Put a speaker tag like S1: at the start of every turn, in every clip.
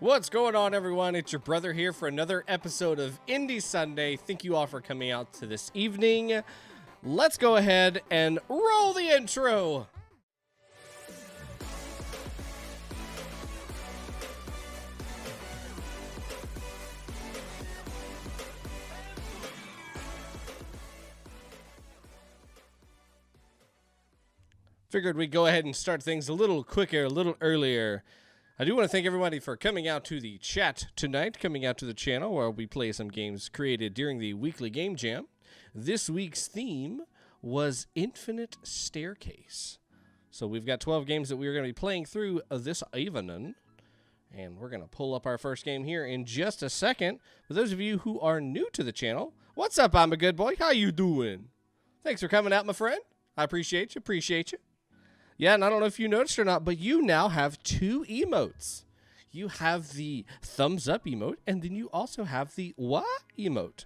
S1: What's going on, everyone? It's your brother here for another episode of Indie Sunday. Thank you all for coming out to this evening. Let's go ahead and roll the intro. Figured we'd go ahead and start things a little quicker, a little earlier. I do want to thank everybody for coming out to the chat tonight, coming out to the channel where we play some games created during the weekly game jam. This week's theme was Infinite Staircase. So we've got 12 games that we're going to be playing through this evening. And we're going to pull up our first game here in just a second. For those of you who are new to the channel, what's up, I'm a good boy? How you doing? Thanks for coming out, my friend. I appreciate you, Yeah, and I don't know if you noticed or not, but you now have two emotes. You have the thumbs up emote, and then you also have the wah emote.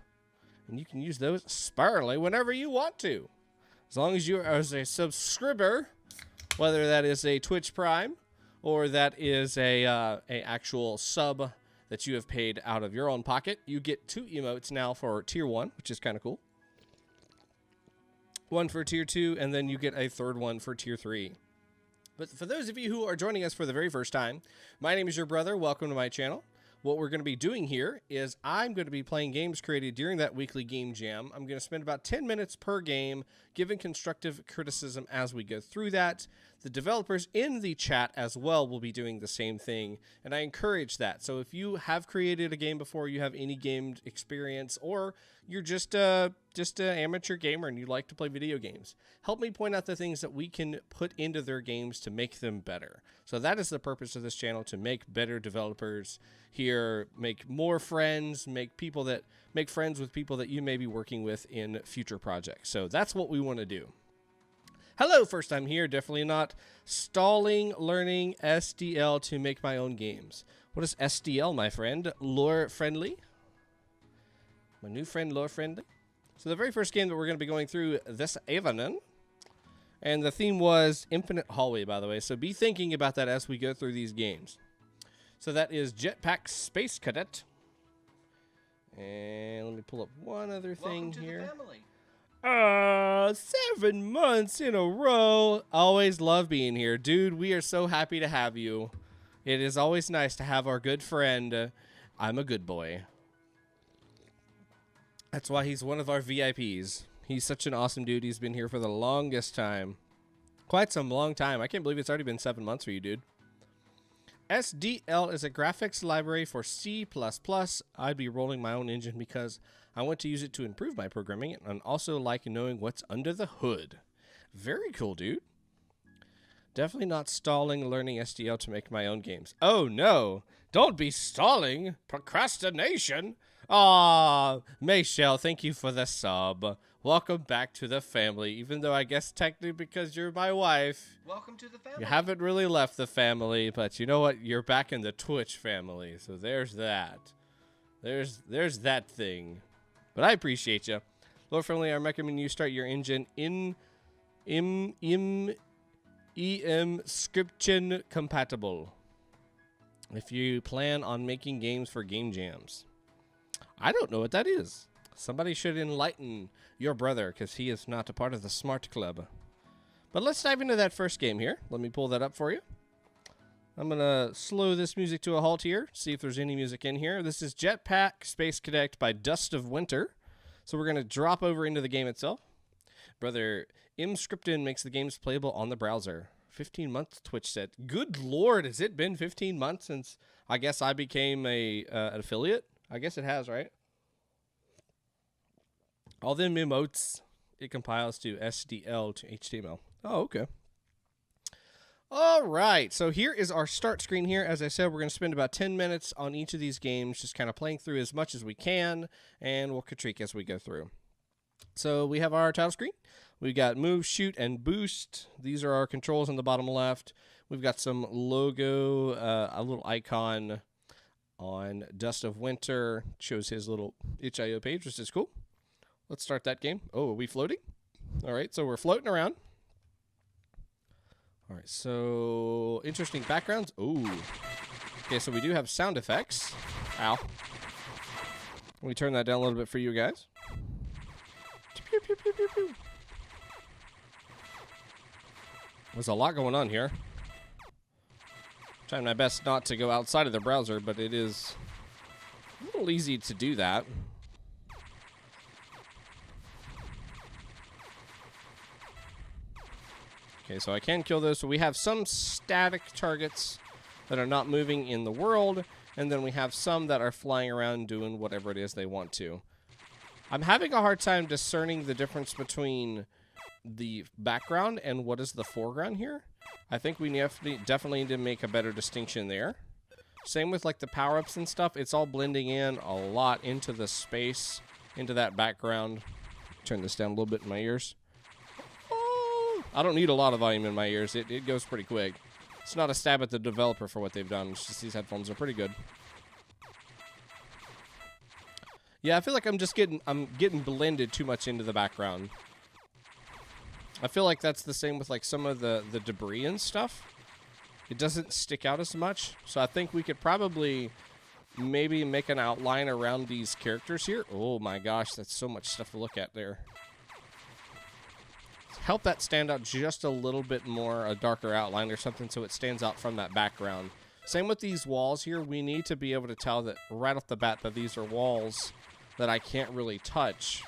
S1: And you can use those sparingly whenever you want to. As long as you are a subscriber, whether that is a Twitch Prime or that is a actual sub that you have paid out of your own pocket, you get two emotes now for Tier 1, which is kind of cool. One for Tier 2, and then you get a third one for Tier 3. But for those of you who are joining us for the very first time, my name is your brother. Welcome to my channel. What we're going to be doing here is I'm going to be playing games created during that weekly game jam. I'm going to spend about 10 minutes per game giving constructive criticism as we go through that. The developers in the chat as well will be doing the same thing, and I encourage that. So if you have created a game before, you have any game experience, or you're just an amateur gamer and you like to play video games, help me point out the things that we can put into their games to make them better. So that is the purpose of this channel, to make better developers here, make more friends, make friends with people that you may be working with in future projects. So that's what we want to do. Hello, first time here, definitely not stalling learning SDL to make my own games. What is SDL, my friend? Lore friendly? My new friend, lore friendly? So the very first game that we're going to be going through this evening, and the theme was Infinite Hallway, by the way, so be thinking about that as we go through these games. So that is Jetpack Space Cadet. And let me pull up one other thing here. Welcome to the family. 7 months in a row. Always love being here. Dude, we are so happy to have you. It is always nice to have our good friend. I'm a good boy. That's why he's one of our VIPs. He's such an awesome dude. He's been here for the longest time. Quite some long time. I can't believe it's already been 7 months for you, dude. SDL is a graphics library for C++. I'd be rolling my own engine because I want to use it to improve my programming and also like knowing what's under the hood. Very cool, dude. Definitely not stalling learning SDL to make my own games. Oh, no. Don't be stalling. Procrastination. Aw, Mayshell, thank you for the sub. Welcome back to the family, even though I guess technically because you're my wife. Welcome to the family. You haven't really left the family, but you know what? You're back in the Twitch family, so there's that. There's that thing. But I appreciate you. Lord friendly, I recommend you start your engine in emscription compatible if you plan on making games for game jams. I don't know what that is. Somebody should enlighten your brother because he is not a part of the smart club. But let's dive into that first game here. Let me pull that up for you. I'm going to slow this music to a halt here, see if there's any music in here. This is Jetpack Space Cadet by DustOfWinter. So we're going to drop over into the game itself. Brother Mscripton makes the games playable on the browser. 15 months, Twitch said. Good Lord, has it been 15 months since I guess I became an affiliate? I guess it has, right? All them emotes, it compiles to SDL to HTML. Oh, okay. All right, so here is our start screen here. As I said, we're going to spend about 10 minutes on each of these games, just kind of playing through as much as we can, and we'll critique as we go through. So we have our title screen. We've got move, shoot, and boost. These are our controls on the bottom left. We've got some logo, a little icon on DustOfWinter. Shows his little itch.io page, which is cool. Let's start that game. Oh, are we floating? All right, so we're floating around. All right, so interesting backgrounds. Ooh. Okay, so we do have sound effects. Ow. Let me turn that down a little bit for you guys. Pew, pew, pew, pew, pew. There's a lot going on here. Trying my best not to go outside of the browser, but it is a little easy to do that. Okay, so I can kill those. So we have some static targets that are not moving in the world, and then we have some that are flying around doing whatever it is they want to. I'm having a hard time discerning the difference between the background and what is the foreground here. I think we definitely need to make a better distinction there. Same with like the power-ups and stuff. It's all blending in a lot into the space, into that background. Turn this down a little bit in my ears. Oh, I don't need a lot of volume in my ears. It goes pretty quick. It's not a stab at the developer for what they've done. It's just these headphones are pretty good. Yeah, I feel like I'm getting blended too much into the background. I feel like that's the same with like some of the debris and stuff. It doesn't stick out as much. So I think we could probably maybe make an outline around these characters here. Oh my gosh, that's so much stuff to look at there. Help that stand out just a little bit more, a darker outline or something, so it stands out from that background. Same with these walls here. We need to be able to tell that right off the bat that these are walls that I can't really touch.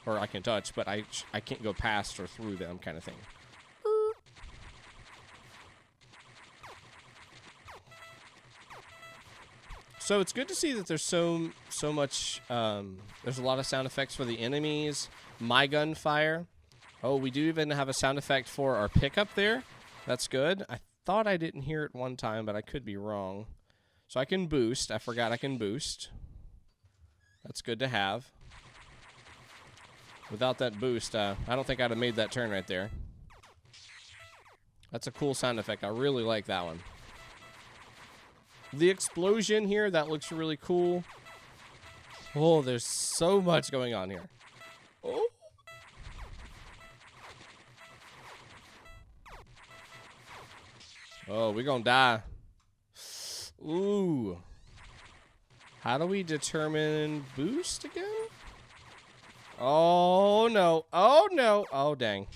S1: Or I can touch, but I can't go past or through them, kind of thing. So it's good to see that there's so much, there's a lot of sound effects for the enemies. My gunfire. Oh, we do even have a sound effect for our pickup there. That's good. I thought I didn't hear it one time, but I could be wrong. So I can boost. I forgot I can boost. That's good to have. Without that boost, I don't think I'd have made that turn right there. That's a cool sound effect. I really like that one. The explosion here, that looks really cool. Oh, there's so much going on here. Oh. Oh, we're gonna die. Ooh. How do we determine boost again? Oh, no. Oh, no. Oh, dang.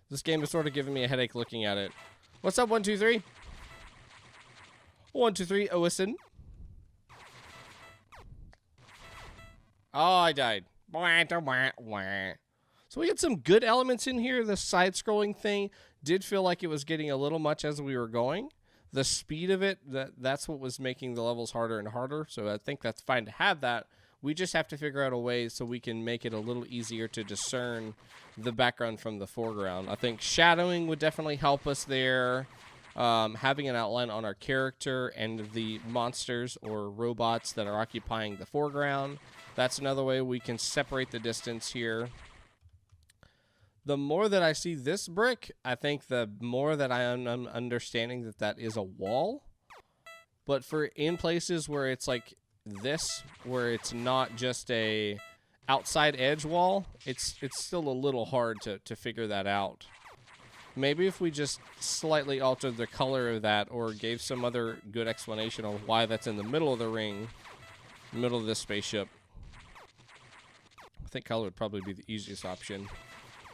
S1: This game is sort of giving me a headache looking at it. What's up, 1, 2, 3? 1, 2, 3, Owison. Oh, I died. So we had some good elements in here. The side-scrolling thing did feel like it was getting a little much as we were going. The speed of it, that's what was making the levels harder and harder. So I think that's fine to have that. We just have to figure out a way so we can make it a little easier to discern the background from the foreground. I think shadowing would definitely help us there. Having an outline on our character and the monsters or robots that are occupying the foreground. That's another way we can separate the distance here. The more that I see this brick, I think the more that I am understanding that that is a wall. But for in places where it's like this, where it's not just a outside edge wall, it's still a little hard to figure that out. Maybe if we just slightly altered the color of that or gave some other good explanation of why that's in the middle of the ring, middle of this spaceship. I think color would probably be the easiest option.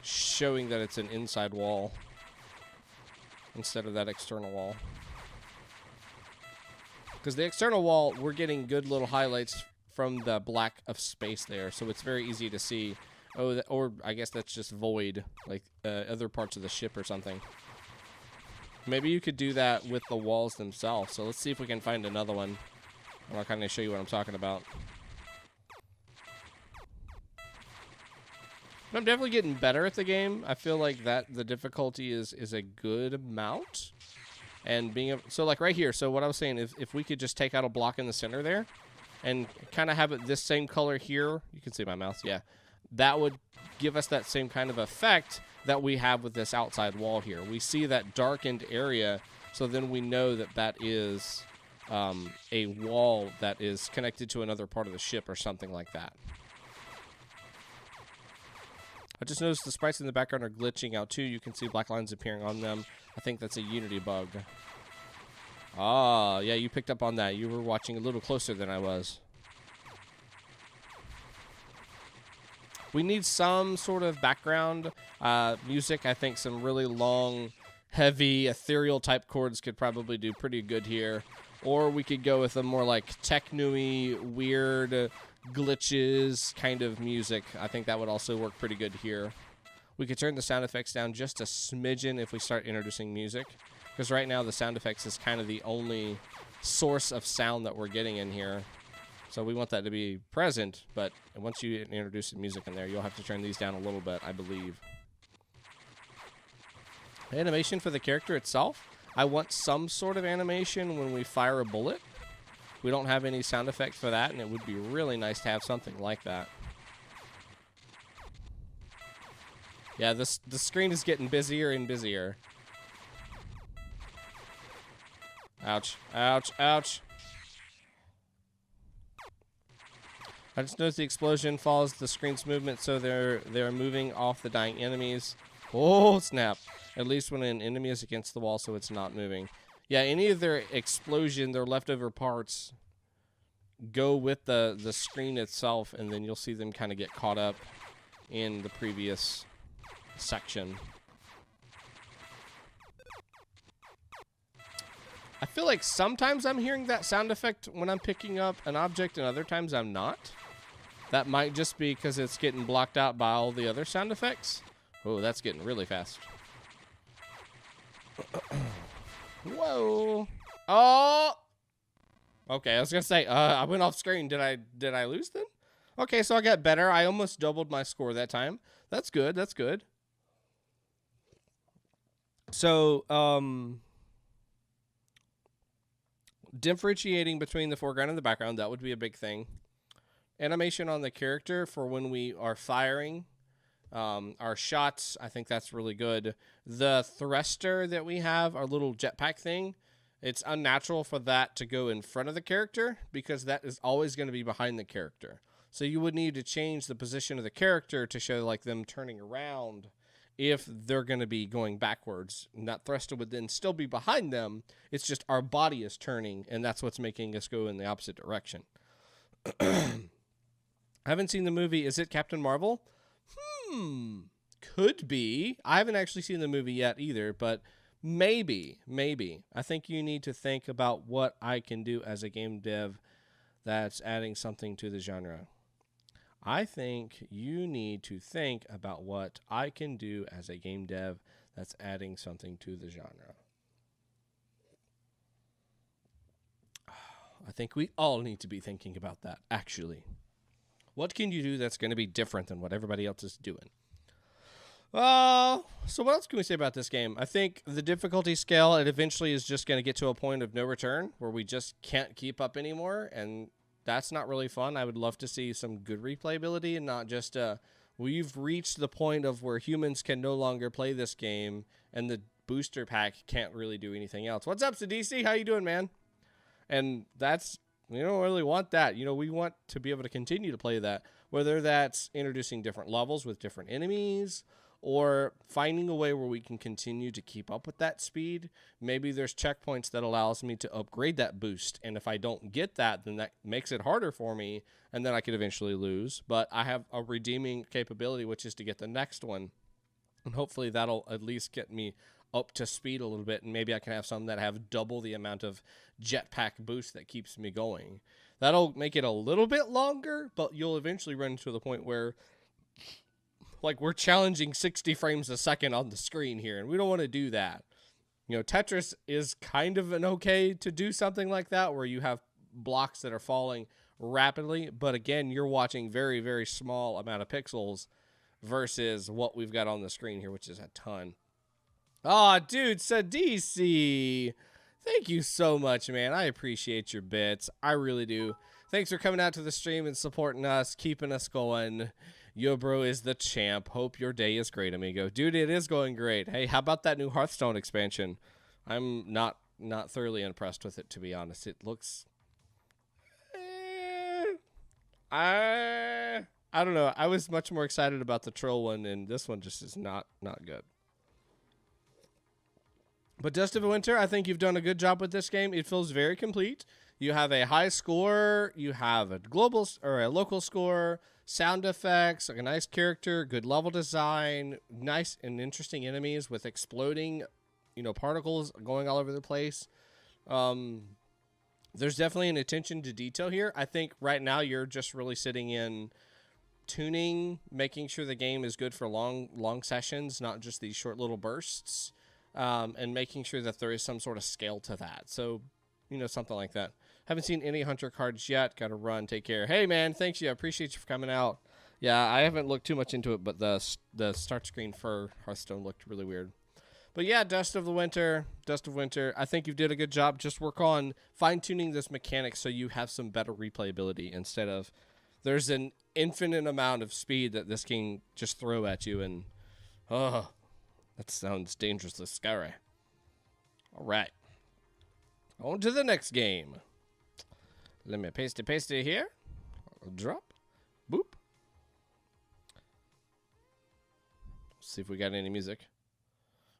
S1: Showing that it's an inside wall instead of that external wall. Because the external wall, we're getting good little highlights from the black of space there, so it's very easy to see. Oh, or I guess that's just void, like other parts of the ship or something. Maybe you could do that with the walls themselves. So let's see if we can find another one. I'll kind of show you what I'm talking about. But I'm definitely getting better at the game. I feel like that the difficulty is a good amount. And being able, so like right here, so what I was saying is if we could just take out a block in the center there and kind of have it this same color here, you can see my mouse, yeah. That would give us that same kind of effect that we have with this outside wall here. We see that darkened area, so then we know that that is a wall that is connected to another part of the ship or something like that. I just noticed the sprites in the background are glitching out too. You can see black lines appearing on them. I think that's a Unity bug. Ah, yeah, you picked up on that. You were watching a little closer than I was. We need some sort of background music. I think some really long, heavy, ethereal type chords could probably do pretty good here. Or we could go with a more like techno-y, weird glitches kind of music. I think that would also work pretty good here. We could turn the sound effects down just a smidgen if we start introducing music. Because right now the sound effects is kind of the only source of sound that we're getting in here. So we want that to be present, but once you introduce the music in there, you'll have to turn these down a little bit, I believe. Animation for the character itself. I want some sort of animation when we fire a bullet. We don't have any sound effects for that, and it would be really nice to have something like that. Yeah, the screen is getting busier and busier. Ouch, ouch, ouch. I just noticed the explosion follows the screen's movement, so they're moving off the dying enemies. Oh, snap. At least when an enemy is against the wall, so it's not moving. Yeah, any of their explosion, their leftover parts, go with the screen itself, and then you'll see them kind of get caught up in the previous section. I feel like sometimes I'm hearing that sound effect when I'm picking up an object, and other times I'm not. That might just be because it's getting blocked out by all the other sound effects. Oh, that's getting really fast. Whoa. Oh. Okay, I was gonna say, I went off screen. Did I lose then? Okay, so I got better. I almost doubled my score that time. That's good. That's good. So, differentiating between the foreground and the background, that would be a big thing. Animation on the character for when we are firing our shots, I think that's really good. The thruster that we have, our little jetpack thing, it's unnatural for that to go in front of the character because that is always going to be behind the character. So you would need to change the position of the character to show like them turning around if they're going to be going backwards. And that thruster would then still be behind them. It's just our body is turning, and that's what's making us go in the opposite direction. I haven't seen the movie. Is it Captain Marvel? Could be. I haven't actually seen the movie yet either, but maybe. I think you need to think about what I can do as a game dev that's adding something to the genre. I think you need to think about what I can do as a game dev that's adding something to the genre. I think we all need to be thinking about that, actually. What can you do that's going to be different than what everybody else is doing? So what else can we say about this game? I think the difficulty scale, it eventually is just going to get to a point of no return where we just can't keep up anymore, and that's not really fun. I would love to see some good replayability and not just, we've reached the point of where humans can no longer play this game, and the booster pack can't really do anything else. What's up, Sadisi? How you doing, man? And that's... we don't really want that. You know, we want to be able to continue to play that, whether that's introducing different levels with different enemies or finding a way where we can continue to keep up with that speed. Maybe there's checkpoints that allows me to upgrade that boost. And if I don't get that, then that makes it harder for me, and then I could eventually lose. But I have a redeeming capability, which is to get the next one. And hopefully that'll at least get me up to speed a little bit, and maybe I can have some that have double the amount of jetpack boost that keeps me going. That'll make it a little bit longer, but you'll eventually run to the point where like we're challenging 60 frames a second on the screen here, and we don't want to do that. You know, Tetris is kind of an okay to do something like that where you have blocks that are falling rapidly, but again, you're watching very, very small amount of pixels versus what we've got on the screen here, which is a ton. Aw, dude, Sadisi, thank you so much, man. I appreciate your bits. I really do. Thanks for coming out to the stream and supporting us, keeping us going. Yo, bro is the champ. Hope your day is great, amigo. Dude, it is going great. Hey, how about that new Hearthstone expansion? I'm not thoroughly impressed with it, to be honest. It looks... I don't know. I was much more excited about the troll one, and this one just is not good. But Dust of Winter, I think you've done a good job with this game. It feels very complete. You have a high score, you have a global or a local score, sound effects, like a nice character, good level design, nice and interesting enemies with exploding, particles going all over the place. There's definitely an attention to detail here. I think right now you're just really sitting in tuning, making sure the game is good for long sessions, not just these short little bursts, and making sure that there is some sort of scale to that. So, something like that. Haven't seen any hunter cards yet. Got to run. Take care. Hey, man. Thanks. I appreciate you for coming out. Yeah, I haven't looked too much into it, but the start screen for Hearthstone looked really weird. But yeah, Dust of Winter. I think you did a good job. Just work on fine-tuning this mechanic so you have some better replayability instead of there's an infinite amount of speed that this can just throw at you, and that sounds dangerously scary. All right. On to the next game. Let me paste it here. Drop. Boop. Let's see if we got any music.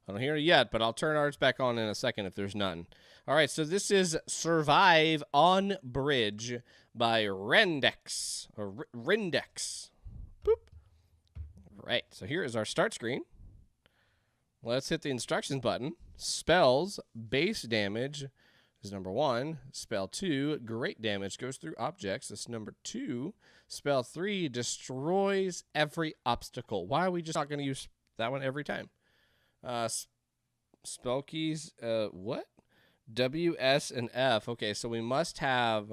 S1: I don't hear it yet, but I'll turn ours back on in a second if there's none. All right, so this is Survive on Bridge by Rendex. Rendex. Boop. All right, so here is our start screen. Let's hit the instructions button. Spells, base damage is number 1. Spell 2, great damage, goes through objects. That's number 2. Spell 3, destroys every obstacle. Why are we just not going to use that one every time? Spell keys, what? W, S, and F. Okay, so we must have...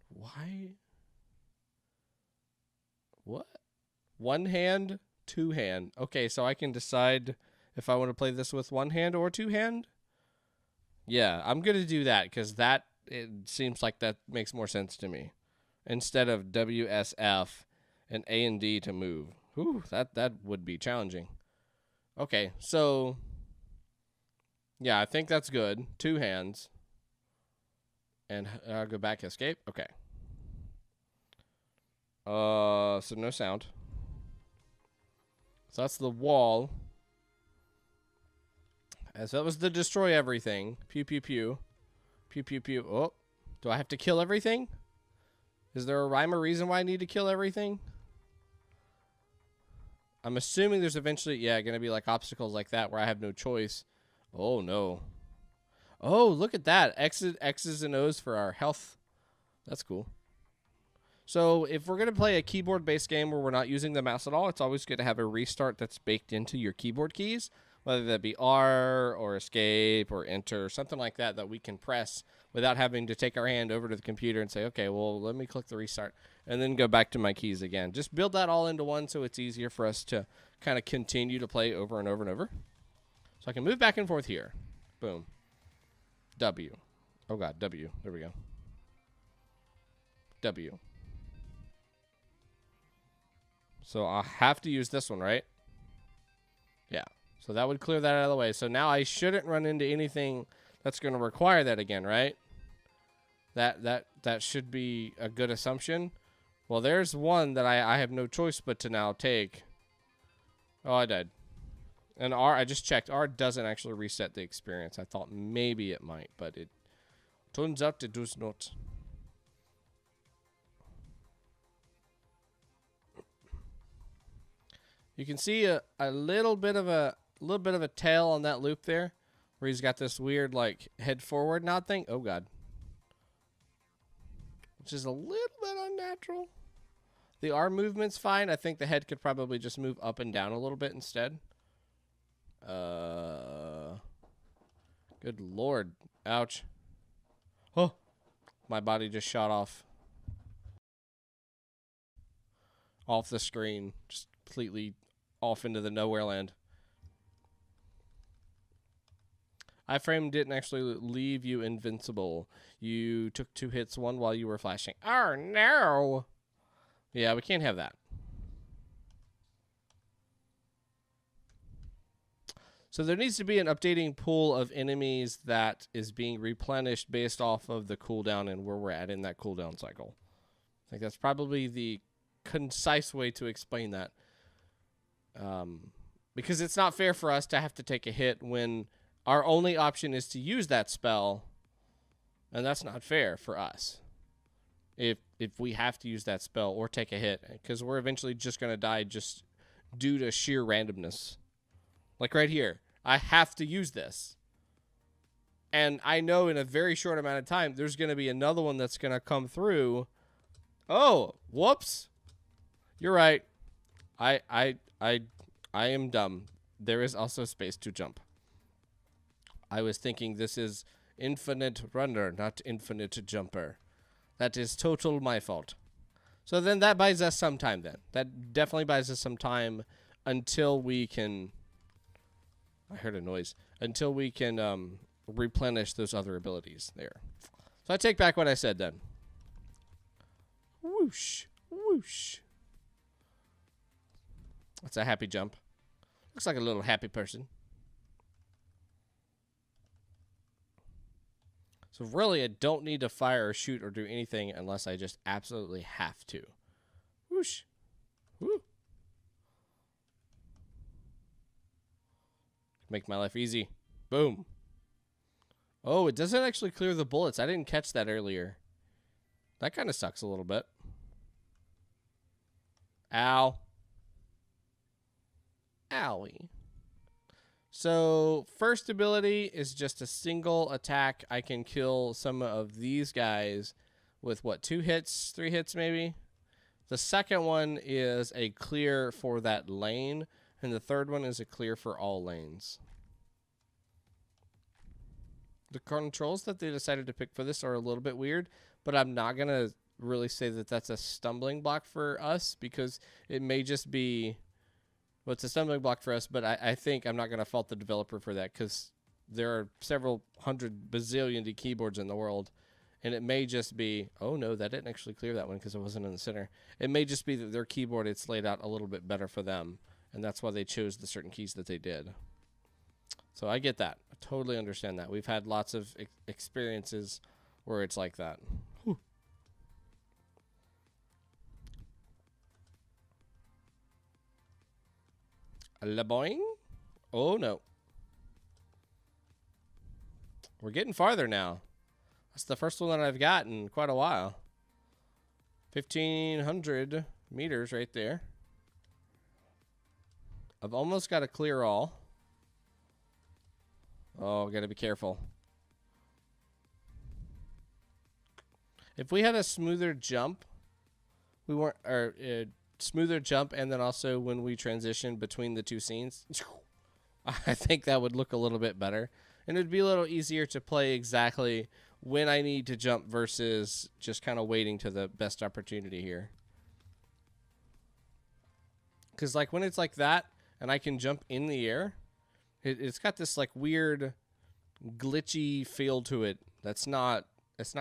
S1: Why? What? One hand, two hand. Okay, so I can decide if I want to play this with one hand or two hand? Yeah, I'm going to do that because it seems like that makes more sense to me. Instead of W, S, F, and A and D to move. Whew, that would be challenging. Okay, so... Yeah, I think that's good. Two hands. And I'll go back, escape. Okay. So no sound. So that's the wall. And so that was the destroy everything. Pew, pew, pew. Pew, pew, pew. Oh, do I have to kill everything? Is there a rhyme or reason why I need to kill everything? I'm assuming there's eventually, going to be like obstacles like that where I have no choice. Oh, no. Oh, look at that. X's and O's for our health. That's cool. So if we're going to play a keyboard-based game where we're not using the mouse at all, it's always good to have a restart that's baked into your keyboard keys, whether that be R or escape or enter or something like that that we can press without having to take our hand over to the computer and say, okay, well, let me click the restart and then go back to my keys again. Just build that all into one so it's easier for us to kind of continue to play over and over and over. So I can move back and forth here. Boom. W. Oh, God, W. There we go. W. So I'll have to use this one, right? Yeah. So that would clear that out of the way. So now I shouldn't run into anything that's going to require that again, right? That should be a good assumption. Well, there's one that I have no choice but to now take. Oh, I died. And R, I just checked. R doesn't actually reset the experience. I thought maybe it might, but it turns out it does not. You can see a little bit of a tail on that loop there, where he's got this weird like head forward nod thing. Oh God, which is a little bit unnatural. The R movement's fine. I think the head could probably just move up and down a little bit instead. Good Lord, ouch! Oh, my body just shot off the screen, just completely off into the nowhere land. Iframe didn't actually leave you invincible. You took 2 hits, one while you were flashing. Oh no! Yeah, we can't have that. So there needs to be an updating pool of enemies that is being replenished based off of the cooldown and where we're at in that cooldown cycle. I think that's probably the concise way to explain that. Because it's not fair for us to have to take a hit when our only option is to use that spell, and that's not fair for us. If we have to use that spell or take a hit, because we're eventually just going to die just due to sheer randomness. Like right here, I have to use this. And I know in a very short amount of time, there's going to be another one that's going to come through. Oh, whoops. You're right. I am dumb. There is also space to jump. I was thinking this is infinite runner, not infinite jumper. That is total my fault. So then that buys us some time then. That definitely buys us some time until we can... I heard a noise. Until we can replenish those other abilities there. So I take back what I said then. Whoosh. Whoosh. That's a happy jump. Looks like a little happy person. So really, I don't need to fire or shoot or do anything unless I just absolutely have to. Whoosh. Woo. Make my life easy. Boom. Oh, it doesn't actually clear the bullets. I didn't catch that earlier. That kind of sucks a little bit. Ow. Owie. So, first ability is just a single attack. I can kill some of these guys with, what, 2 hits, 3 hits maybe? The second one is a clear for that lane, and the third one is a clear for all lanes. The controls that they decided to pick for this are a little bit weird, but I'm not going to really say that that's a stumbling block for us, because it may just be... Well, it's a stumbling block for us, but I think I'm not going to fault the developer for that, because there are several hundred bazillion keyboards in the world, and it may just be, oh no, that didn't actually clear that one because it wasn't in the center. It may just be that their keyboard, it's laid out a little bit better for them, and that's why they chose the certain keys that they did. So I get that. I totally understand that. We've had lots of experiences where it's like that. Whew. Laboing? Oh no. We're getting farther now. That's the first one that I've got in quite a while. 1,500 meters right there. I've almost got to clear all. Oh, gotta be careful. If we had a smoother jump, we weren't, or smoother jump, and then also when we transition between the two scenes, I think that would look a little bit better. And it'd be a little easier to play exactly when I need to jump versus just kind of waiting to the best opportunity here. Because like when it's like that and I can jump in the air, it's got this like weird glitchy feel to it. It's not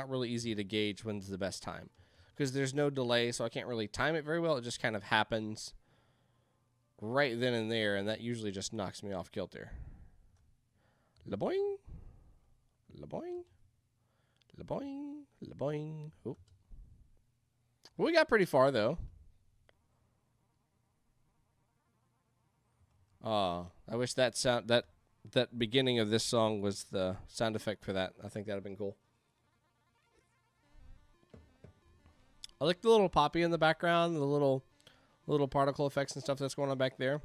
S1: really easy to gauge when's the best time. Because there's no delay, so I can't really time it very well. It just kind of happens right then and there, and that usually just knocks me off kilter. Laboing. Laboing. Laboing. Laboing. Oh. Well, we got pretty far, though. I wish that sound, that beginning of this song was the sound effect for that. I think that would have been cool. I like the little poppy in the background, the little particle effects and stuff that's going on back there.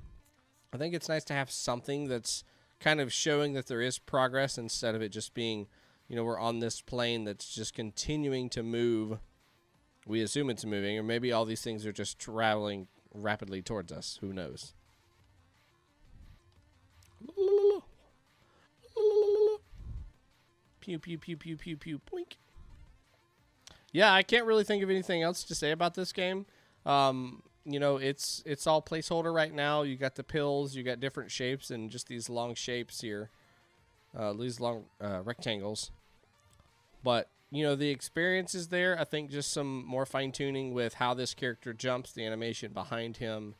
S1: I think it's nice to have something that's kind of showing that there is progress instead of it just being, you know, we're on this plane that's just continuing to move. We assume it's moving, or maybe all these things are just traveling rapidly towards us. Who knows? Pew, pew, pew, pew, pew, pew, boink. Yeah, I can't really think of anything else to say about this game. You know, it's all placeholder right now. You got the pills, you got different shapes, and just these long shapes here. These long rectangles. But, you know, the experience is there. I think just some more fine-tuning with how this character jumps, the animation behind him,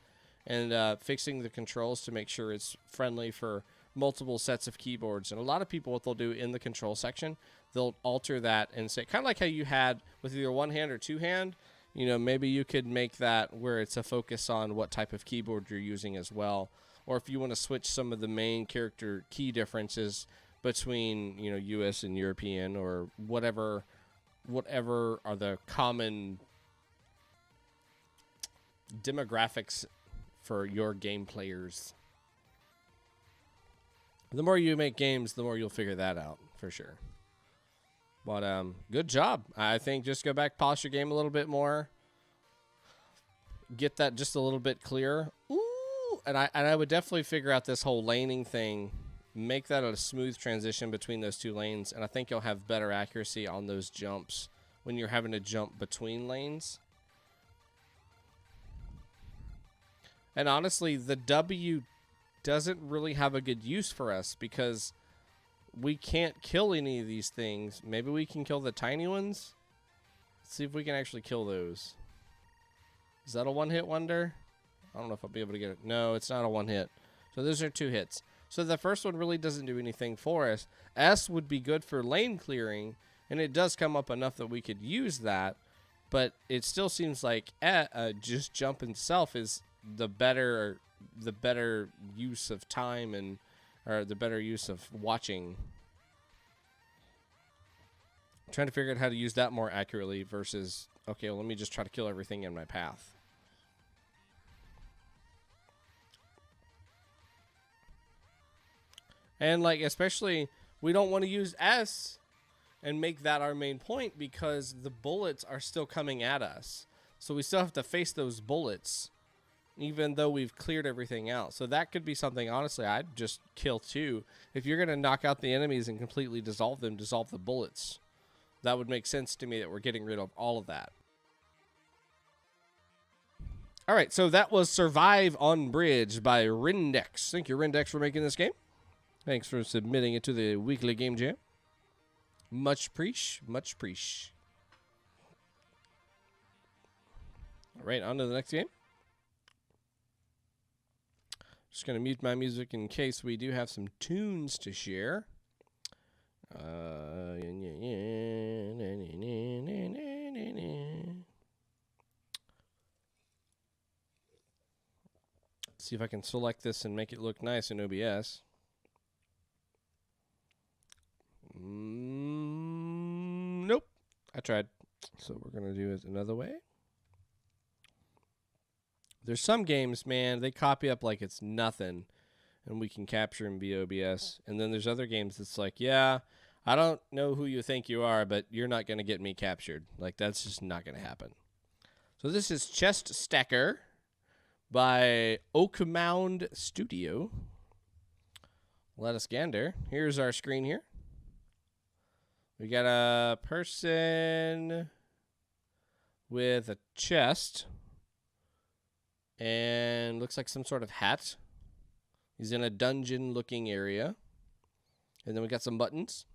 S1: and fixing the controls to make sure it's friendly for multiple sets of keyboards. And a lot of people, what they'll do in the control section, they'll alter that and say, kind of like how you had with either one hand or two hand, you know, maybe you could make that where it's a focus on what type of keyboard you're using as well. or if you want to switch some of the main character key differences between, you know, US and European, or whatever are the common demographics for your game players. The more you make games, the more you'll figure that out, for sure. But good job. I think just go back, polish your game a little bit more, get that just a little bit clearer. Ooh, and I would definitely figure out this whole laning thing, make that a smooth transition between those two lanes, and I think you'll have better accuracy on those jumps when you're having to jump between lanes. And honestly, the W doesn't really have a good use for us because we can't kill any of these things. Maybe we can kill the tiny ones. Let's see if we can actually kill those. Is that a one-hit wonder? I don't know if I'll be able to get it. No, it's not a one-hit. So those are 2 hits. So the first one really doesn't do anything for us. S would be good for lane clearing, and it does come up enough that we could use that. But it still seems like just jump itself is the better use of time, and or the better use of watching. I'm trying to figure out how to use that more accurately versus, okay, well, let me just try to kill everything in my path. And like, especially, we don't want to use S and make that our main point because the bullets are still coming at us. So we still have to face those bullets even though we've cleared everything out. So that could be something, honestly, I'd just kill too. If you're going to knock out the enemies and completely dissolve them, dissolve the bullets. That would make sense to me that we're getting rid of all of that. All right, so that was Survive on Bridge by Rendex. Thank you, Rendex, for making this game. Thanks for submitting it to the weekly game jam. Much preach, much preach. All right, on to the next game. Just going to mute my music in case we do have some tunes to share. See if I can select this and make it look nice in OBS. Nope. I tried. So we're going to do it another way. There's some games, man, they copy up like it's nothing, and we can capture them via OBS. And then there's other games that's like, yeah, I don't know who you think you are, but you're not going to get me captured. Like, that's just not going to happen. So this is Chest Stacker by OakmoundStudio. Let us gander. Here's our screen here. We got a person with a chest. And looks like some sort of hat. He's in a dungeon-looking area. And then we got some buttons.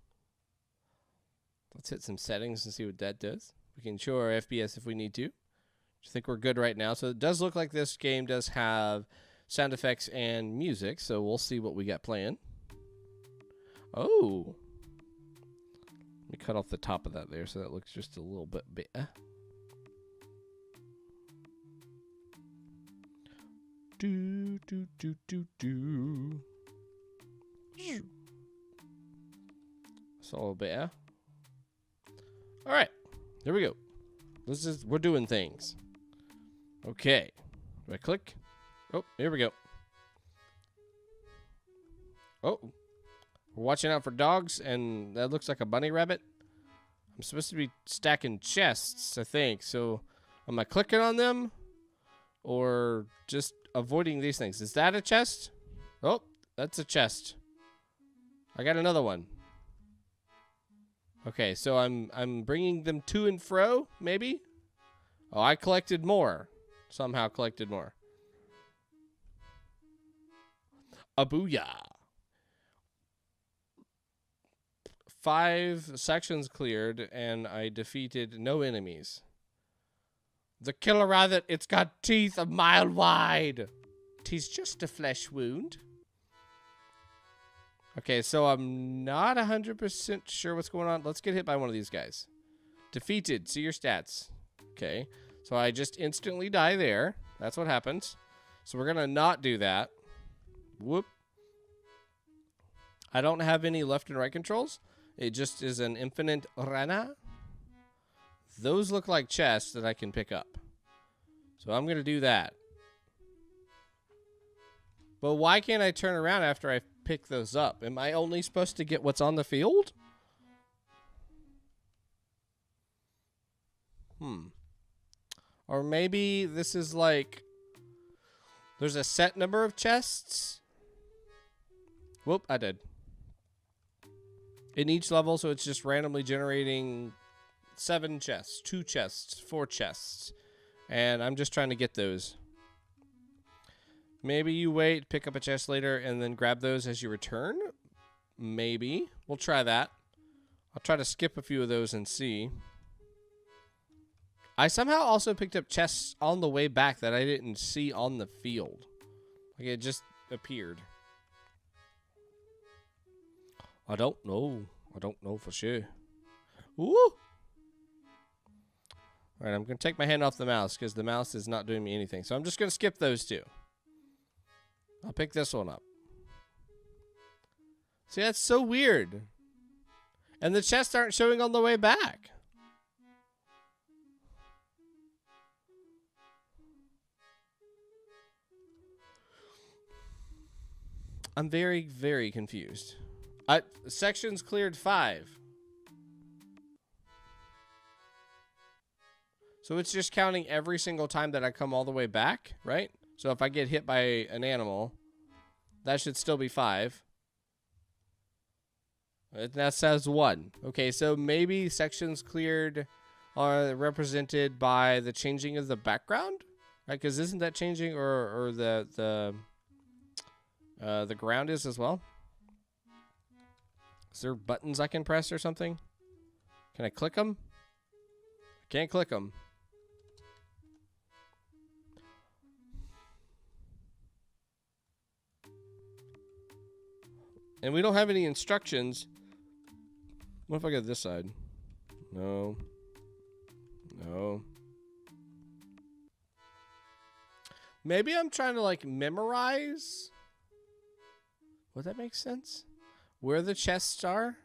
S1: Let's hit some settings and see what that does. We can show our FPS if we need to. I think we're good right now. So it does look like this game does have sound effects and music. So we'll see what we got playing. Oh. Let me cut off the top of that there so that looks just a little bit better. Do, do, do, do, do. It's a little better. All right, here we go. We're doing things. Okay, do I click? Oh, here we go. Oh, we're watching out for dogs, and that looks like a bunny rabbit. I'm supposed to be stacking chests, I think. So, am I clicking on them, or just avoiding these things? Is that a chest? Oh, that's a chest. I got another one. Okay, so I'm bringing them to and fro, maybe? Oh, I collected more. Somehow collected more. A booyah. 5 sections cleared, and I defeated no enemies. The killer rabbit, it's got teeth a mile wide. 'Tis just a flesh wound. Okay, so I'm not 100% sure what's going on. Let's get hit by one of these guys. Defeated. See your stats. Okay, so I just instantly die there. That's what happens. So we're going to not do that. Whoop. I don't have any left and right controls. It just is an infinite rana. Those look like chests that I can pick up. So I'm going to do that. But why can't I turn around after I pick those up? Am I only supposed to get what's on the field? Or maybe this is like, there's a set number of chests. Whoop, I did. In each level, so it's just randomly generating 7 chests, 2 chests, 4 chests. And I'm just trying to get those. Maybe you wait, pick up a chest later, and then grab those as you return. Maybe. We'll try that. I'll try to skip a few of those and see. I somehow also picked up chests on the way back that I didn't see on the field. Like it just appeared. I don't know. I don't know for sure. Woo! Alright, I'm going to take my hand off the mouse because the mouse is not doing me anything. So I'm just going to skip those 2. I'll pick this one up. See, that's so weird. And the chests aren't showing on the way back. I'm very, very confused. Sections cleared 5. So it's just counting every single time that I come all the way back, right? So if I get hit by an animal, that should still be 5. That says 1. Okay, so maybe sections cleared are represented by the changing of the background, right? Because isn't that changing, or the ground is as well? Is there buttons I can press or something? Can I click them? I can't click them. And we don't have any instructions. What if I go this side? No. No. Maybe I'm trying to like memorize. Would that make sense? Where the chests are?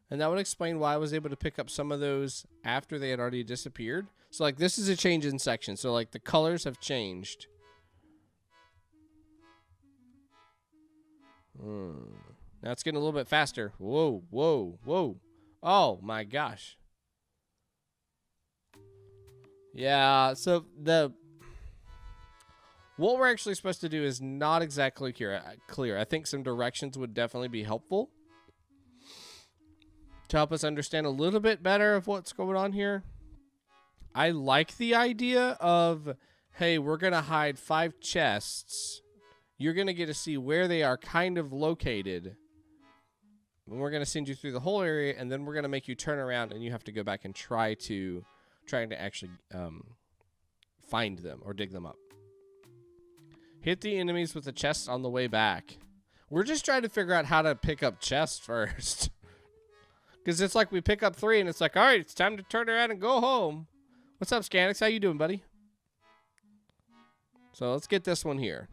S1: And that would explain why I was able to pick up some of those after they had already disappeared. So like this is a change in section. So like the colors have changed. Now it's getting a little bit faster. Whoa, whoa, whoa. Oh my gosh. Yeah, so what we're actually supposed to do is not exactly clear. I think some directions would definitely be helpful to help us understand a little bit better of what's going on here. I like the idea of, hey, we're going to hide 5 chests. You're going to get to see where they are kind of located. And we're going to send you through the whole area, and then we're going to make you turn around, and you have to go back and trying to actually find them or dig them up. Hit the enemies with the chests on the way back. We're just trying to figure out how to pick up chests first. Because it's like we pick up 3, and it's like, all right, it's time to turn around and go home. What's up, Scanix? How you doing, buddy? So let's get this one here.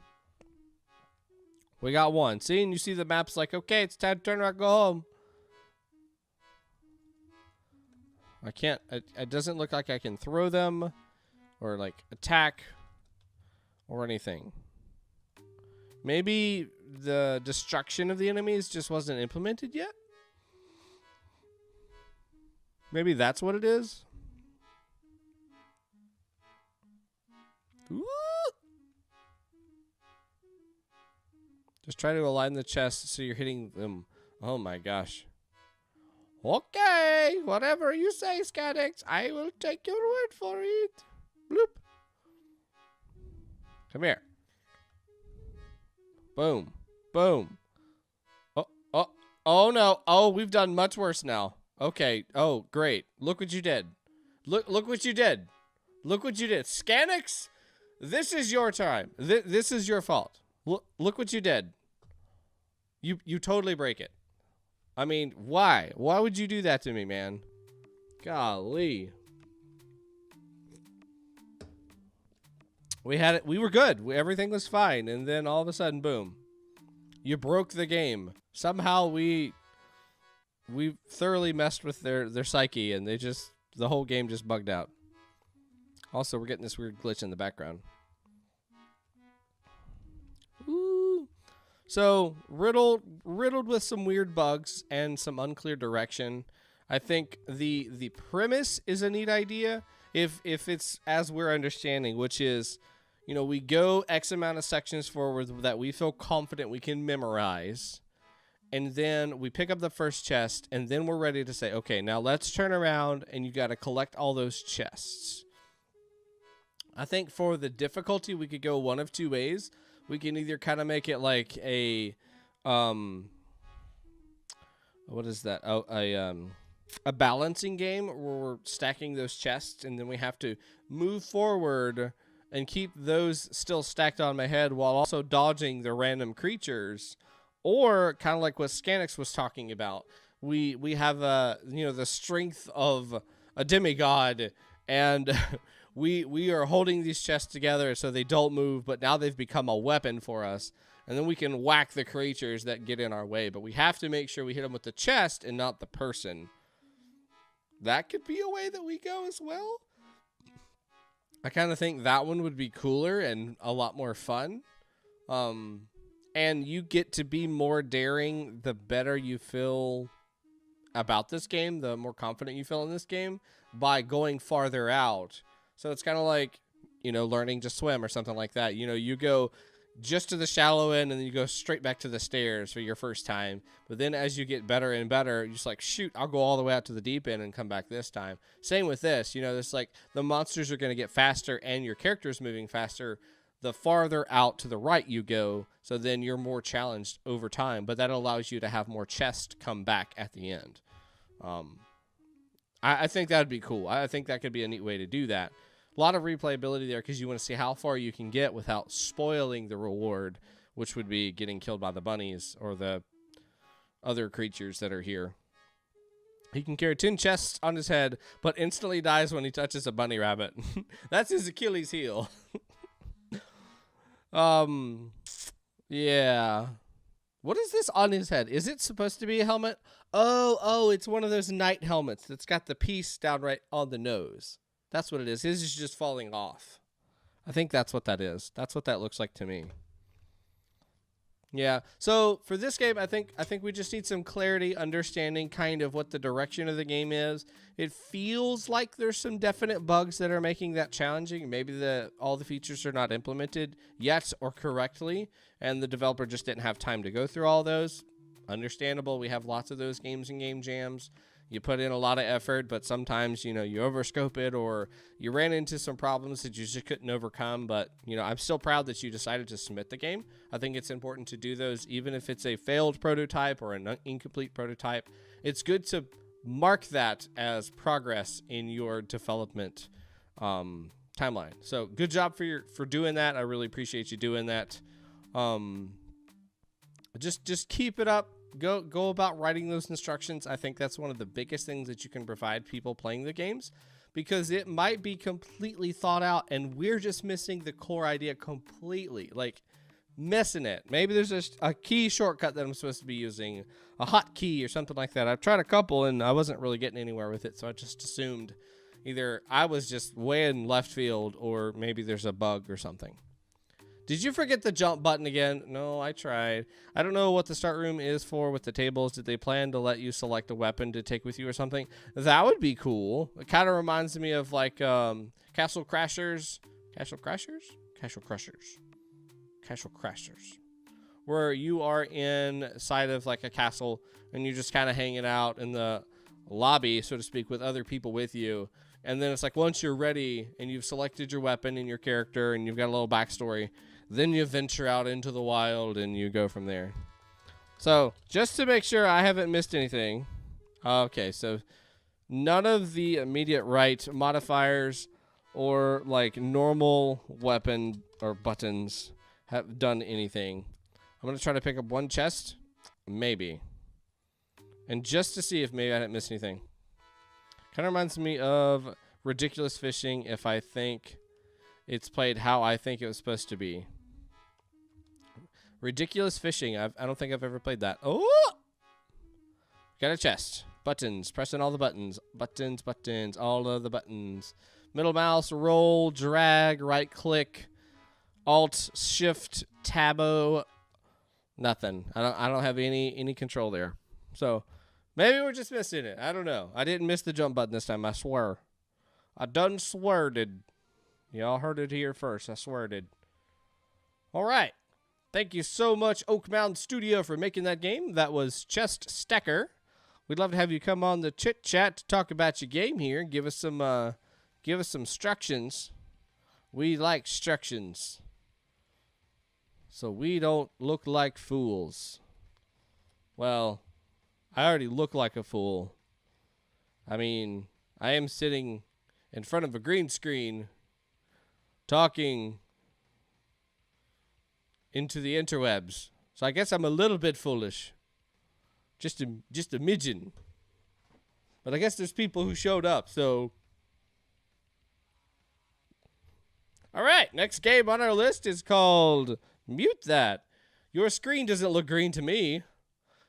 S1: We got 1. See, and you see the map's like, okay, it's time to turn around and go home. I can't, it doesn't look like I can throw them or like attack or anything. Maybe the destruction of the enemies just wasn't implemented yet? Maybe that's what it is? Ooh. Just try to align the chest so you're hitting them. Oh my gosh. Okay, whatever you say, Scadix. I will take your word for it. Bloop. Come here. Boom. Boom. Oh no. Oh, we've done much worse now. Okay. Oh, great. Look what you did. Look what you did. Look what you did. Scanix, this is your time. This is your fault. Look what you did. You totally break it. I mean, why? Why would you do that to me, man? Golly. We had it. We were good. Everything was fine. And then all of a sudden, boom. You broke the game. Somehow we thoroughly messed with their psyche, and the whole game just bugged out. Also, we're getting this weird glitch in the background. Ooh. So, riddled with some weird bugs and some unclear direction. I think the premise is a neat idea if it's as we're understanding, which is, you know, we go X amount of sections forward that we feel confident we can memorize. And then we pick up the first chest, and then we're ready to say, okay, now let's turn around, and you got to collect all those chests. I think for the difficulty, we could go one of two ways. We can either kind of make it like a, what is that? Oh, a balancing game where we're stacking those chests, and then we have to move forward and keep those still stacked on my head while also dodging the random creatures. Or kind of like what Scanix was talking about, we have the strength of a demigod, and we are holding these chests together so they don't move, but now they've become a weapon for us, and then we can whack the creatures that get in our way. But we have to make sure we hit them with the chest and not the person. That could be a way that we go as well. I kind of think that one would be cooler and a lot more fun. And you get to be more daring the better you feel about this game, the more confident you feel in this game by going farther out. So it's kind of like, you know, learning to swim or something like that. You know, you go just to the shallow end and then you go straight back to the stairs for your first time. But then as you get better and better, you're just like, shoot, I'll go all the way out to the deep end and come back this time. Same with this. You know, it's like the monsters are going to get faster and your character's moving faster the farther out to the right you go, so then you're more challenged over time, but that allows you to have more chests come back at the end. I think that would be cool. I think that could be a neat way to do that. A lot of replayability there because you want to see how far you can get without spoiling the reward, which would be getting killed by the bunnies or the other creatures that are here. He can carry 10 chests on his head, but instantly dies when he touches a bunny rabbit. That's his Achilles heel. Yeah. What is this on his head? Is it supposed to be a helmet? Oh, it's one of those knight helmets that's got the piece down right on the nose. That's what it is. His is just falling off. I think that's what that is. That's what that looks like to me. Yeah. So for this game, I think we just need some clarity, understanding kind of what the direction of the game is. It feels like there's some definite bugs that are making that challenging. Maybe all the features are not implemented yet or correctly, and the developer just didn't have time to go through all those. Understandable. We have lots of those games and game jams. You put in a lot of effort, but sometimes, you know, you overscope it or you ran into some problems that you just couldn't overcome. But, you know, I'm still proud that you decided to submit the game. I think it's important to do those, even if it's a failed prototype or an incomplete prototype. It's good to mark that as progress in your development timeline. So good job for doing that. I really appreciate you doing that. Just keep it up. Go about writing those instructions. I think that's one of the biggest things that you can provide people playing the games, because it might be completely thought out and we're just missing the core idea completely, like missing it. Maybe there's a key shortcut that I'm supposed to be using, a hotkey or something like that. I've tried a couple and I wasn't really getting anywhere with it, so I just assumed either I was just way in left field or maybe there's a bug or something. Did you forget the jump button again? No, I tried. I don't know what the start room is for with the tables. Did they plan to let you select a weapon to take with you or something? That would be cool. It kind of reminds me of like Castle Crashers. Castle Crashers? Castle Crushers. Castle Crashers. Where you are inside of like a castle and you're just kind of hanging out in the lobby, so to speak, with other people with you. And then it's like once you're ready and you've selected your weapon and your character and you've got a little backstory, then you venture out into the wild and you go from there. So just to make sure I haven't missed anything. Okay, so none of the immediate right modifiers or like normal weapon or buttons have done anything. I'm going to try to pick up one chest. Maybe. And just to see if maybe I didn't miss anything. Kind of reminds me of Ridiculous Fishing if I think it's played how I think it was supposed to be. Ridiculous fishing. I don't think I've ever played that. Oh! Got a chest. Buttons. Pressing all the buttons. Buttons, buttons. All of the buttons. Middle mouse, roll, drag, right click, alt, shift, tabo. Nothing. I don't have any control there. So maybe we're just missing it. I don't know. I didn't miss the jump button this time. I swear. I done sweared. Y'all heard it here first. I sweared. All right. Thank you so much, OakmoundStudio, for making that game. That was Chest Stacker. We'd love to have you come on the chit chat to talk about your game here. Give us some instructions. We like instructions, so we don't look like fools. Well, I already look like a fool. I mean, I am sitting in front of a green screen, talking into the interwebs. So I guess I'm a little bit foolish. Just a midget. But I guess there's people who showed up, so. All right, next game on our list is called Mute That. Your screen doesn't look green to me.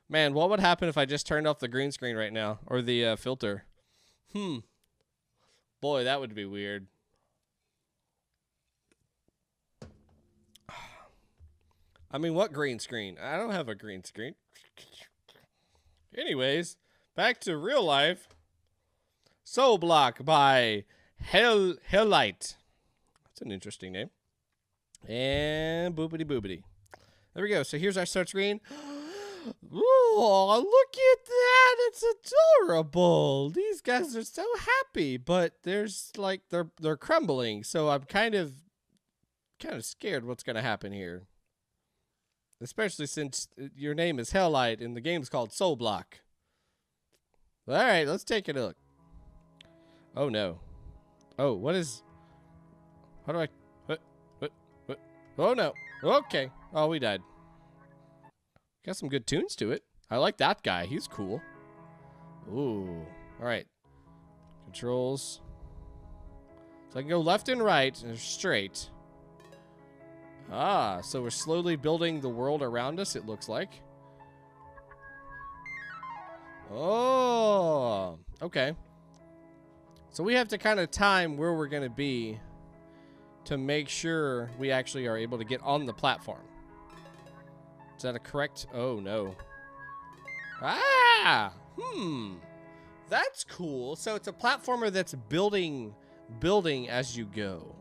S1: Man, what would happen if I just turned off the green screen right now? Or the filter? Boy, that would be weird. I mean, what green screen? I don't have a green screen. Anyways, back to real life. Soul Block by hellyte. That's an interesting name. And boopity boopity. There we go. So here's our start screen. Oh, look at that. It's adorable. These guys are so happy, but there's like they're crumbling. So I'm kind of scared what's going to happen here. Especially since your name is hellyte and the game's called Soul Block. All right, let's take a look. Oh no. Oh, what is? How do I? What? Oh no. Okay. Oh, we died. Got some good tunes to it. I like that guy. He's cool. Ooh. All right. Controls. So I can go left and right and straight. Ah, so we're slowly building the world around us, it looks like. Oh, okay. So we have to kind of time where we're going to be to make sure we actually are able to get on the platform. Is that a correct? Oh, no. Ah! That's cool. So it's a platformer that's building as you go.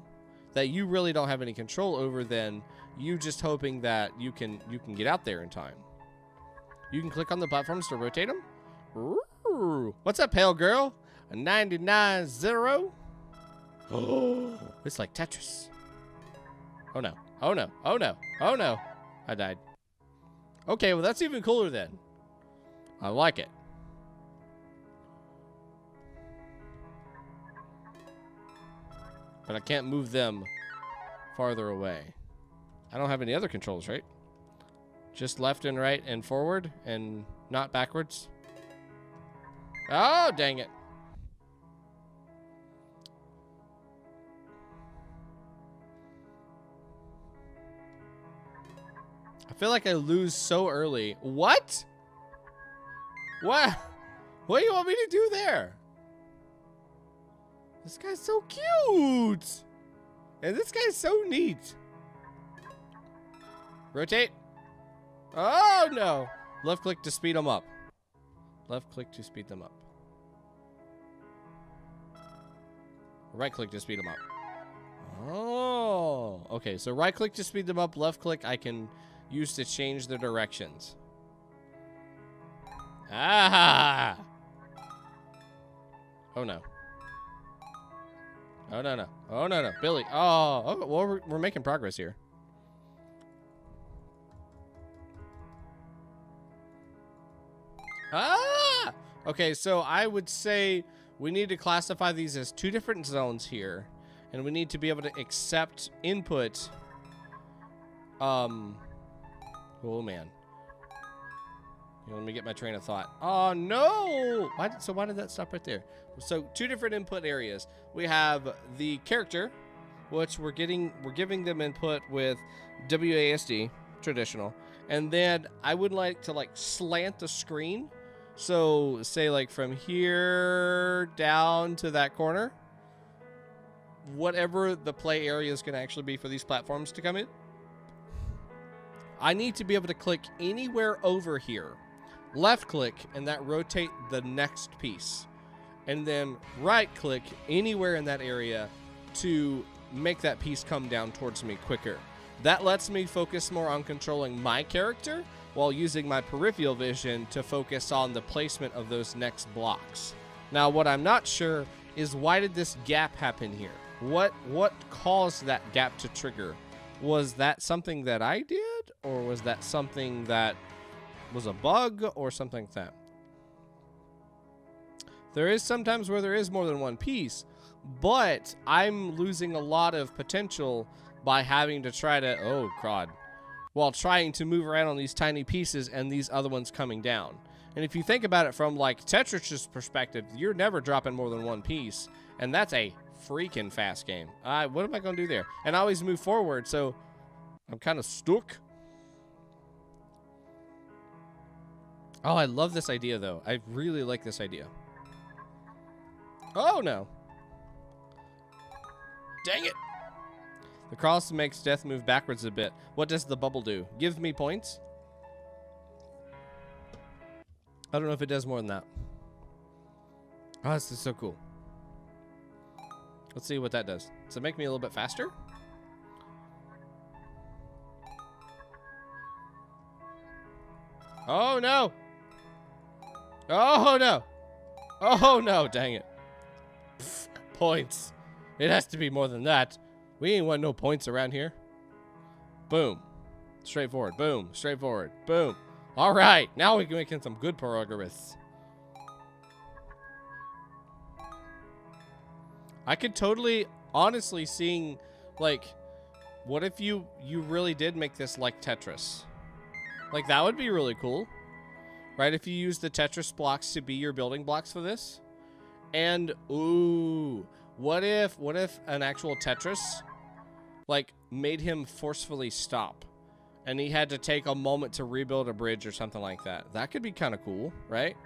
S1: That you really don't have any control over, then you just hoping that you can get out there in time. You can click on the platforms to rotate them. Ooh. What's up, pale girl? A 99-0? Oh, it's like Tetris. Oh no. Oh no. Oh no. Oh no. I died. Okay, well that's even cooler then. I like it. But I can't move them farther away. I don't have any other controls, right? Just left and right and forward and not backwards. Oh, dang it. I feel like I lose so early. What? What? What do you want me to do there? This guy's so cute. And this guy's so neat. Rotate. Oh, no. Left click to speed them up. Left click to speed them up. Right click to speed them up. Oh. Okay, so right click to speed them up. Left click I can use to change the directions. Ah. Oh, no. Oh, no, no. Oh, no, no. Billy. Oh, well, we're making progress here. Ah! Okay, so I would say we need to classify these as two different zones here. And we need to be able to accept input. Oh, man. Let me get my train of thought. Oh, no! Why did that stop right there? So, two different input areas. We have the character, which we're giving them input with WASD, traditional. And then I would like to like slant the screen. So say like from here down to that corner, whatever the play area is going to actually be for these platforms to come in, I need to be able to click anywhere over here, left click, and that rotate the next piece, and then right click anywhere in that area to make that piece come down towards me quicker. That lets me focus more on controlling my character while using my peripheral vision to focus on the placement of those next blocks. Now, what I'm not sure is, why did this gap happen here? What caused that gap to trigger? Was that something that I did, or was that something that was a bug or something like that? There is sometimes where there is more than one piece, but I'm losing a lot of potential by having to try to, oh crud, while trying to move around on these tiny pieces and these other ones coming down. And if you think about it from like Tetris's perspective, you're never dropping more than one piece, and that's a freaking fast game. What am I going to do there? And I always move forward, so I'm kind of stuck. Oh, I love this idea, though. I really like this idea. Oh, no. Dang it. The cross makes death move backwards a bit. What does the bubble do? Give me points? I don't know if it does more than that. Oh, this is so cool. Let's see what that does. Does it make me a little bit faster? Oh, no. Oh, no. Oh, no. Dang it. Pfft, points. It has to be more than that. We ain't want no points around here. Boom. Straightforward. Boom. Straightforward. Boom. All right. Now we can make some good progress. I could totally, honestly, seeing, like, what if you really did make this like Tetris? Like, that would be really cool, right? If you use the Tetris blocks to be your building blocks for this. And, ooh, what if an actual Tetris, like, made him forcefully stop, and he had to take a moment to rebuild a bridge or something like that? That could be kind of cool, right?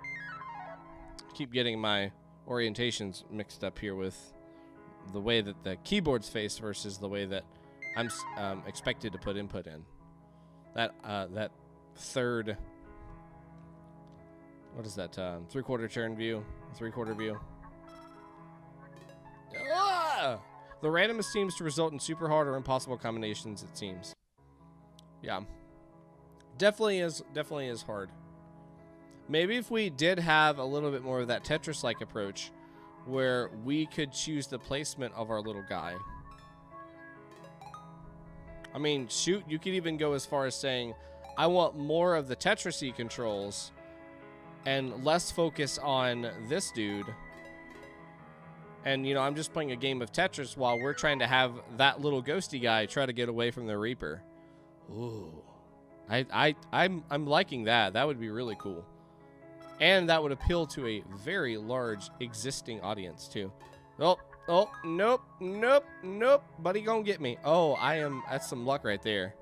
S1: Keep getting my orientations mixed up here with the way that the keyboard's faced versus the way that I'm expected to put input in. That third, what is that, 3/4 turn view, 3/4 view. Ah! The randomness seems to result in super hard or impossible combinations, it seems. Yeah. Definitely is hard. Maybe if we did have a little bit more of that Tetris-like approach, where we could choose the placement of our little guy. I mean, shoot, you could even go as far as saying, I want more of the Tetris-y controls and less focus on this dude. And, you know, I'm just playing a game of Tetris while we're trying to have that little ghosty guy try to get away from the Reaper. Ooh. I'm liking that. That would be really cool. And that would appeal to a very large existing audience, too. Oh, nope. Buddy gonna get me. Oh, that's some luck right there.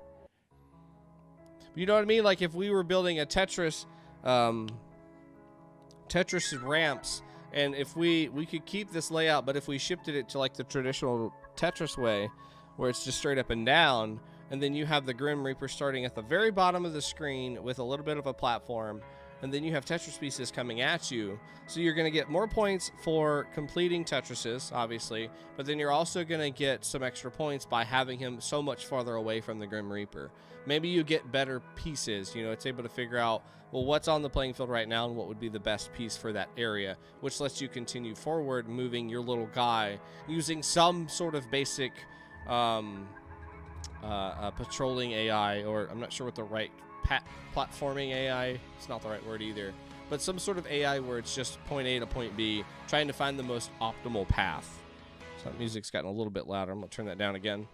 S1: You know what I mean? Like, if we were building a Tetris ramps, and if we could keep this layout, but if we shifted it to, like, the traditional Tetris way, where it's just straight up and down, and then you have the Grim Reaper starting at the very bottom of the screen with a little bit of a platform, and then you have Tetris pieces coming at you. So you're going to get more points for completing Tetrises, obviously, but then you're also going to get some extra points by having him so much farther away from the Grim Reaper. Maybe you get better pieces. You know, it's able to figure out, well, what's on the playing field right now and what would be the best piece for that area, which lets you continue forward, moving your little guy using some sort of basic patrolling AI, or I'm not sure what the right platforming AI, it's not the right word either, but some sort of AI where it's just point A to point B, trying to find the most optimal path. So that music's gotten a little bit louder. I'm gonna turn that down again.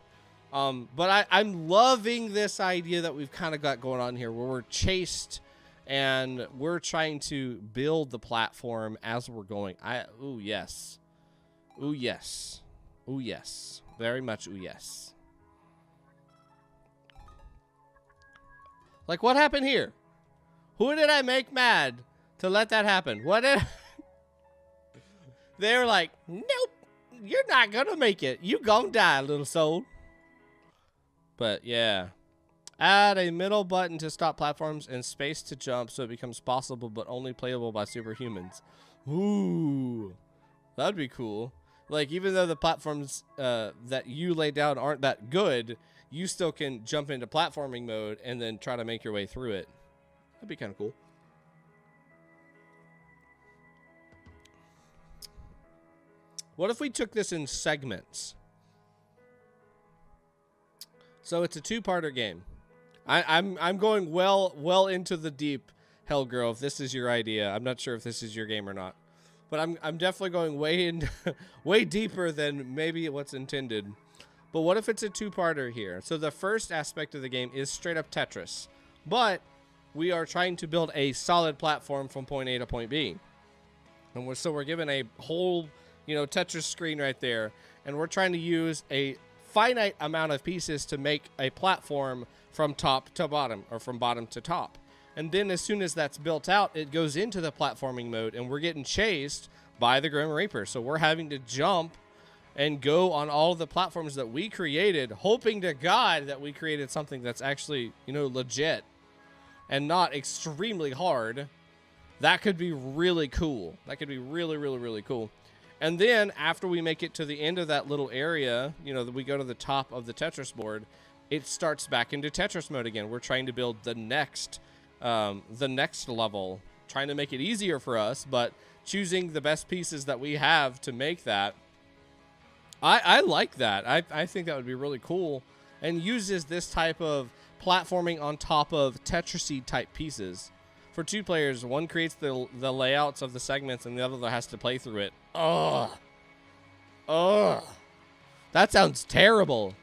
S1: But I'm loving this idea that we've kind of got going on here, where we're chased and we're trying to build the platform as we're going. Ooh, yes. Ooh, yes. Ooh, yes. Very much ooh, yes. Like, what happened here? Who did I make mad to let that happen? What did... They were like, nope, you're not gonna make it. You gonna die, little soul. But, yeah. Add a middle button to stop platforms and space to jump so it becomes possible but only playable by superhumans. Ooh. That'd be cool. Like, even though the platforms that you lay down aren't that good, you still can jump into platforming mode and then try to make your way through it. That'd be kind of cool. What if we took this in segments? So it's a two-parter game. I'm going well into the deep, Hellgirl, if this is your idea. I'm not sure if this is your game or not. But I'm definitely going way deeper than maybe what's intended. But what if it's a two-parter here? So the first aspect of the game is straight up Tetris. But we are trying to build a solid platform from point A to point B. And we're given a whole, Tetris screen right there. And we're trying to use a finite amount of pieces to make a platform from top to bottom, or from bottom to top. And then as soon as that's built out, it goes into the platforming mode, and we're getting chased by the Grim Reaper. So we're having to jump and go on all of the platforms that we created, hoping to God that we created something that's actually, legit and not extremely hard. That could be really cool. That could be really, really, really cool. And then after we make it to the end of that little area, that we go to the top of the Tetris board, it starts back into Tetris mode again. We're trying to build the next level, trying to make it easier for us, but choosing the best pieces that we have to make that. I like that. I think that would be really cool, and uses this type of platforming on top of Tetris-y type pieces. For two players, one creates the layouts of the segments and the other has to play through it. Ugh. That sounds terrible.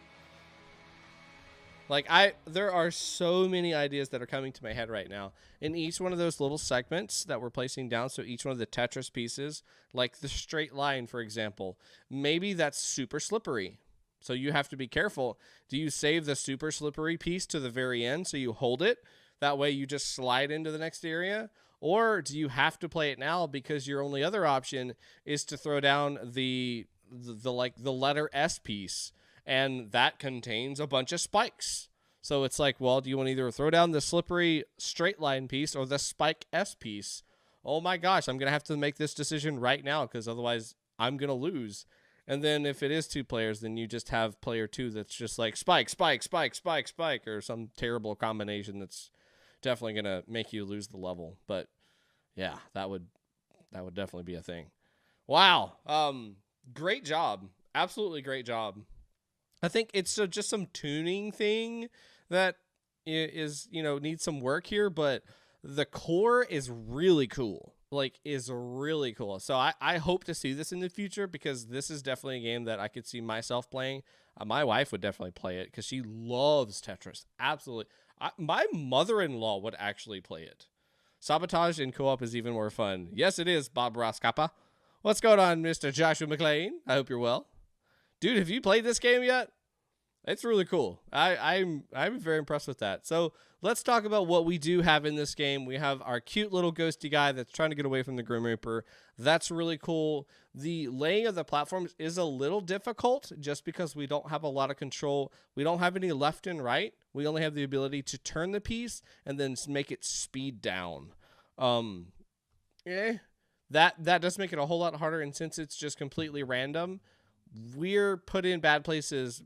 S1: Like, there are so many ideas that are coming to my head right now. In each one of those little segments that we're placing down, so each one of the Tetris pieces, like the straight line, for example, maybe that's super slippery. So you have to be careful. Do you save the super slippery piece to the very end so you hold it? That way you just slide into the next area? Or do you have to play it now because your only other option is to throw down the letter S piece? And that contains a bunch of spikes. So it's like, well, do you want to either throw down the slippery straight line piece or the spike S piece? Oh my gosh, I'm going to have to make this decision right now because otherwise I'm going to lose. And then if it is two players, then you just have player two that's just like spike, spike, spike, spike, spike, or some terrible combination that's definitely going to make you lose the level. But yeah, that would definitely be a thing. Wow. Great job. Absolutely great job. I think it's just some tuning thing that is, needs some work here, but the core is really cool. Is really cool. So I hope to see this in the future because this is definitely a game that I could see myself playing. My wife would definitely play it because she loves Tetris. Absolutely. My mother-in-law would actually play it. Sabotage in co-op is even more fun. Yes, it is, Bob Roscapa. What's going on, Mr. Joshua McLean? I hope you're well. Dude, have you played this game yet? It's really cool. I'm very impressed with that. So let's talk about what we do have in this game. We have our cute little ghosty guy that's trying to get away from the Grim Reaper. That's really cool. The laying of the platforms is a little difficult just because we don't have a lot of control. We don't have any left and right. We only have the ability to turn the piece and then make it speed down. That does make it a whole lot harder, and since it's just completely random, we're put in bad positions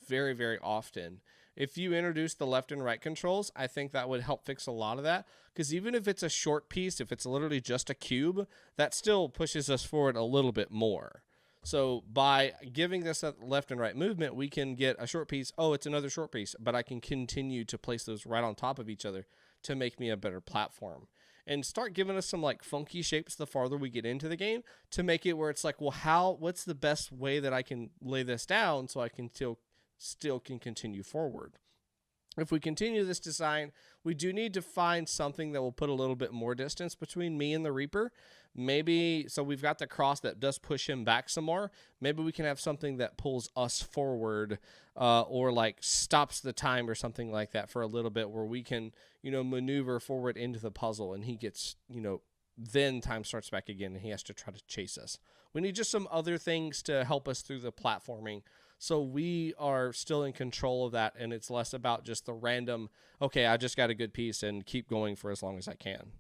S1: very, very often. If you introduce the left and right controls, I think that would help fix a lot of that. Because even if it's a short piece, if it's literally just a cube, that still pushes us forward a little bit more. So by giving this a left and right movement, we can get a short piece. Oh, it's another short piece, but I can continue to place those right on top of each other to make me a better platform. And start giving us some funky shapes the farther we get into the game to make it where it's like, well, what's the best way that I can lay this down so I can still can continue forward? if we continue this design, we do need to find something that will put a little bit more distance between me and the Reaper. Maybe, so we've got the cross that does push him back some more. Maybe we can have something that pulls us forward or like stops the time or something like that for a little bit, where we can, you know, maneuver forward into the puzzle and he gets, you know, then time starts back again and he has to try to chase us. We need just some other things to help us through the platforming, so we are still in control of that, and it's less about just the random, okay, I just got a good piece and keep going for as long as I can.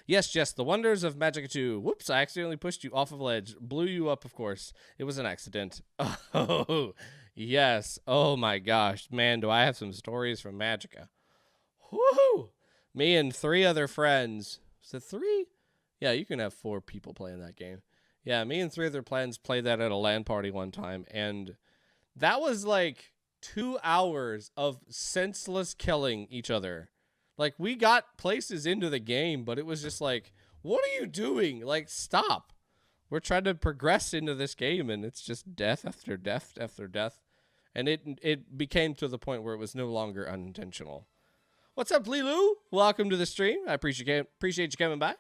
S1: Yes, Jess, the wonders of Magic 2. Whoops, I accidentally pushed you off of a ledge. Blew you up, of course. It was an accident. Oh, yes. Oh, my gosh. Man, do I have some stories from Magica. Woohoo! Me and 3 other friends. Is it 3? Yeah, you can have 4 people playing that game. Yeah, me and 3 other friends played that at a LAN party one time, and that was like 2 hours of senseless killing each other. Like, we got places into the game, but it was just like, what are you doing? Like, stop. We're trying to progress into this game, and it's just death after death after death. And it became to the point where it was no longer unintentional. What's up, Lilu? Welcome to the stream. I appreciate you coming by.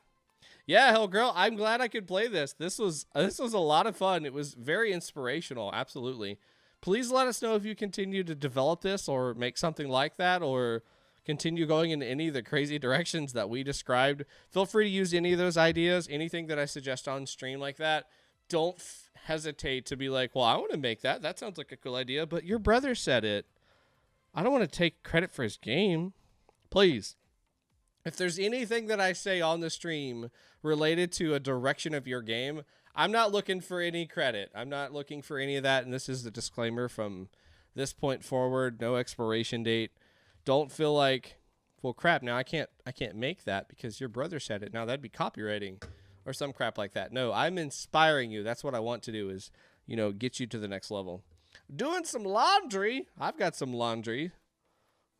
S1: Yeah, hell, girl, I'm glad I could play this. This was a lot of fun. It was very inspirational, absolutely. Please let us know if you continue to develop this or make something like that, or continue going in any of the crazy directions that we described. Feel free to use any of those ideas, anything that I suggest on stream like that. Don't hesitate to be like, well, I want to make that. That sounds like a cool idea, but your brother said it. I don't want to take credit for his game. Please. If there's anything that I say on the stream related to a direction of your game, I'm not looking for any credit. I'm not looking for any of that, and this is the disclaimer from this point forward. No expiration date. Don't feel like, well, crap, now I can't make that because your brother said it. Now that'd be copywriting or some crap like that. No, I'm inspiring you. That's what I want to do, is, you know, get you to the next level. Doing some laundry. I've got some laundry.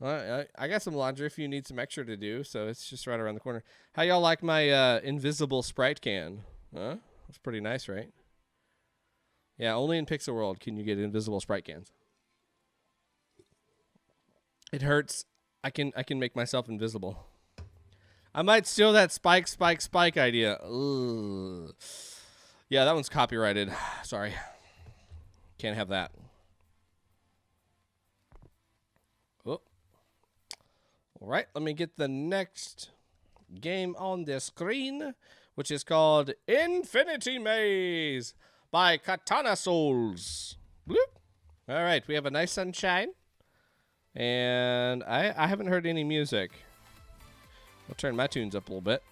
S1: I got some laundry if you need some extra to do, so it's just right around the corner. How y'all like my invisible Sprite can? Huh? That's pretty nice, right? Yeah, only in Pixel World can you get invisible Sprite cans. It hurts. I can make myself invisible. I might steal that spike idea. Ugh. Yeah, that one's copyrighted. Sorry. Can't have that. Oh. All right, let me get the next game on the screen, which is called Infinity Maze by Katanasouls. Bloop. All right, we have a nice sunshine. And I haven't heard any music. I'll turn my tunes up a little bit.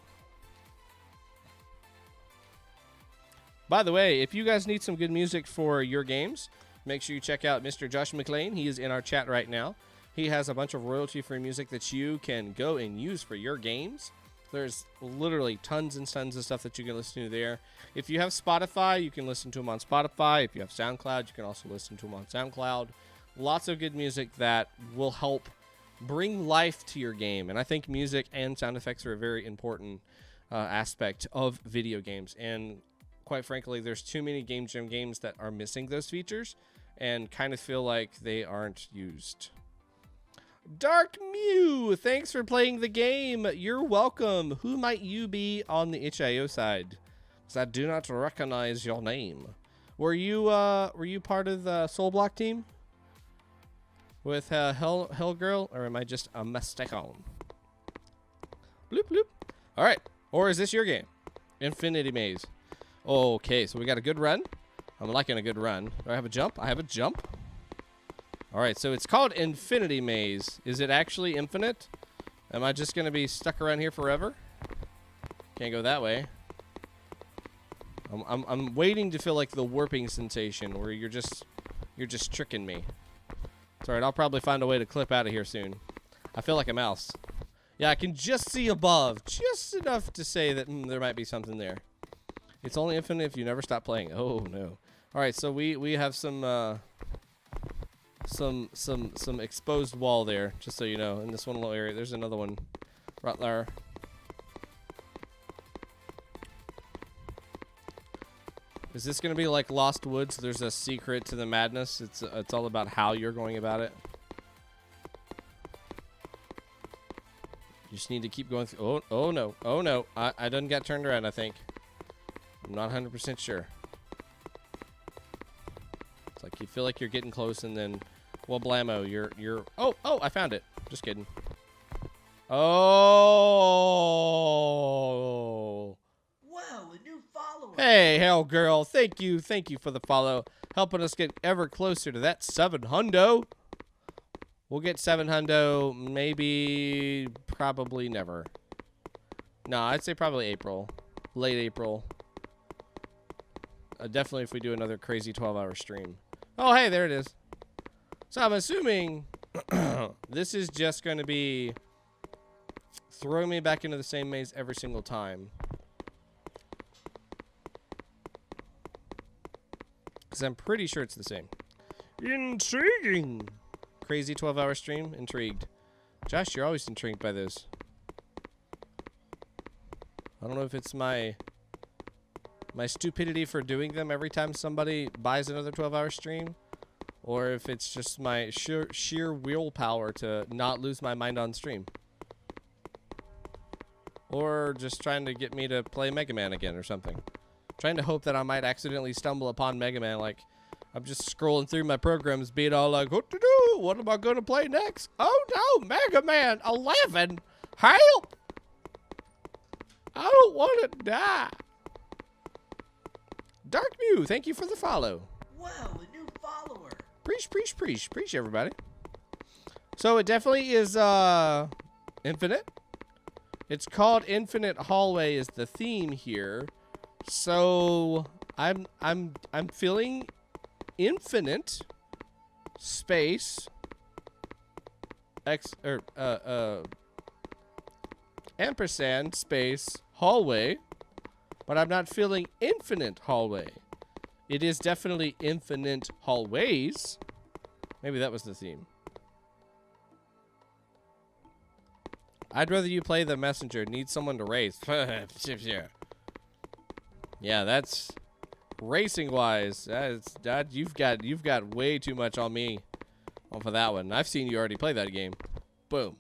S1: By the way, if you guys need some good music for your games, make sure you check out Mr. Josh McLean. He is in our chat right now. He has a bunch of royalty-free music that you can go and use for your games. There's literally tons and tons of stuff that you can listen to there. If you have Spotify, you can listen to them on Spotify. If you have SoundCloud, you can also listen to them on SoundCloud. Lots of good music that will help bring life to your game. And I think music and sound effects are a very important aspect of video games. And quite frankly, there's too many Game Jam games that are missing those features and kind of feel like they aren't used. Dark Mew, thanks for playing the game. You're welcome. Who might you be on the itch.io side? Because I do not recognize your name. Were you part of the Soul Block team? With Hell Girl, or am I just a mistaken? Bloop, bloop. All right. Or is this your game? Infinity Maze. Okay, so we got a good run. I'm liking a good run. Do I have a jump? I have a jump. All right, so it's called Infinity Maze. Is it actually infinite? Am I just going to be stuck around here forever? Can't go that way. I'm waiting to feel like the warping sensation where you're just tricking me. It's alright, I'll probably find a way to clip out of here soon. I feel like a mouse. Yeah, I can just see above. Just enough to say that there might be something there. It's only infinite if you never stop playing. Oh, no. Alright, so we have some exposed wall there, just so you know. In this one little area, there's another one right there. Is this going to be like Lost Woods? There's a secret to the madness. It's all about how you're going about it. You just need to keep going through. Oh no. Oh no. I done got turned around, I think. I'm not 100% sure. It's like you feel like you're getting close and then, well, blammo, you're, oh, I found it. Just kidding. Oh.
S2: Wow, a new follower.
S1: Hey, hell girl. Thank you for the follow. Helping us get ever closer to that 700. We'll get 700, maybe, probably never. No, I'd say probably April. Late April. Definitely if we do another crazy 12-hour stream. Oh, hey, there it is. So I'm assuming this is just going to be throwing me back into the same maze every single time. Because I'm pretty sure it's the same. Intriguing. Crazy 12-hour stream. Intrigued. Josh, you're always intrigued by this. I don't know if it's my stupidity for doing them every time somebody buys another 12-hour stream, or if it's just my sheer willpower to not lose my mind on stream. Or just trying to get me to play Mega Man again or something. Trying to hope that I might accidentally stumble upon Mega Man, like I'm just scrolling through my programs, being all like, what to do? What am I going to play next? Oh no, Mega Man 11. Help! I don't want to die. Dark Mew, thank you for the follow.
S2: Wow, a new follower.
S1: Preach, everybody. So it definitely is infinite. It's called Infinite Hallway is the theme here. So I'm feeling infinite space ampersand space hallway, but I'm not feeling infinite hallway. It is definitely infinite hallways. Maybe that was the theme. I'd rather you play the messenger. Need someone to race. Yeah, that's racing wise. You've got way too much on me for that one. I've seen you already play that game. Boom.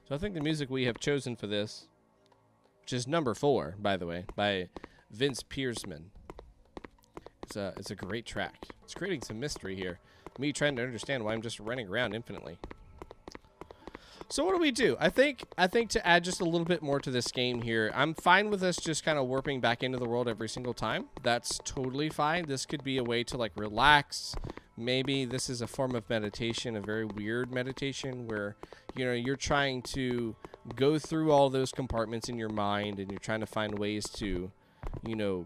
S1: So I think the music we have chosen for this, which is number 4, by the way, by Vince Piersman. It's a great track. It's creating some mystery here. Me trying to understand why I'm just running around infinitely. So what do we do? I think to add just a little bit more to this game here, I'm fine with us just kind of warping back into the world every single time. That's totally fine. This could be a way to like relax. Maybe this is a form of meditation, a very weird meditation where, you know, you're trying to go through all those compartments in your mind and you're trying to find ways to, you know,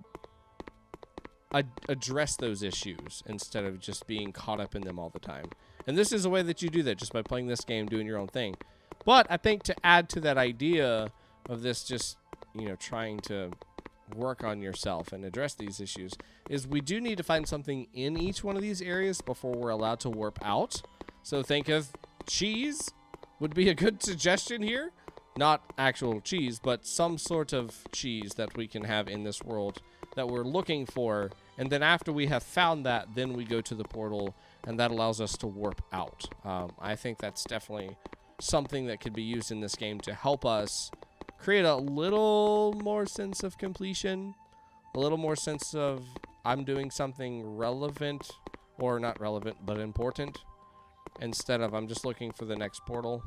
S1: address those issues instead of just being caught up in them all the time. And this is a way that you do that just by playing this game, doing your own thing. But I think to add to that idea of this just, you know, trying to work on yourself and address these issues is we do need to find something in each one of these areas before we're allowed to warp out. So think of cheese would be a good suggestion here. Not actual cheese, but some sort of cheese that we can have in this world that we're looking for. And then after we have found that, then we go to the portal and that allows us to warp out. I think that's definitely something that could be used in this game to help us create a little more sense of completion, a little more sense of I'm doing something relevant, or not relevant, but important, instead of I'm just looking for the next portal.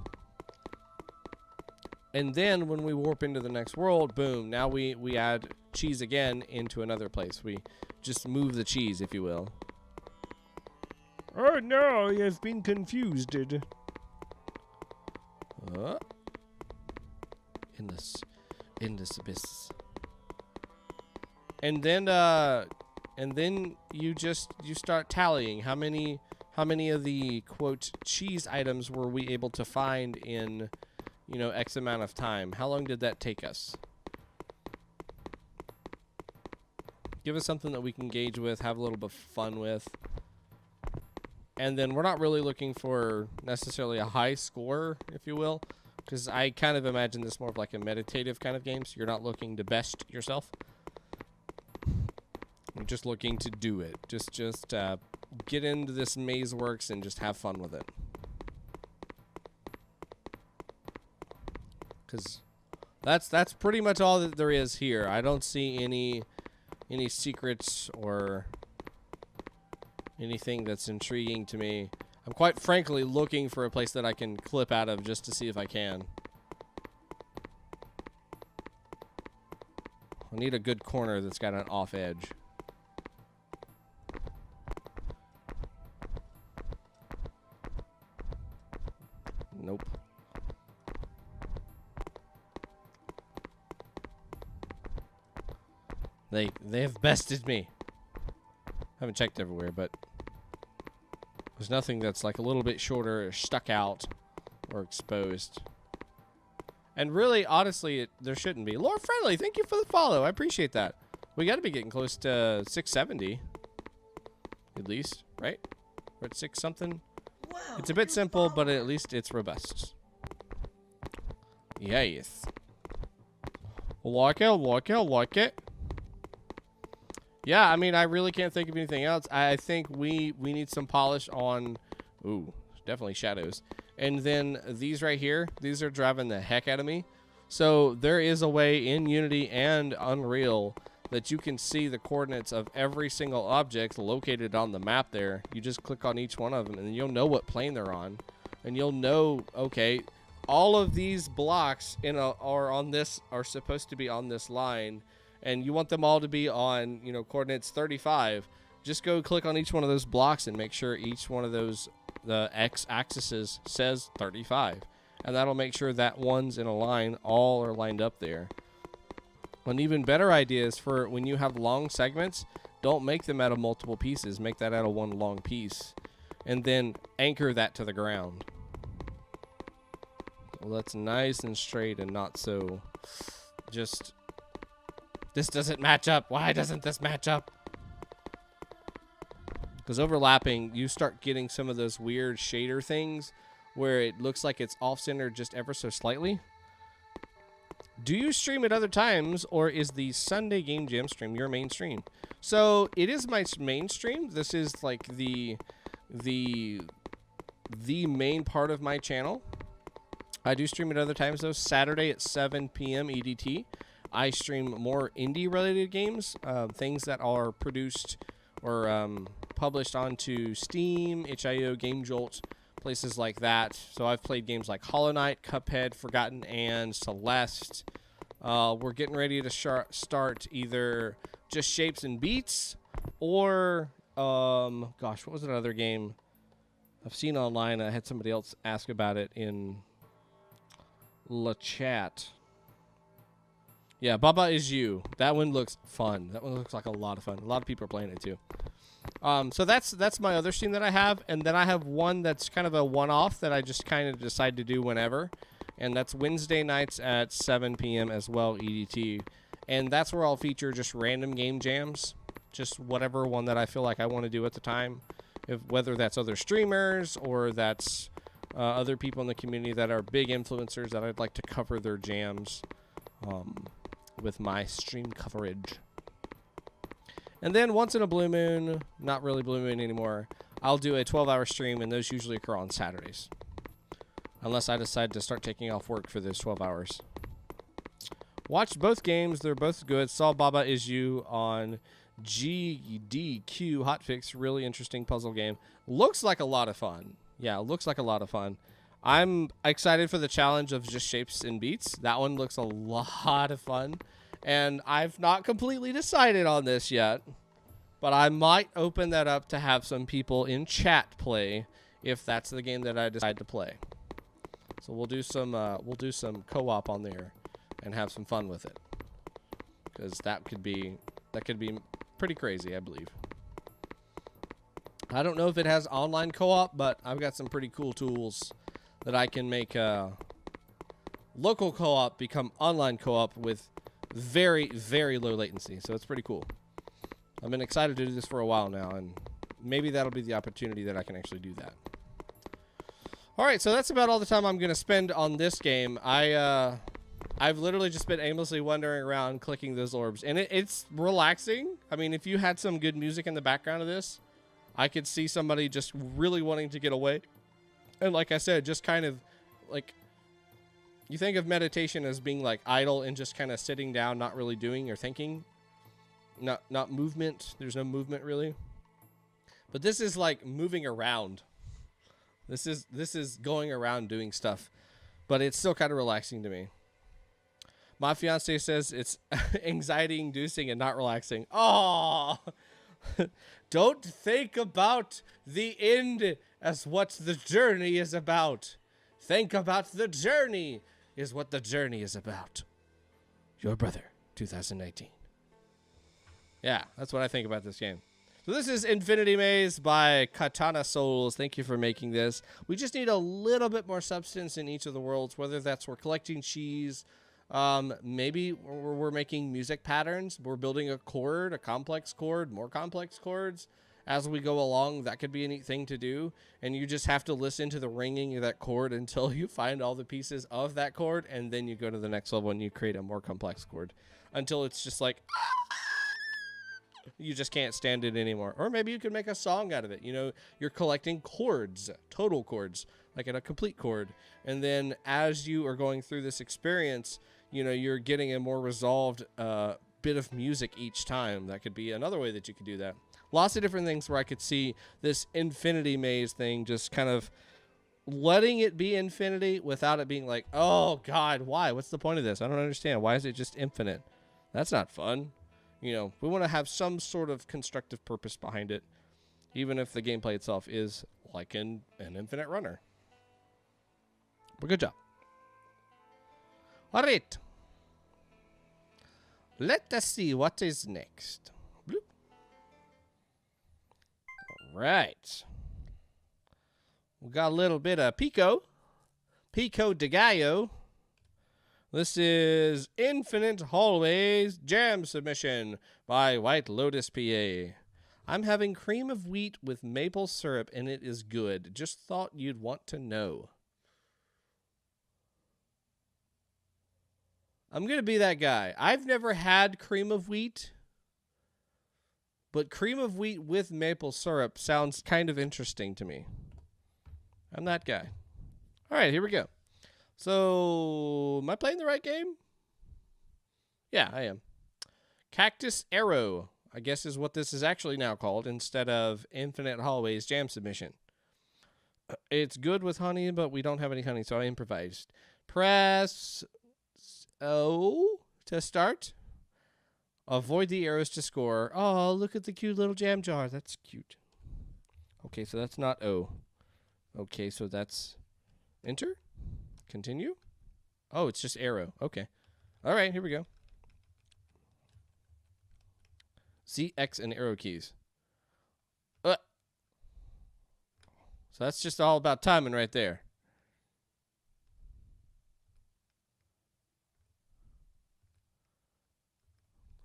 S1: And then when we warp into the next world, boom, now we add cheese again into another place. We just move the cheese, if you will. Oh no, I've been confused. In this abyss. And then you start tallying how many of the quote cheese items were we able to find in, you know, X amount of time. How long did that take us? Give us something that we can gauge with, have a little bit of fun with. And then we're not really looking for necessarily a high score, if you will, because I kind of imagine this more of like a meditative kind of game, so you're not looking to best yourself. You're just looking to do it. Just get into this maze works and just have fun with it. because that's pretty much all that there is here. I don't see any secrets or anything that's intriguing to me. I'm quite frankly looking for a place that I can clip out of just to see if I can. I need a good corner that's got an off edge. Nope. They have bested me. Haven't checked everywhere, but there's nothing that's like a little bit shorter or stuck out or exposed. And really, honestly, there shouldn't be. Lord Friendly, thank you for the follow. I appreciate that. We got to be getting close to 670. At least, right? We're at 6 something.
S2: Wow,
S1: It's a bit simple, but at least it's robust. Yes. Like it. Yeah, I mean, I really can't think of anything else. I think we need some polish on... Ooh, definitely shadows. And then these right here, these are driving the heck out of me. So there is a way in Unity and Unreal that you can see the coordinates of every single object located on the map there. You just click on each one of them, and you'll know what plane they're on. And you'll know, okay, all of these blocks are supposed to be on this line, and you want them all to be on, you know, coordinates 35. Just go click on each one of those blocks and make sure each one of those the x-axis says 35, and that'll make sure that one's in a line, all are lined up there. An even better idea is for when you have long segments, don't make them out of multiple pieces, make that out of one long piece, and then anchor that to the ground. Well, that's nice and straight and not so just, this doesn't match up. Why doesn't this match up? Because overlapping, you start getting some of those weird shader things where it looks like it's off-center just ever so slightly. Do you stream at other times, or is the Sunday Game Jam stream your main stream? So it is my main stream. This is like the main part of my channel. I do stream at other times though. Saturday at 7 p.m. EDT. I stream more indie-related games, things that are produced or published onto Steam, itch.io, Game Jolt, places like that. So I've played games like Hollow Knight, Cuphead, Forgotten and Celeste. We're getting ready to start either Just Shapes and Beats or, gosh, what was another game I've seen online? I had somebody else ask about it in the chat. Yeah, Baba Is You. That one looks fun. That one looks like a lot of fun. A lot of people are playing it too. So that's my other stream that I have, and then I have one that's kind of a one-off that I just kind of decide to do whenever, and that's Wednesday nights at 7 p.m. as well, EDT, and that's where I'll feature just random game jams, just whatever one that I feel like I want to do at the time, whether that's other streamers or that's other people in the community that are big influencers that I'd like to cover their jams with my stream coverage. And then once in a blue moon, not really blue moon anymore, I'll do a 12-hour stream, and those usually occur on Saturdays. Unless I decide to start taking off work for those 12 hours. Watched both games. They're both good. Saw Baba Is You on GDQ Hotfix. Really interesting puzzle game. Looks like a lot of fun. Yeah, looks like a lot of fun. I'm excited for the challenge of Just Shapes and Beats. That one looks a lot of fun. And I've not completely decided on this yet, but I might open that up to have some people in chat play if that's the game that I decide to play. So we'll do some co-op on there and have some fun with it, because that could be pretty crazy, I believe. I don't know if it has online co-op, but I've got some pretty cool tools that I can make local co-op become online co-op with very, very low latency. So it's pretty cool. I've been excited to do this for a while now, and maybe that'll be the opportunity that I can actually do that. All right, so that's about all the time I'm going to spend on this game. I've literally just been aimlessly wandering around clicking those orbs, and it's relaxing. I mean, if you had some good music in the background of this, I could see somebody just really wanting to get away. And like I said, just kind of like You think of meditation as being like idle and just kind of sitting down, not really doing or thinking. Not movement. There's no movement really. But this is like moving around. This is going around doing stuff. But it's still kind of relaxing to me. My fiance says it's anxiety inducing and not relaxing. Oh, don't think about the end as what the journey is about. Think about the journey is what the journey is about. Your Brother, 2019. Yeah, that's what I think about this game. So this is Infinity Maze by Katanasouls. Thank you for making this. We just need a little bit more substance in each of the worlds, whether that's we're collecting cheese, maybe we're making music patterns. We're building a chord, a complex chord, more complex chords. As we go along, that could be a neat thing to do. And you just have to listen to the ringing of that chord until you find all the pieces of that chord. And then you go to the next level and you create a more complex chord until it's just like, you just can't stand it anymore. Or maybe you could make a song out of it. You know, you're collecting chords, total chords, like in a complete chord. And then as you are going through this experience, you know, you're getting a more resolved bit of music each time. That could be another way that you could do that. Lots of different things where I could see this infinity maze thing just kind of letting it be infinity without it being like, oh, God, why? What's the point of this? I don't understand. Why is it just infinite? That's not fun. You know, we want to have some sort of constructive purpose behind it, even if the gameplay itself is like an infinite runner. But good job. All right. Let us see what is next. Bloop. All right. We got a little bit of Pico de Gallo. This is Infinite Hallways Jam Submission by White Lotus PA. I'm having cream of wheat with maple syrup and it is good. Just thought you'd want to know. I'm going to be that guy. I've never had cream of wheat, but cream of wheat with maple syrup sounds kind of interesting to me. I'm that guy. All right, here we go. So, am I playing the right game? Yeah, I am. Cactus Arrow, I guess is what this is actually now called, instead of Infinite Hallways Jam Submission. It's good with honey, but we don't have any honey, so I improvised. Press O to start. Avoid the arrows to score. Oh, look at the cute little jam jar. That's cute. Okay, so that's not O. Okay, so that's enter. Continue. Oh, it's just arrow. Okay. All right, here we go. Z, X, and arrow keys. So that's just all about timing right there.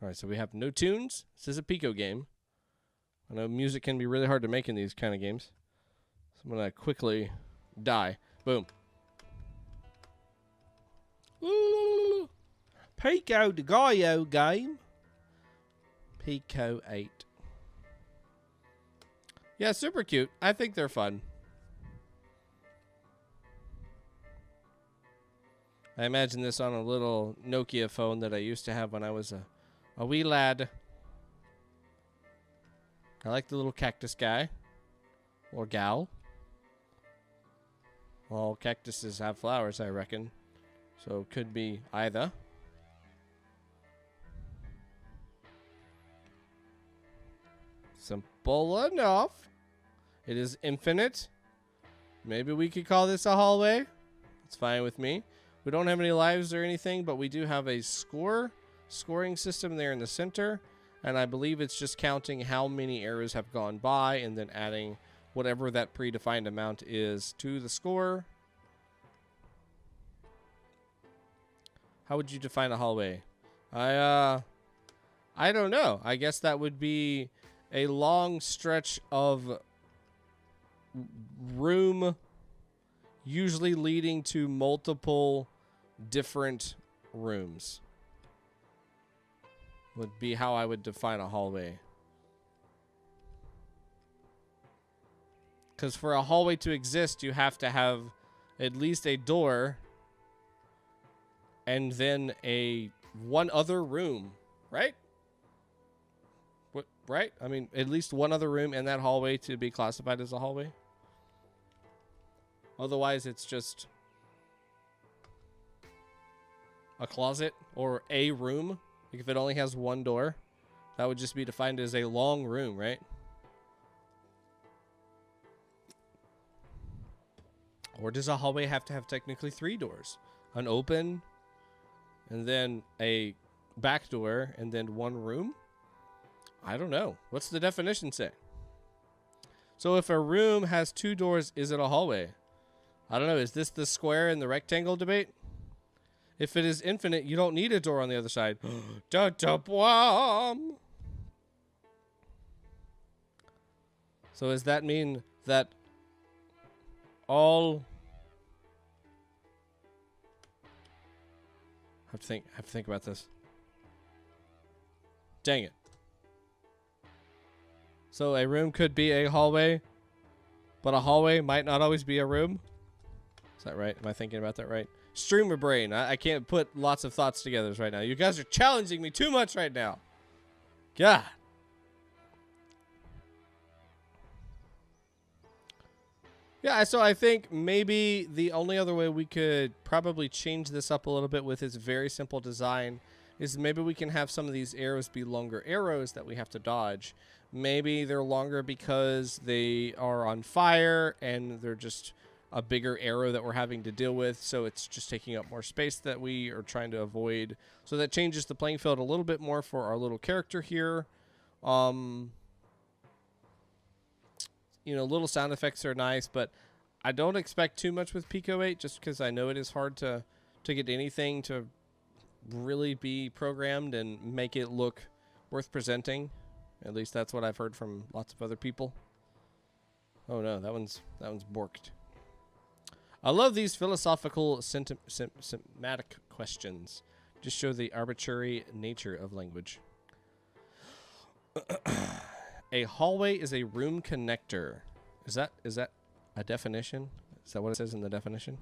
S1: All right, so we have no tunes. This is a Pico game. I know music can be really hard to make in these kind of games. So I'm going to quickly die. Boom. Pico de Gallo game. Pico 8. Yeah, super cute. I think they're fun. I imagine this on a little Nokia phone that I used to have when I was a wee lad. I like the little cactus guy. Or gal. Well, cactuses have flowers, I reckon. So it could be either. Simple enough. It is infinite. Maybe we could call this a hallway. It's fine with me. We don't have any lives or anything, but we do have a scoring system there in the center. And I believe it's just counting how many arrows have gone by and then adding whatever that predefined amount is to the score. How would you define a hallway? I don't know. I guess that would be a long stretch of room, usually leading to multiple different rooms. Would be how I would define a hallway. Because for a hallway to exist, you have to have at least a door and then one other room, right? What, right? I mean, at least one other room in that hallway to be classified as a hallway. Otherwise, it's just a closet or a room. Like if it only has one door, that would just be defined as a long room, right? Or does a hallway have to have technically 3 doors? An open, and then a back door, and then one room? I don't know. What's the definition say? So if a room has 2 doors, is it a hallway? I don't know. Is this the square and the rectangle debate? If it is infinite, you don't need a door on the other side. Da-da-bwam! So does that mean that all... I have to think about this. Dang it. So a room could be a hallway, but a hallway might not always be a room. Is that right? Am I thinking about that right? Streamer brain. I can't put lots of thoughts together right now. You guys are challenging me too much right now. God. Yeah, so I think maybe the only other way we could probably change this up a little bit with its very simple design is maybe we can have some of these arrows be longer arrows that we have to dodge. Maybe they're longer because they are on fire and they're just a bigger arrow that we're having to deal with, so it's just taking up more space that we are trying to avoid. So that changes the playing field a little bit more for our little character here. You know, little sound effects are nice, but I don't expect too much with Pico 8 just because I know it is hard to get anything to really be programmed and make it look worth presenting. At least that's what I've heard from lots of other people. Oh no, that one's borked. I love these philosophical semantic questions. Just show the arbitrary nature of language. A hallway is a room connector. Is that a definition? Is that what it says in the definition?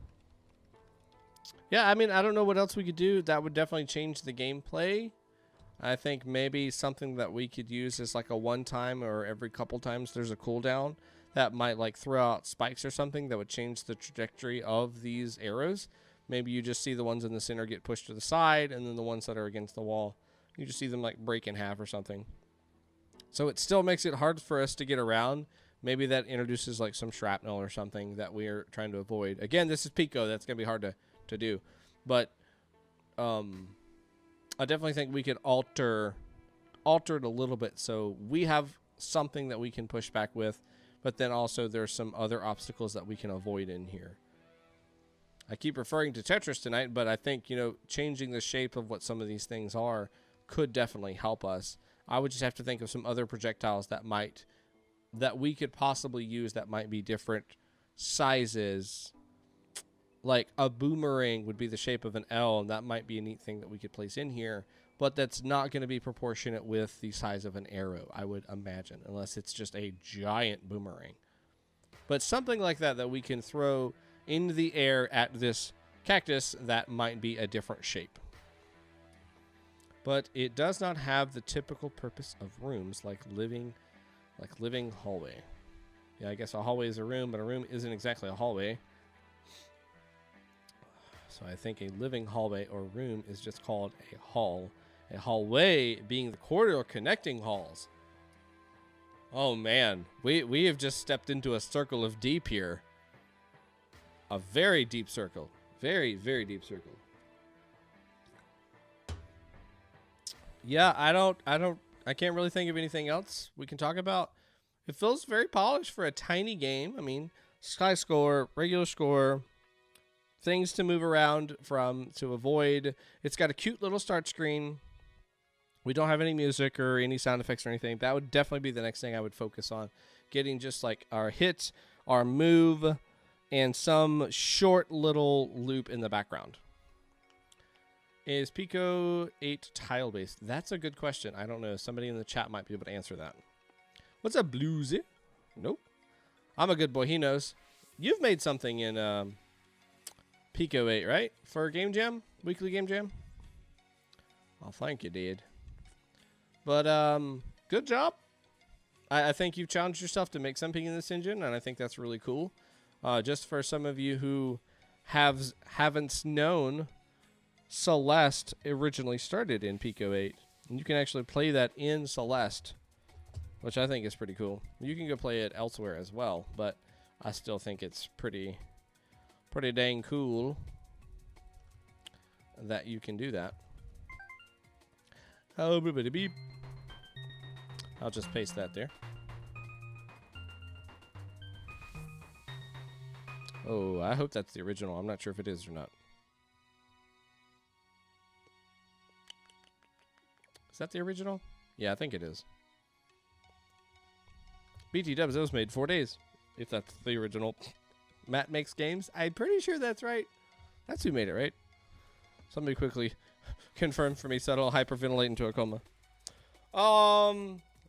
S1: Yeah, I mean, I don't know what else we could do. That would definitely change the gameplay. I think maybe something that we could use is like a one time or every couple times there's a cooldown that might like throw out spikes or something that would change the trajectory of these arrows. Maybe you just see the ones in the center get pushed to the side, and then the ones that are against the wall, you just see them like break in half or something. So it still makes it hard for us to get around. Maybe that introduces like some shrapnel or something that we're trying to avoid. Again, this is Pico. That's going to be hard to do. But I definitely think we could alter it a little bit so we have something that we can push back with, but then also there's some other obstacles that we can avoid in here. I keep referring to Tetris tonight, but I think, you know, changing the shape of what some of these things are could definitely help us. I would just have to think of some other projectiles that we could possibly use that might be different sizes. Like a boomerang would be the shape of an L, and that might be a neat thing that we could place in here, but that's not going to be proportionate with the size of an arrow, I would imagine, unless it's just a giant boomerang. But something like that we can throw into the air at this cactus that might be a different shape. But it does not have the typical purpose of rooms like living hallway. Yeah, I guess a hallway is a room, but a room isn't exactly a hallway. So I think a living hallway or room is just called a hall. A hallway being the corridor connecting halls. Oh man, we have just stepped into a circle of deep here. A very deep circle. Very, very deep circle. Yeah, I can't really think of anything else we can talk about. It feels very polished for a tiny game. I mean, sky score, regular score, things to move around to avoid. It's got a cute little start screen. We don't have any music or any sound effects or anything. That would definitely be the next thing I would focus on. Getting just like our hit, our move, and some short little loop in the background. Is Pico 8 tile-based? That's a good question. I don't know. Somebody in the chat might be able to answer that. What's up, Bluesy? Nope. I'm a good boy. He knows. You've made something in Pico 8, right? For Game Jam? Weekly Game Jam? Well, thank you, dude. But, good job. I think you've challenged yourself to make something in this engine, and I think that's really cool. Just for some of you who haven't known, Celeste originally started in Pico 8. And you can actually play that in Celeste, which I think is pretty cool. You can go play it elsewhere as well, but I still think it's pretty dang cool that you can do that. Oh, beep. I'll just paste that there. Oh, I hope that's the original. I'm not sure if it is or not. Is that the original? Yeah, I think it is. BT-dubs, that was made 4 days. If that's the original. Matt Makes Games. I'm pretty sure that's right. That's who made it, right? Somebody quickly confirm for me so I don't hyperventilate into a coma.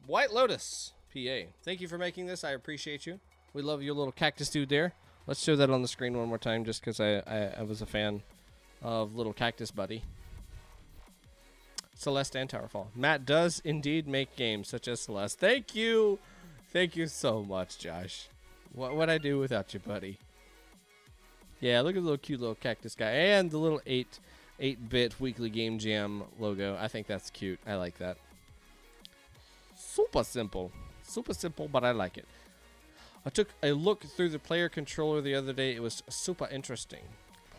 S1: White Lotus, PA. Thank you for making this. I appreciate you. We love your little cactus dude there. Let's show that on the screen one more time just because I was a fan of little cactus buddy. Celeste and Towerfall. Matt does indeed make games such as Celeste. Thank you. Thank you so much, Josh. What would I do without you, buddy? Yeah, look at the little cute little cactus guy. And the little 8-bit Weekly Game Jam logo. I think that's cute. I like that. Super simple. Super simple, but I like it. I took a look through the player controller the other day. It was super interesting.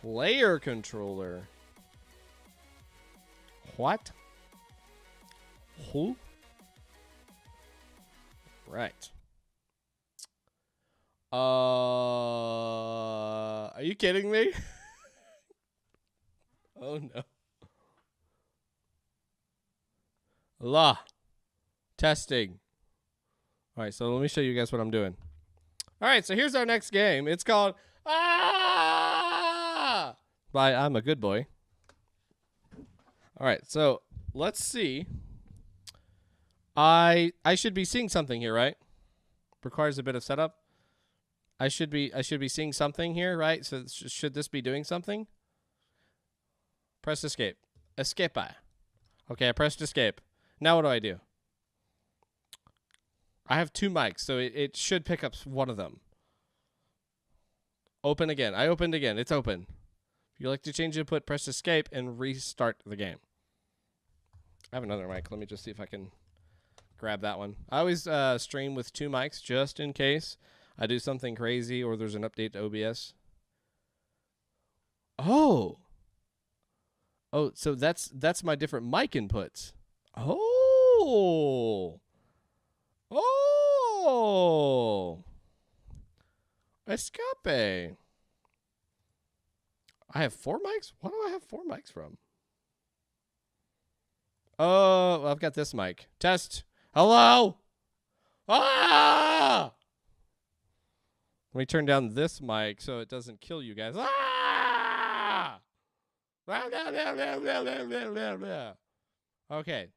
S1: Player controller. What? Who? Right. Are you kidding me? Oh no. La. Testing. All right, so let me show you guys what I'm doing. All right, so here's our next game. It's called by I'm a Good Boy. All right, so let's see. I should be seeing something here, right? Requires a bit of setup. I should be seeing something here, right? So should this be doing something? Press escape. Escape. Okay, I pressed escape. Now what do I do? I have 2 mics, so it should pick up one of them. Open again. I opened again. It's open. If you like to change input, press escape and restart the game. I have another mic. Let me just see if I can grab that one. I always stream with 2 mics just in case I do something crazy or there's an update to OBS. Oh, so that's my different mic inputs. Oh. Escape. I have 4 mics? What do I have 4 mics from? Oh, well, I've got this mic. Test. Hello? Ah! Let me turn down this mic so it doesn't kill you guys. Ah! Okay.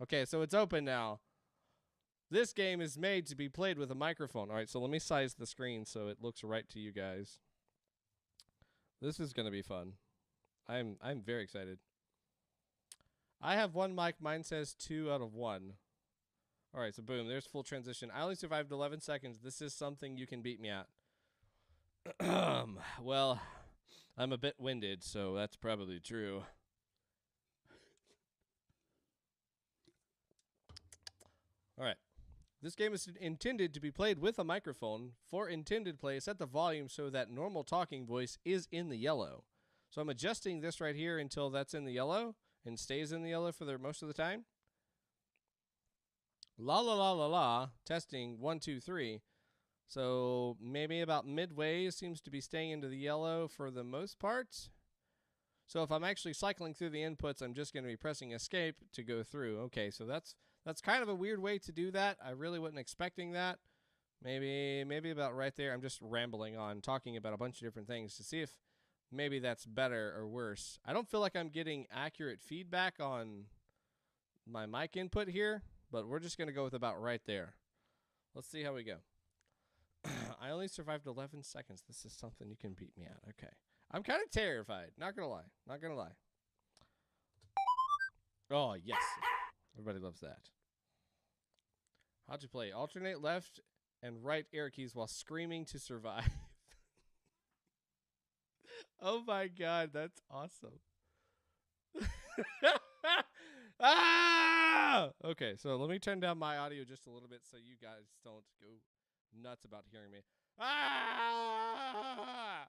S1: Okay, so it's open now. This game is made to be played with a microphone. All right, so let me size the screen so it looks right to you guys. This is going to be fun. I'm very excited. I have 1 mic. Mine says 2 out of 1. All right, so boom, there's full transition. I only survived 11 seconds. This is something you can beat me at. Well, I'm a bit winded, so that's probably true. All right. This game is intended to be played with a microphone. For intended play, set the volume so that normal talking voice is in the yellow. So I'm adjusting this right here until that's in the yellow and stays in the yellow for the most of the time. La la la la la. Testing 1 2 3. So maybe about midway it seems to be staying into the yellow for the most part. So if I'm actually cycling through the inputs, I'm just going to be pressing escape to go through. Okay, so that's kind of a weird way to do that. I really wasn't expecting that. Maybe about right there. I'm just rambling on, talking about a bunch of different things to see if maybe that's better or worse. I don't feel like I'm getting accurate feedback on my mic input here, but we're just going to go with about right there. Let's see how we go. I only survived 11 seconds. This is something you can beat me at. Okay. I'm kind of terrified. Not going to lie. Not going to lie. Oh, yes. Everybody loves that. How'd you play? Alternate left and right air keys while screaming to survive. Oh my god, that's awesome. Ah! Okay, so let me turn down my audio just a little bit so you guys don't go nuts about hearing me. Ah!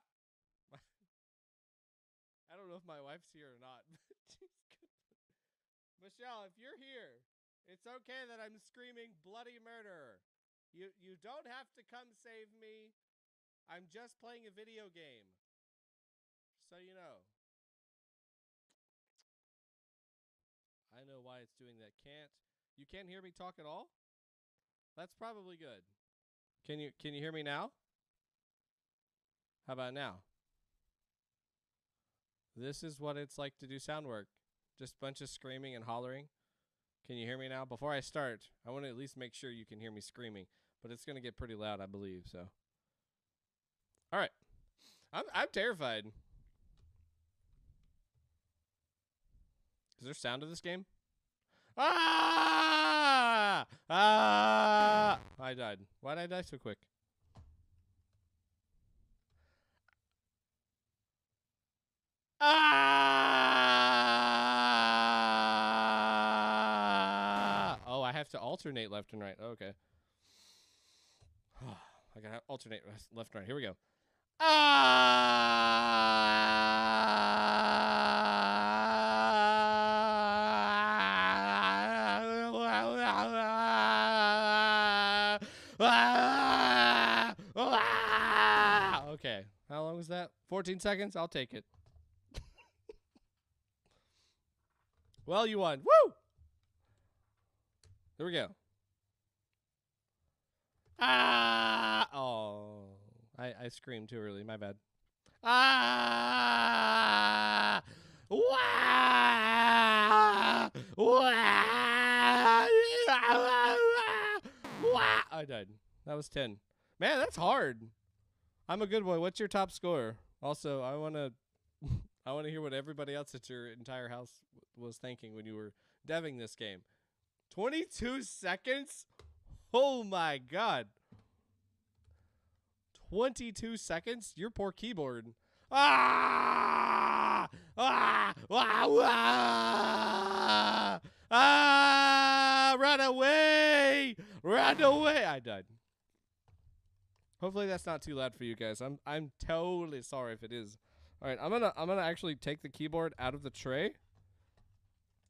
S1: I don't know if my wife's here or not. Michelle, if you're here, it's okay that I'm screaming bloody murder. You don't have to come save me. I'm just playing a video game. So you know. I know why it's doing that. You can't hear me talk at all? That's probably good. Can you hear me now? How about now? This is what it's like to do sound work. Just a bunch of screaming and hollering. Can you hear me now? Before I start, I want to at least make sure you can hear me screaming, but it's going to get pretty loud, I believe, so. All right. I'm terrified. Is there sound to this game? Ah! Ah! I died. Why did I die so quick? Ah! Oh, I have to alternate left and right. Okay. I gotta alternate left and right. Here we go. Okay. How long was that? 14 seconds? I'll take it. Well, you won. Woo! Here we go. Ah! Oh. I screamed too early. My bad. Ah! Wah! Wah! Wah! I died. That was 10. Man, that's hard. I'm a good boy. What's your top score? Also, I want to hear what everybody else at your entire house was thinking when you were deving this game. 22 seconds? Oh my god. 22 seconds? Your poor keyboard. Ah! Ah! Ah! Ah! Run away! Run away! I died. Hopefully that's not too loud for you guys. I'm totally sorry if it is. All right, I'm gonna actually take the keyboard out of the tray.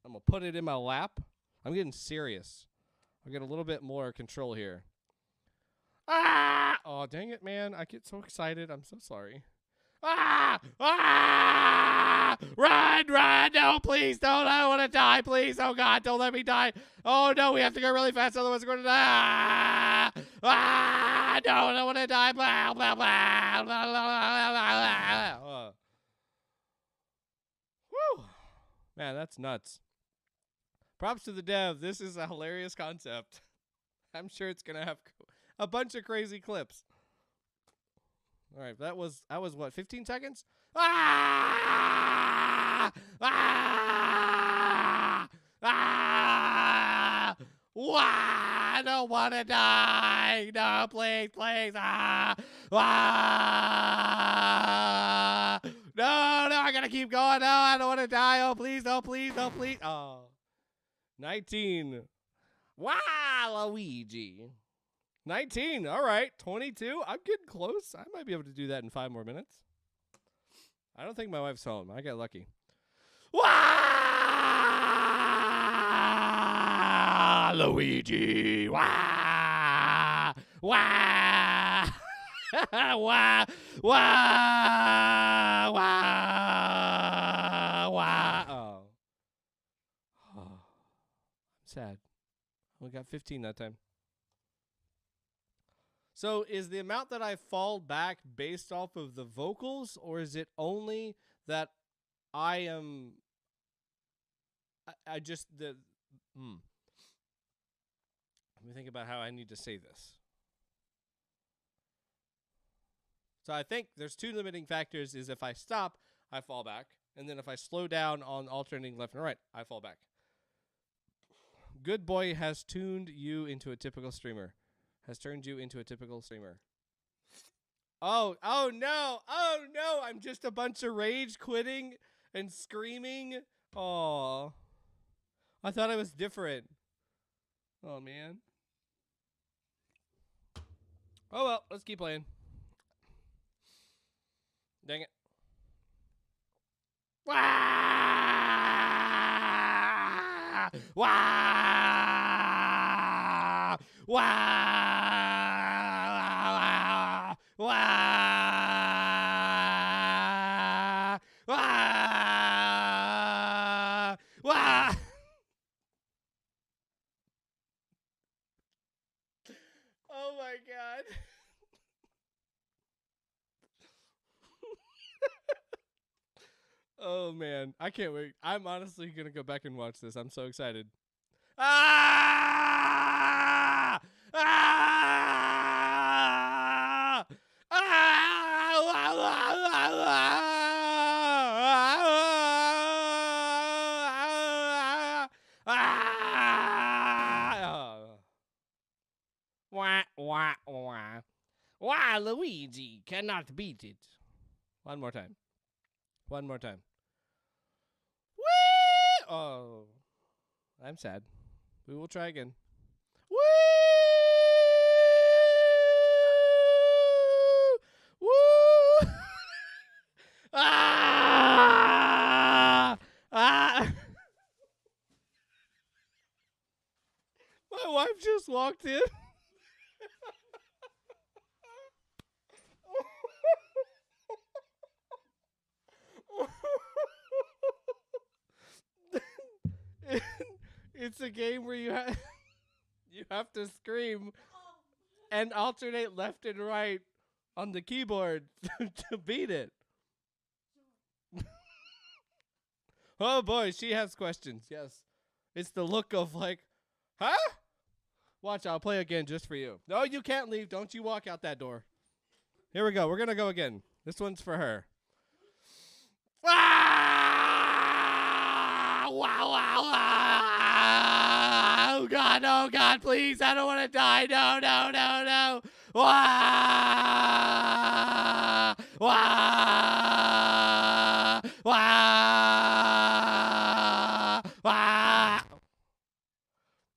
S1: I'm gonna put it in my lap. I'm getting serious. I'll get a little bit more control here. Ah! Oh, dang it, man. I get so excited. I'm so sorry. Ah! Ah! Run, run. No, please don't. I don't want to die. Please. Oh, God, don't let me die. Oh, no, we have to go really fast. Otherwise, we're going to die. Ah! No, I don't want to die. Blah, blah, blah, blah, blah, blah, blah. Woo. Man, that's nuts. Props to the dev. This is a hilarious concept. I'm sure it's going to have a bunch of crazy clips. All right, that was what, 15 seconds? Ah! Ah! Ah! Wah! I don't want to die. No, please, please. Ah! Ah! No, I gotta keep going. No, I don't want to die. Oh, please, oh, please, oh, please. Oh. 19. Wow, Luigi. 19. All right. 22. I'm getting close. I might be able to do that in 5 more minutes. I don't think my wife's home. I got lucky. Wah! Luigi. Wah! Wah! Wah! Wah! Wah! Wah! Oh. I'm sad. We got 15 that time. So is the amount that I fall back based off of the vocals, or is it only that I am Let me think about how I need to say this. So I think there's 2 limiting factors: is if I stop, I fall back, and then if I slow down on alternating left and right, I fall back. Good boy has tuned you into a typical streamer. Has turned you into a typical streamer. Oh no. Oh no. I'm just a bunch of rage quitting and screaming. Oh, I thought I was different. Oh, man. Oh, well, let's keep playing. Dang it. Wah! Wah! Wah! Wah! Wah! Wah! Oh my god. Oh man, I can't wait. I'm honestly gonna go back and watch this. I'm so excited. Ah! Ah! Wah, wah, wah. Wah, Luigi cannot beat it. One more time. One more time. Whee! Oh, I'm sad. We will try again. Woo! Woo! Ah! Ah! My wife just walked in. It's a game where you have to scream and alternate left and right on the keyboard to beat it. Oh boy, she has questions. Yes. It's the look of like, huh? Watch, I'll play again just for you. No, you can't leave. Don't you walk out that door. Here we go. We're going to go again. This one's for her. Ah! Wow, wow, wow. Oh God, please. I don't want to die. No, no, no, no. Wow. Wow. Wow. Wow.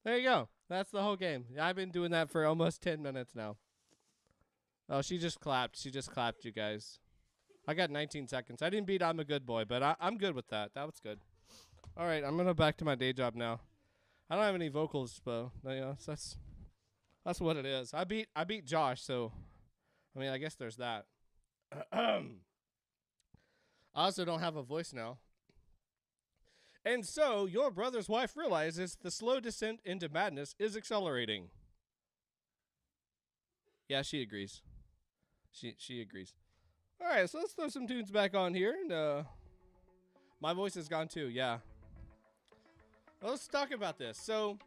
S1: There you go. That's the whole game. I've been doing that for almost 10 minutes now. Oh, she just clapped. She just clapped, you guys. I got 19 seconds. I didn't beat I'm a Good Boy, but I'm good with that. That was good. All right, I'm going to back to my day job now. I don't have any vocals, but you know, that's what it is. I beat Josh, so I mean, I guess there's that. I also don't have a voice now. And so, your brother's wife realizes the slow descent into madness is accelerating. Yeah, she agrees. She agrees. All right, so let's throw some tunes back on here. And my voice is gone too, yeah. Well, let's talk about this. So,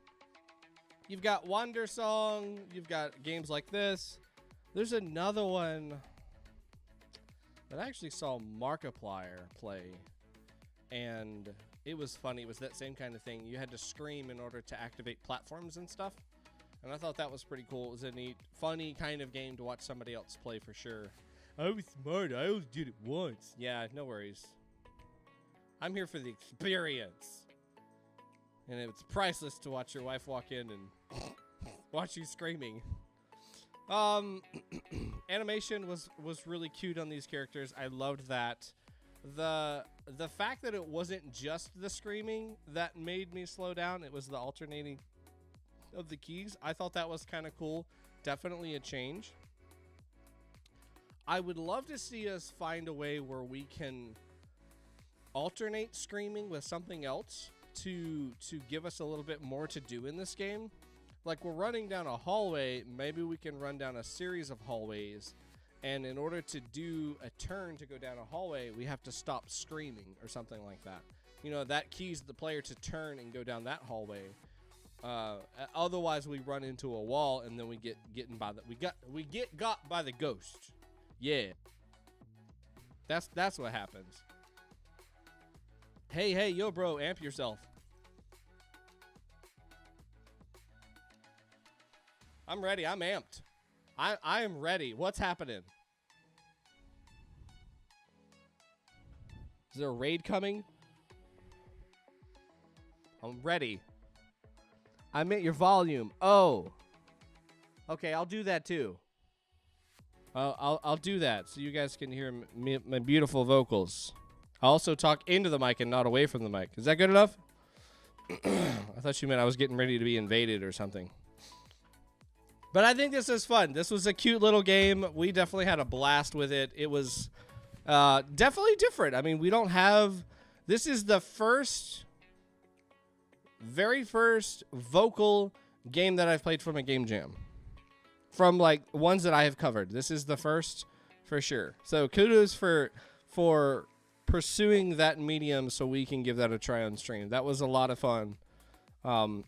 S1: you've got Wander Song. You've got games like this. There's another one that I actually saw Markiplier play. And it was funny. It was that same kind of thing. You had to scream in order to activate platforms and stuff. And I thought that was pretty cool. It was a neat, funny kind of game to watch somebody else play for sure. I was smart. I only did it once. Yeah, no worries. I'm here for the experience. And it's priceless to watch your wife walk in and watch you screaming. Animation was really cute on these characters. I loved that. The fact that it wasn't just the screaming that made me slow down. It was the alternating of the keys. I thought that was kind of cool. Definitely a change. I would love to see us find a way where we can alternate screaming with something else to give us a little bit more to do in this game. Like, we're running down a hallway, maybe we can run down a series of hallways, and in order to do a turn to go down a hallway, we have to stop screaming or something like that. You know, that keys the player to turn and go down that hallway. Otherwise we run into a wall and then we get got by the ghost. Yeah. That's what happens. Hey, yo, bro, amp yourself. I'm ready. I'm amped. I am ready. What's happening? Is there a raid coming? I'm ready. I meant your volume. Oh. Okay, I'll do that too. I'll do that so you guys can hear my beautiful vocals. I also talk into the mic and not away from the mic. Is that good enough? I thought you meant I was getting ready to be invaded or something. But I think this is fun. This was a cute little game. We definitely had a blast with it. It was definitely different. I mean, we don't have... This is the very first vocal game that I've played from a game jam. From, like, ones that I have covered. This is the first for sure. So kudos for pursuing that medium so we can give that a try on stream. That was a lot of fun. I'm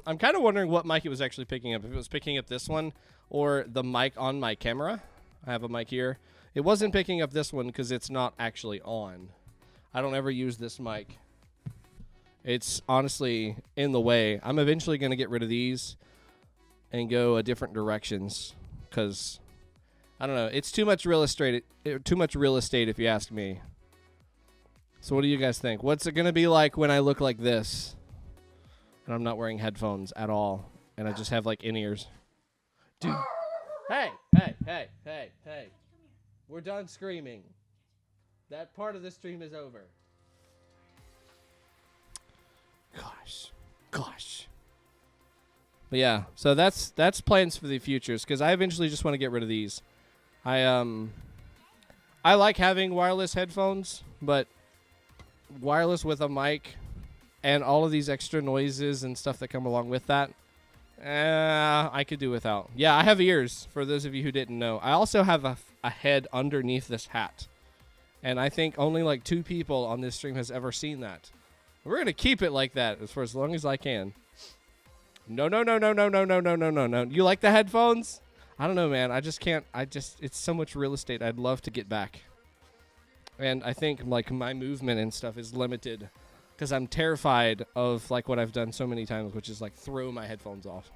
S1: kind of wondering what mic it was actually picking up. If it was picking up this one or the mic on my camera. I have a mic here. It wasn't picking up this one because it's not actually on. I don't ever use this mic. It's honestly in the way. I'm eventually going to get rid of these and go different directions because, I don't know, it's too much real estate. Too much real estate if you ask me. So what do you guys think? What's it going to be like when I look like this? And I'm not wearing headphones at all. And I just have like in-ears. Dude. Hey. We're done screaming. That part of the stream is over. Gosh. But yeah, so that's plans for the futures because I eventually just want to get rid of these. I like having wireless headphones, but wireless with a mic and all of these extra noises and stuff that come along with that, I could do without. Yeah, I have ears, for those of you who didn't know. I also have a head underneath this hat, and I think only like 2 people on this stream has ever seen that. We're going to keep it like that for as long as I can. No. You like the headphones? I don't know, man. I just can't. It's so much real estate. I'd love to get back. And I think like my movement and stuff is limited because I'm terrified of like what I've done so many times, which is like throw my headphones off.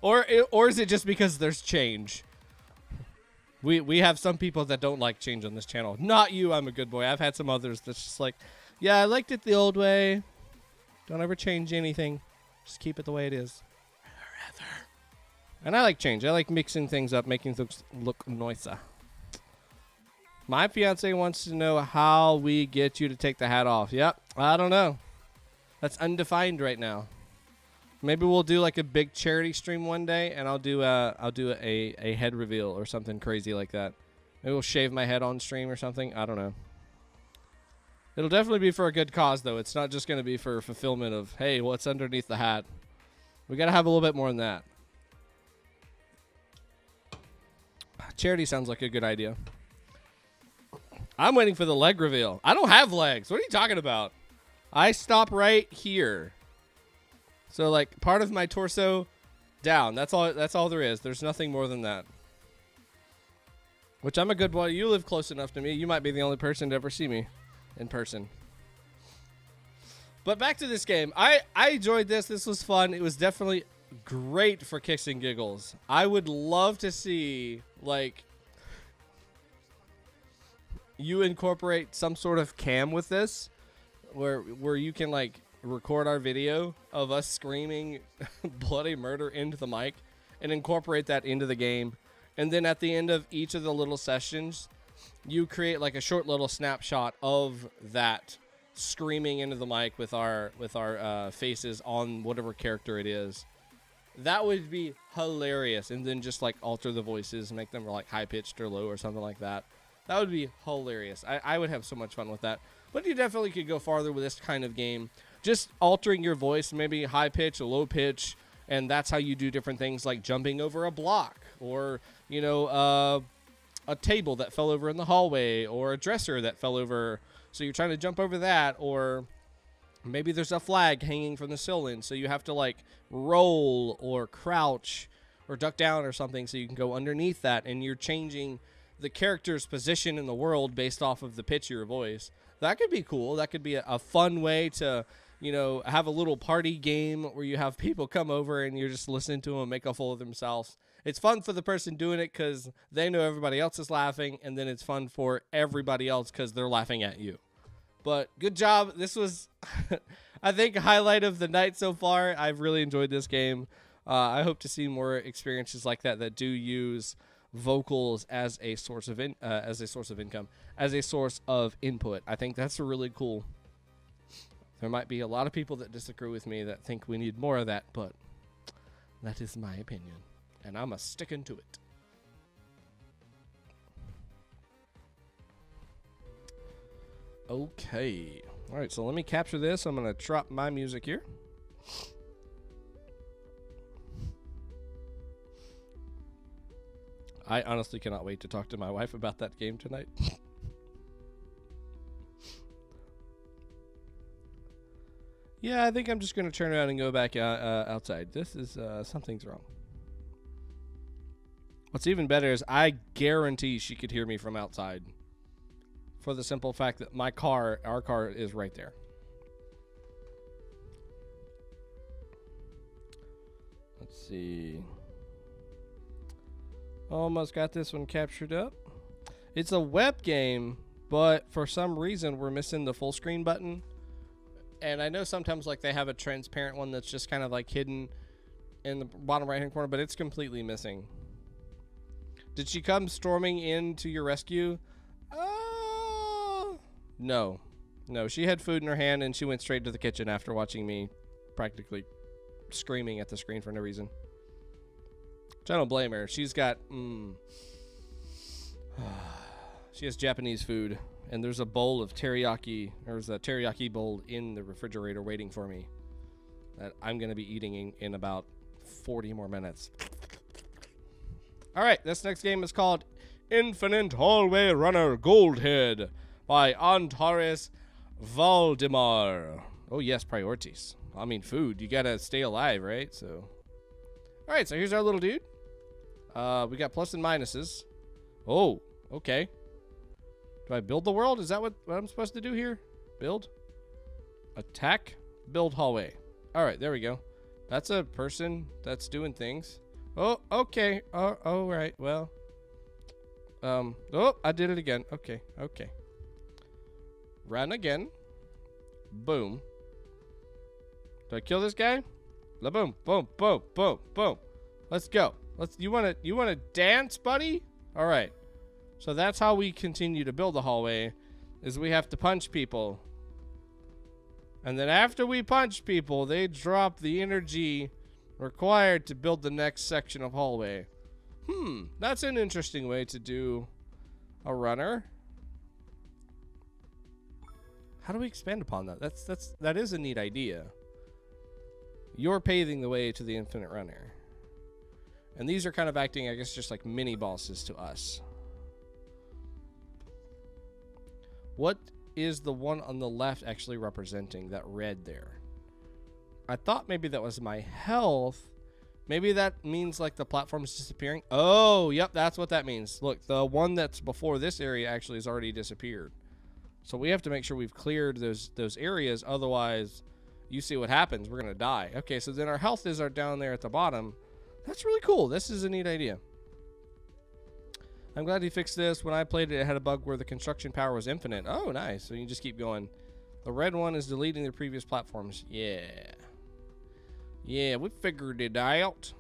S1: Or is it just because there's change? We have some people that don't like change on this channel. Not you, I'm a good boy. I've had some others that's just like, yeah, I liked it the old way. Don't ever change anything. Just keep it the way it is. And I like change. I like mixing things up, making things look nicer. My fiance wants to know how we get you to take the hat off. Yep, I don't know. That's undefined right now. Maybe we'll do like a big charity stream one day, and I'll do a head reveal or something crazy like that. Maybe we'll shave my head on stream or something. I don't know. It'll definitely be for a good cause, though. It's not just going to be for fulfillment of, hey, what's underneath the hat? We got to have a little bit more than that. Charity sounds like a good idea. I'm waiting for the leg reveal. I don't have legs. What are you talking about? I stop right here. So, like, part of my torso down. That's all there is. There's nothing more than that. Which I'm a good boy. You live close enough to me. You might be the only person to ever see me in person. But back to this game. I enjoyed this. This was fun. It was definitely great for kicks and giggles. I would love to see, like, you incorporate some sort of cam with this where you can, like, record our video of us screaming bloody murder into the mic and incorporate that into the game. And then at the end of each of the little sessions, you create like a short little snapshot of that screaming into the mic with our faces on whatever character it is. That would be hilarious. And then just like alter the voices, make them like high pitched or low or something like that. That would be hilarious. I would have so much fun with that. But you definitely could go farther with this kind of game. Just altering your voice, maybe high pitch, a low pitch, and that's how you do different things like jumping over a block or, you know, a table that fell over in the hallway or a dresser that fell over. So you're trying to jump over that, or maybe there's a flag hanging from the ceiling. So you have to like roll or crouch or duck down or something so you can go underneath that, and you're changing the character's position in the world based off of the pitch of your voice. That could be cool. That could be a fun way to you know, have a little party game where you have people come over and you're just listening to them make a fool of themselves. It's fun for the person doing it because they know everybody else is laughing, and then it's fun for everybody else because they're laughing at you. But good job. This was, I think, a highlight of the night so far. I've really enjoyed this game. I hope to see more experiences like that do use vocals as a source of income, as a source of input. I think that's really cool. There might be a lot of people that disagree with me that think we need more of that, but that is my opinion, and I'm sticking to it. Okay. All right, so let me capture this. I'm going to drop my music here. I honestly cannot wait to talk to my wife about that game tonight. Yeah, I think I'm just going to turn around and go back outside. This is, something's wrong. What's even better is I guarantee she could hear me from outside. For the simple fact that our car is right there. Let's see. Almost got this one captured up. It's a web game, but for some reason we're missing the full screen button. And I know sometimes like they have a transparent one that's just kind of like hidden in the bottom right hand corner, but it's completely missing. Did she come storming into your rescue? No. No, she had food in her hand and she went straight to the kitchen after watching me practically screaming at the screen for no reason. Which I don't blame her. She's got she has Japanese food, and there's a bowl of teriyaki. There's a teriyaki bowl in the refrigerator waiting for me that I'm going to be eating in about 40 more minutes. All right, this next game is called Infinite Hallway Runner Goldhead by Antares Valdemar. Oh, yes, priorities. I mean, food. You got to stay alive, right? So, all right, so here's our little dude. We got plus and minuses. Oh, okay. Do I build the world? Is that what I'm supposed to do here? Build? Attack? Build hallway. All right, there we go. That's a person that's doing things. Oh, okay. Oh, all right. Well. Oh, I did it again. Okay, okay. Run again. Boom. Do I kill this guy? La boom, boom, boom, boom, boom. Let's go. You wanna dance, buddy? All right. So that's how we continue to build the hallway, is we have to punch people. And then after we punch people, they drop the energy required to build the next section of hallway. That's an interesting way to do a runner. How do we expand upon that? That is a neat idea. You're paving the way to the infinite runner. And these are kind of acting, I guess, just like mini bosses to us. What is the one on the left actually representing, that red there? I thought maybe that was my health. Maybe that means like the platform is disappearing. Oh, yep, that's what that means. Look, the one that's before this area actually has already disappeared. So we have to make sure we've cleared those areas. Otherwise, you see what happens. We're going to die. Okay, so then our health is down there at the bottom. That's really cool. This is a neat idea. I'm glad he fixed this. When I played it, it had a bug where the construction power was infinite. Oh, nice. So you can just keep going. The red one is deleting the previous platforms. Yeah. Yeah, we figured it out.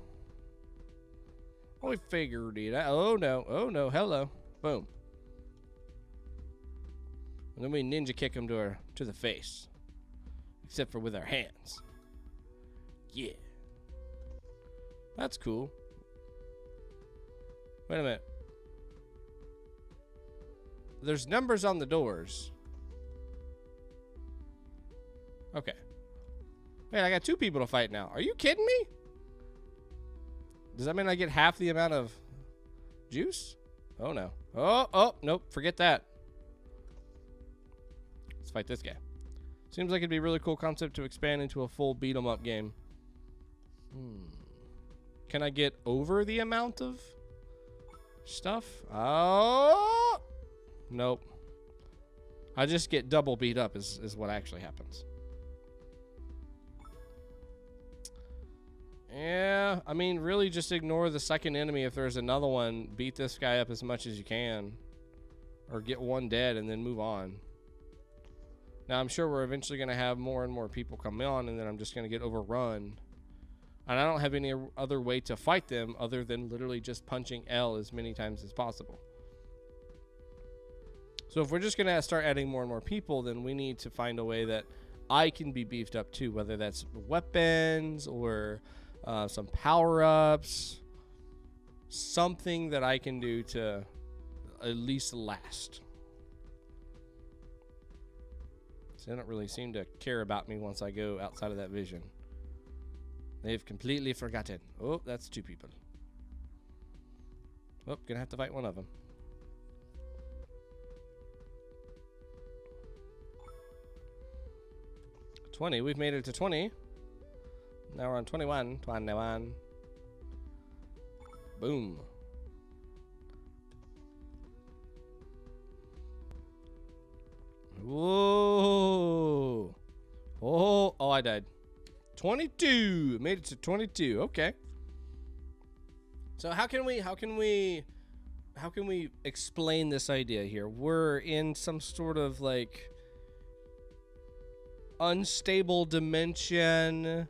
S1: We figured it out. Oh, no. Oh, no. Hello. Boom. And then we ninja kick him to the face. Except for with our hands. Yeah. That's cool. Wait a minute. There's numbers on the doors. Okay. Wait, I got 2 people to fight now. Are you kidding me? Does that mean I get half the amount of juice? Oh, no. Oh, nope. Forget that. Let's fight this guy. Seems like it'd be a really cool concept to expand into a full beat-em-up game. Can I get over the amount of stuff? Oh! Nope. I just get double beat up is what actually happens. Yeah, I mean, really just ignore the second enemy if there's another one. Beat this guy up as much as you can. Or get one dead and then move on. Now, I'm sure we're eventually going to have more and more people come on, and then I'm just going to get overrun. And I don't have any other way to fight them other than literally just punching L as many times as possible. So if we're just going to start adding more and more people, then we need to find a way that I can be beefed up too, whether that's weapons or some power-ups, something that I can do to at least last. So they don't really seem to care about me once I go outside of that vision. They've completely forgotten. Oh, that's 2 people. Oh, gonna have to fight one of them. $20. We've made it to 20. Now we're on 21. 21. Boom. Whoa. Oh, I died. 22. Made it to 22. Okay. So how can we explain this idea here? We're in some sort of like unstable dimension,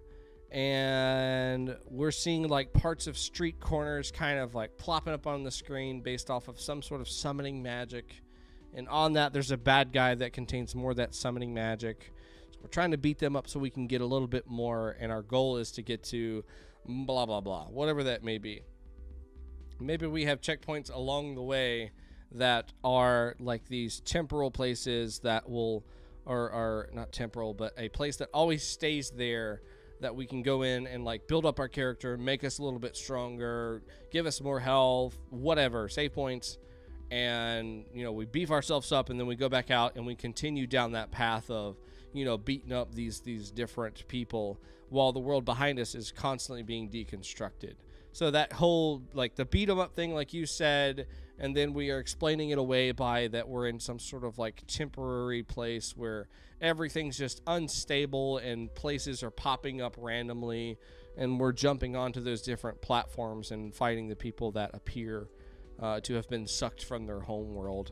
S1: and we're seeing like parts of street corners kind of like plopping up on the screen based off of some sort of summoning magic. And on that, there's a bad guy that contains more of that summoning magic. So we're trying to beat them up so we can get a little bit more. And our goal is to get to blah, blah, blah, whatever that may be. Maybe we have checkpoints along the way that are like these temporal places that will, or are not temporal, but a place that always stays there that we can go in and like build up our character, make us a little bit stronger, give us more health, whatever, save points. And, you know, we beef ourselves up, and then we go back out and we continue down that path of, you know, beating up these different people while the world behind us is constantly being deconstructed. So that whole, like, the beat 'em up thing, like you said, and then we are explaining it away by that we're in some sort of like temporary place where everything's just unstable and places are popping up randomly, and we're jumping onto those different platforms and fighting the people that appear to have been sucked from their home world.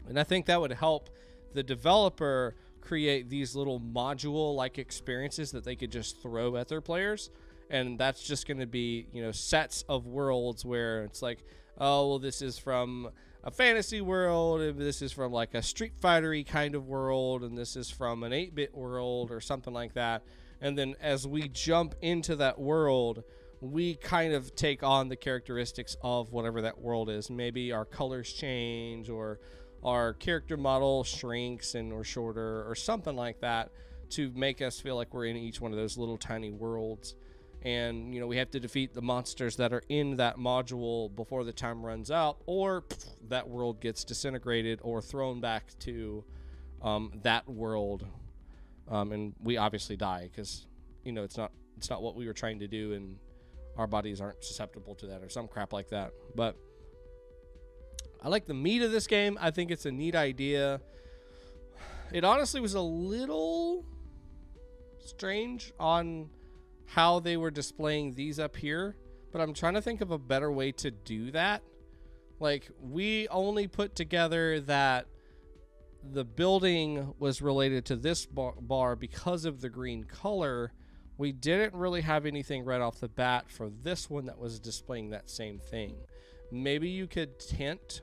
S1: And I think that would help the developer create these little module-like experiences that they could just throw at their players. And that's just going to be, you know, sets of worlds where it's like, oh, well, this is from a fantasy world, and this is from like a Street Fighter-y kind of world, and this is from an 8-bit world or something like that. And then as we jump into that world, we kind of take on the characteristics of whatever that world is. Maybe our colors change, or our character model shrinks and or shorter, or something like that, to make us feel like we're in each one of those little tiny worlds. And, you know, we have to defeat the monsters that are in that module before the time runs out, or that world gets disintegrated or thrown back to that world. And we obviously die because, you know, it's not what we were trying to do, and our bodies aren't susceptible to that or some crap like that. But I like the meat of this game. I think it's a neat idea. It honestly was a little strange on how they were displaying these up here, but I'm trying to think of a better way to do that. Like, we only put together that the building was related to this bar because of the green color. We didn't really have anything right off the bat for this one that was displaying that same thing. Maybe you could tint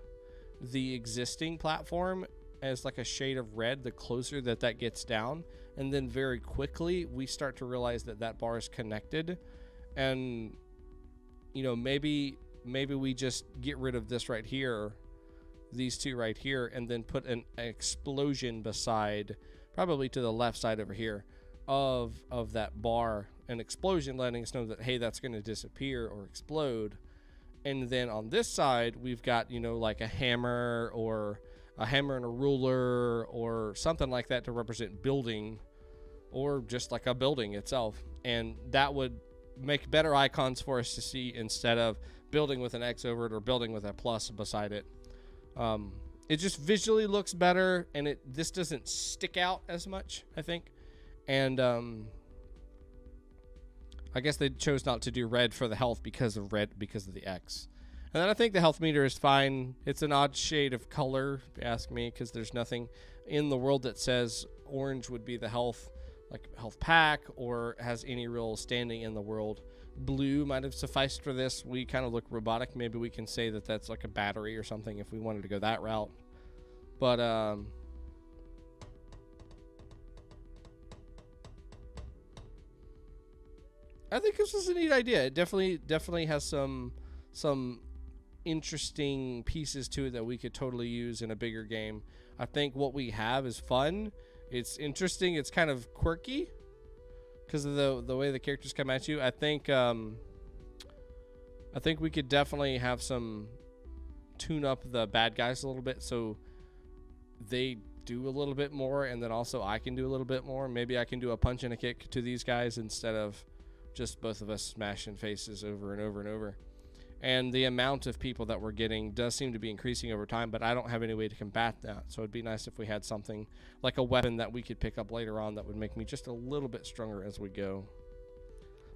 S1: the existing platform as like a shade of red the closer that gets down, and then very quickly we start to realize that bar is connected. And, you know, maybe we just get rid of this right here, these two right here, and then put an explosion beside, probably to the left side over here, of that bar, an explosion letting us know that, hey, that's going to disappear or explode. And then on this side we've got, you know, like a hammer or a hammer and a ruler or something like that to represent building, or just like a building itself. And that would make better icons for us to see instead of building with an X over it or building with a plus beside it. It just visually looks better, and this doesn't stick out as much, I think. And I I guess they chose not to do red for the health because of the X. And then I think the health meter is fine. It's an odd shade of color, if you ask me, because there's nothing in the world that says orange would be the health, like health pack, or has any real standing in the world. Blue might have sufficed for this. We kind of look robotic. Maybe we can say that that's like a battery or something if we wanted to go that route. But I think this is a neat idea. It definitely has some interesting pieces to it that we could totally use in a bigger game. I think what we have is fun. It's interesting. It's kind of quirky because of the way the characters come at you. I think we could definitely have some tune up the bad guys a little bit so they do a little bit more, and then also I can do a little bit more. Maybe I can do a punch and a kick to these guys instead of just both of us smashing faces over and over and over. And the amount of people that we're getting does seem to be increasing over time, but I don't have any way to combat that. So it'd be nice if we had something like a weapon that we could pick up later on that would make me just a little bit stronger as we go.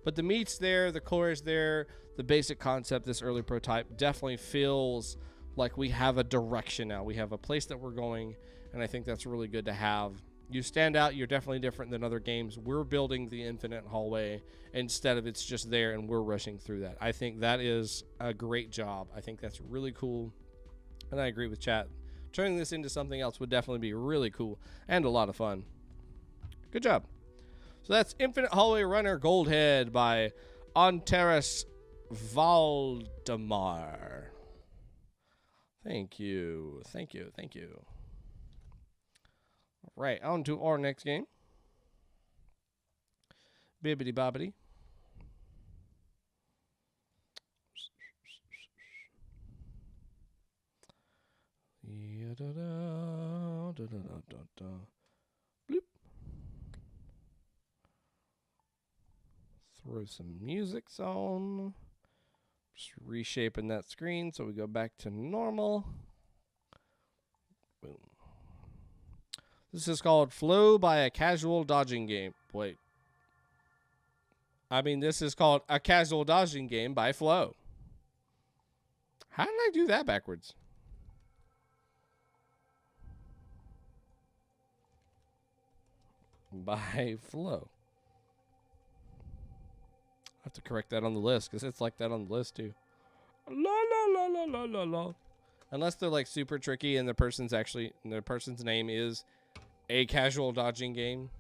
S1: But the meat's there, the core is there, the basic concept, this early prototype definitely feels like we have a direction now. We have a place that we're going, and I think that's really good to have. You stand out, you're definitely different than other games. We're building the infinite hallway instead of it's just there and we're rushing through that. I think that is a great job. I think that's really cool, and I agree with chat. Turning this into something else would definitely be really cool and a lot of fun. Good job. So that's Infinite Hallway Runner Goldhead by Antares Valdemar. Thank you. Thank you. Thank you. All right, on to our next game. Bibbidi bobbidi. Bloop. Throw some music on. Just reshaping that screen so we go back to normal. Boom. This is called Flow by a Casual Dodging Game. Wait. I mean, this is called A Casual Dodging Game by Flow. How did I do that backwards? By Flow. I have to correct that on the list because it's like that on the list too. La la la la la la la. Unless they're like super tricky and their person's name is A Casual Dodging Game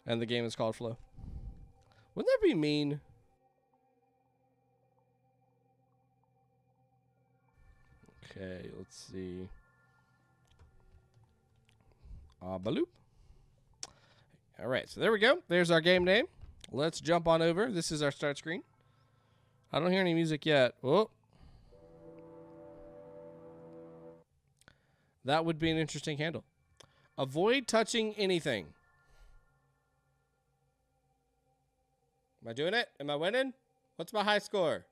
S1: and the game is called Flow. Wouldn't that be mean? Okay, let's see. Baloop. All right, so there we go. There's our game name. Let's jump on over. This is our start screen. I don't hear any music yet. Oh. That would be an interesting handle. Avoid touching anything. Am I doing it? Am I winning? What's my high score? It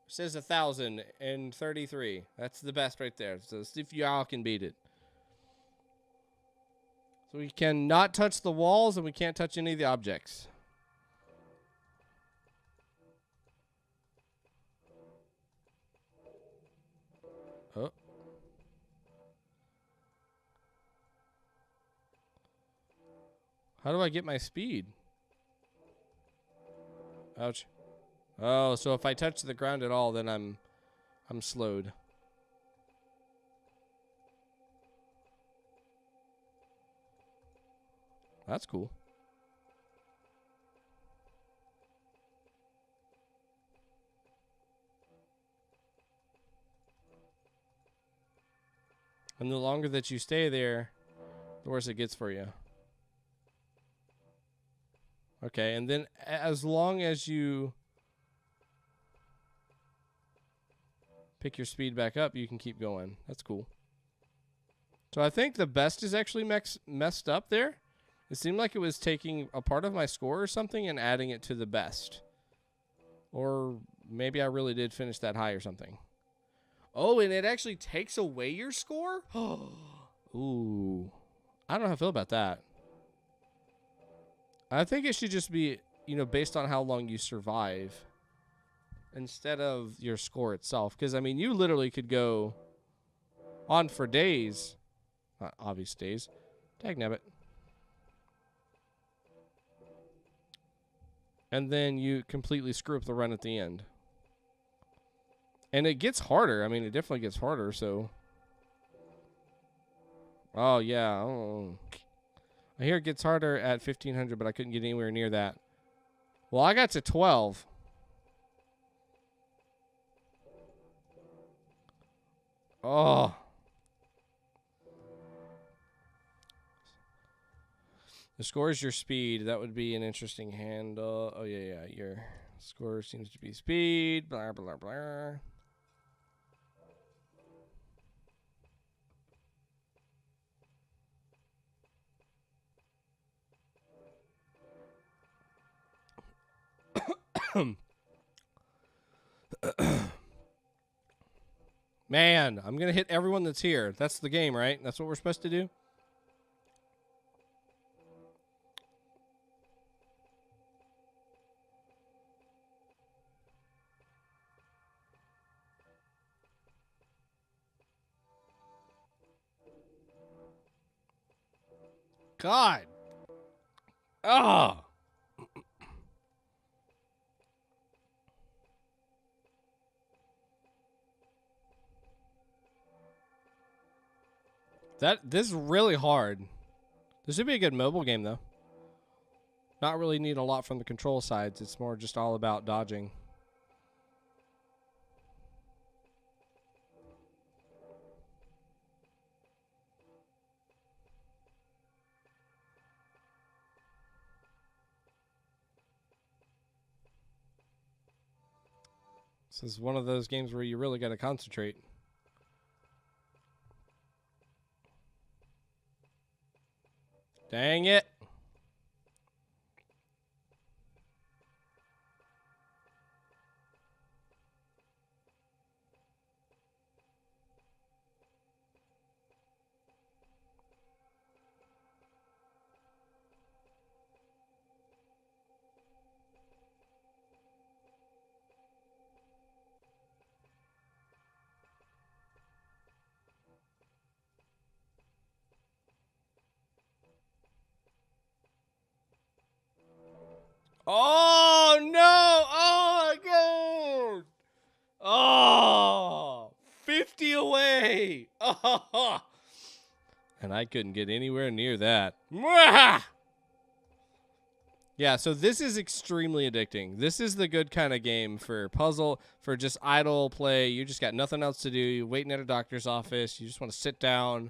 S1: says 1,033. That's the best right there. So see if y'all can beat it. So we cannot touch the walls and we can't touch any of the objects. Oh. How do I get my speed? Ouch. Oh, so if I touch the ground at all, then I'm slowed. That's cool. And the longer that you stay there, the worse it gets for you. Okay, and then as long as you pick your speed back up, you can keep going. That's cool. So I think the best is actually messed up there. It seemed like it was taking a part of my score or something and adding it to the best. Or maybe I really did finish that high or something. Oh, and it actually takes away your score? Ooh. I don't know how I feel about that. I think it should just be you know, based on how long you survive instead of your score itself. Because, I mean, you literally could go on for days. Not obvious days. Dagnabbit. And then you completely screw up the run at the end. And it gets harder. I mean, it definitely gets harder, so. Oh, yeah. Oh. I hear it gets harder at 1500, but I couldn't get anywhere near that. Well, I got to 12. Oh. The score is your speed. That would be an interesting handle. Oh, yeah. Your score seems to be speed. Blah, blah, blah. Man, I'm going to hit everyone that's here. That's the game, right? That's what we're supposed to do? God. Oh. This is really hard. This would be a good mobile game, though. Not really need a lot from the control sides. It's more just all about dodging. This is one of those games where you really got to concentrate. Dang it. Oh, no. Oh, God. Oh, 50 away. Oh. And I couldn't get anywhere near that. Mwah! Yeah, so this is extremely addicting. This is the good kind of game for puzzle, for just idle play. You just got nothing else to do. You're waiting at a doctor's office. You just want to sit down,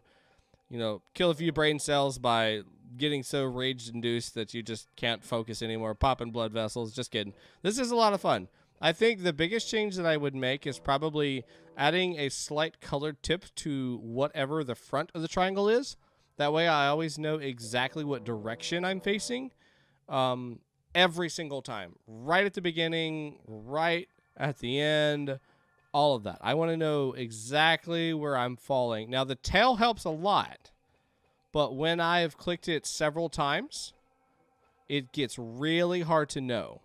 S1: you know, kill a few brain cells by getting so rage-induced that you just can't focus anymore, popping blood vessels. Just kidding. This is a lot of fun. I think the biggest change that I would make is probably adding a slight colored tip to whatever the front of the triangle is. That way I always know exactly what direction I'm facing every single time. Right at the beginning, right at the end, all of that. I want to know exactly where I'm falling. Now, the tail helps a lot. But when I've clicked it several times, it gets really hard to know.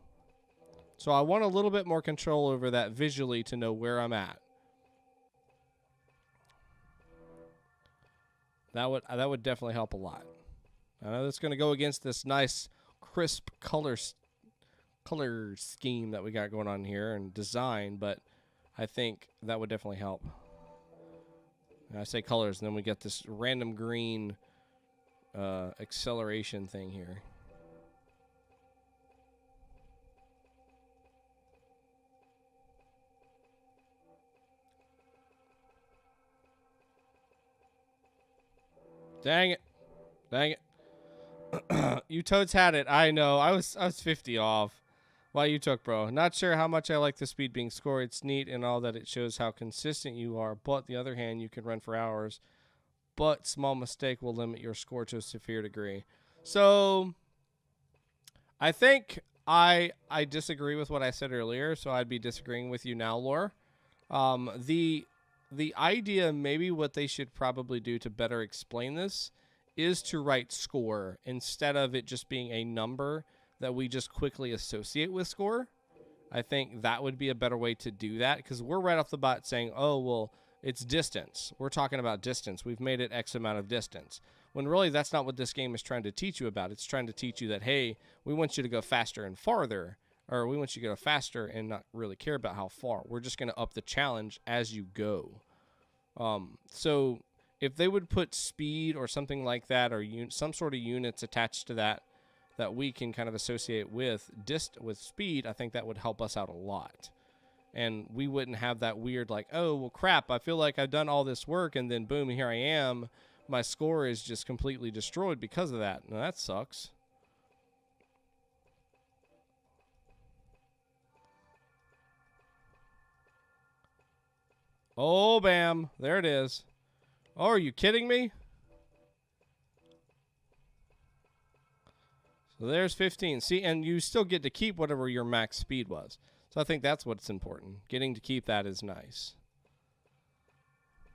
S1: So I want a little bit more control over that visually to know where I'm at. That would definitely help a lot. I know that's going to go against this nice, crisp color scheme that we got going on here and design, but I think that would definitely help. And I say colors, and then we get this random green acceleration thing here. Dang it. Dang it. You toads had it. I know. I was 50 off. Why you took, bro? Not sure how much I like the speed being scored. It's neat and all that it shows how consistent you are. But on the other hand, you can run for hours. But small mistake will limit your score to a severe degree. So I think I disagree with what I said earlier. So I'd be disagreeing with you now, Lore. The idea, maybe what they should probably do to better explain this, is to write score instead of it just being a number that we just quickly associate with score. I think that would be a better way to do that, because we're right off the bat saying, oh, well, it's distance. We're talking about distance. We've made it X amount of distance. When really that's not what this game is trying to teach you about. It's trying to teach you that, hey, we want you to go faster and farther, or we want you to go faster and not really care about how far. We're just going to up the challenge as you go. So if they would put speed or something like that, or some sort of units attached to that we can kind of associate with speed, I think that would help us out a lot. And we wouldn't have that weird like, oh, well, crap, I feel like I've done all this work, and then boom, here I am. My score is just completely destroyed because of that. Now, that sucks. Oh, bam. There it is. Oh, are you kidding me? So there's 15. See, and you still get to keep whatever your max speed was. So I think that's what's important. Getting to keep that is nice.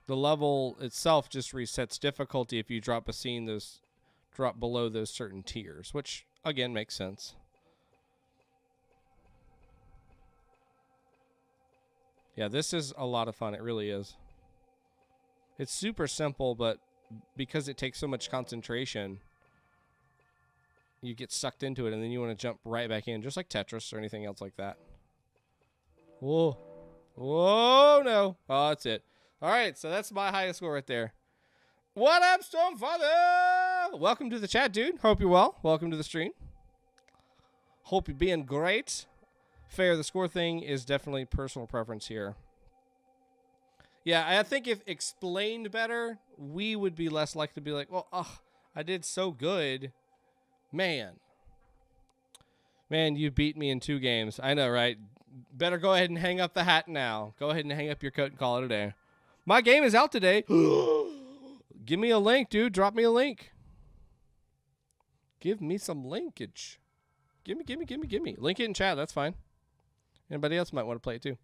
S1: The level itself just resets difficulty if you drop drop below those certain tiers, which again makes sense. Yeah, this is a lot of fun. It really is. It's super simple, but because it takes so much concentration, you get sucked into it, and then you want to jump right back in, just like Tetris or anything else like that. Whoa. Whoa, no. Oh, that's it. All right, so that's my highest score right there. What up, Stormfather? Welcome to the chat, dude. Hope you're well. Welcome to the stream. Hope you're being great. Fair, the score thing is definitely personal preference here. Yeah, I think if explained better, we would be less likely to be like, well, I did so good. Man, you beat me in 2 games. I know, right? Better go ahead and hang up the hat now. Go ahead and hang up your coat and call it a day. My game is out today. Give me a link, dude. Drop me a link. Give me some linkage. Give me. Link it in chat. That's fine. Anybody else might want to play it too.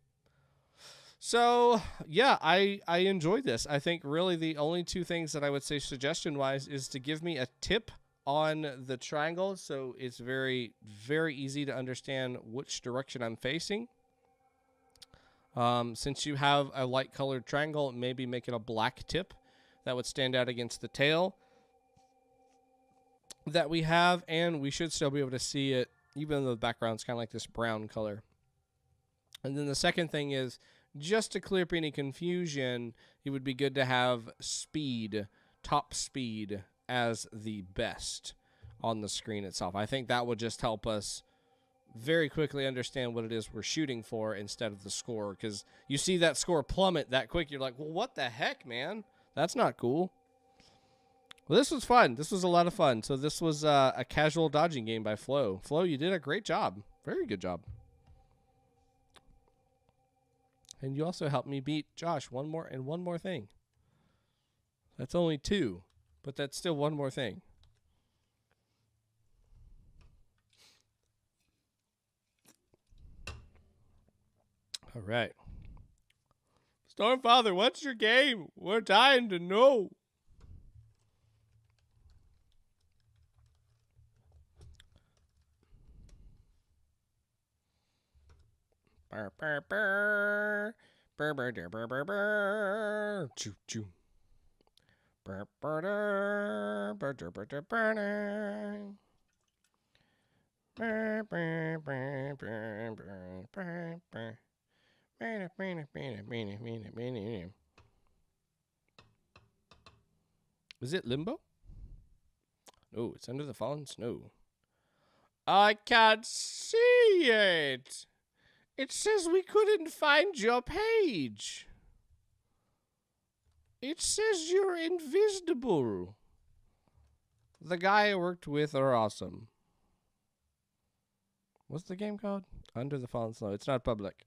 S1: So, yeah, I enjoyed this. I think really the only 2 things that I would say suggestion-wise is to give me a tip on the triangle, so it's very, very easy to understand which direction I'm facing. Since you have a light-colored triangle, maybe make it a black tip that would stand out against the tail that we have, and we should still be able to see it, even though the background's kind of like this brown color. And then the second thing is, just to clear up any confusion, it would be good to have speed, top speed, as the best on the screen itself. I think that would just help us very quickly understand what it is we're shooting for instead of the score, because you see that score plummet that quick, you're like, well, what the heck, man? That's not cool. Well, this was fun. This was a lot of fun. So this was a casual dodging game by Flo. Flo, you did a great job. Very good job. And you also helped me beat Josh one more thing. That's only 2, but that's still one more thing. All right. Stormfather, what's your game? We're dying to know. Burr, burr, burr. Burr, burr, burr, burr, burr, burr. Choo, choo. Burr, burr, burr, burr, burr, burr, burr, burr. Burr, burr, burr, burr, burr, burr, burr. Is it Limbo? Oh, it's Under the Fallen Snow. I can't see it. It says we couldn't find your page. It says you're invisible. The guy I worked with are awesome. What's the game called? Under the Fallen Snow. It's not public.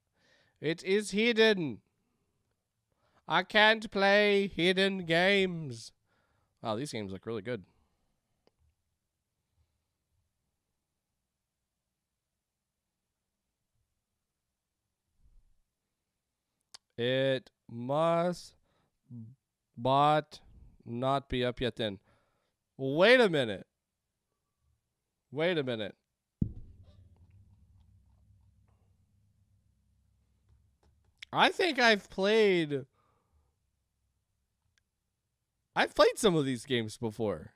S1: It is hidden. I can't play hidden games. Wow, these games look really good. It must but not be up yet then. Wait a minute. Wait a minute. I think I've played some of these games before.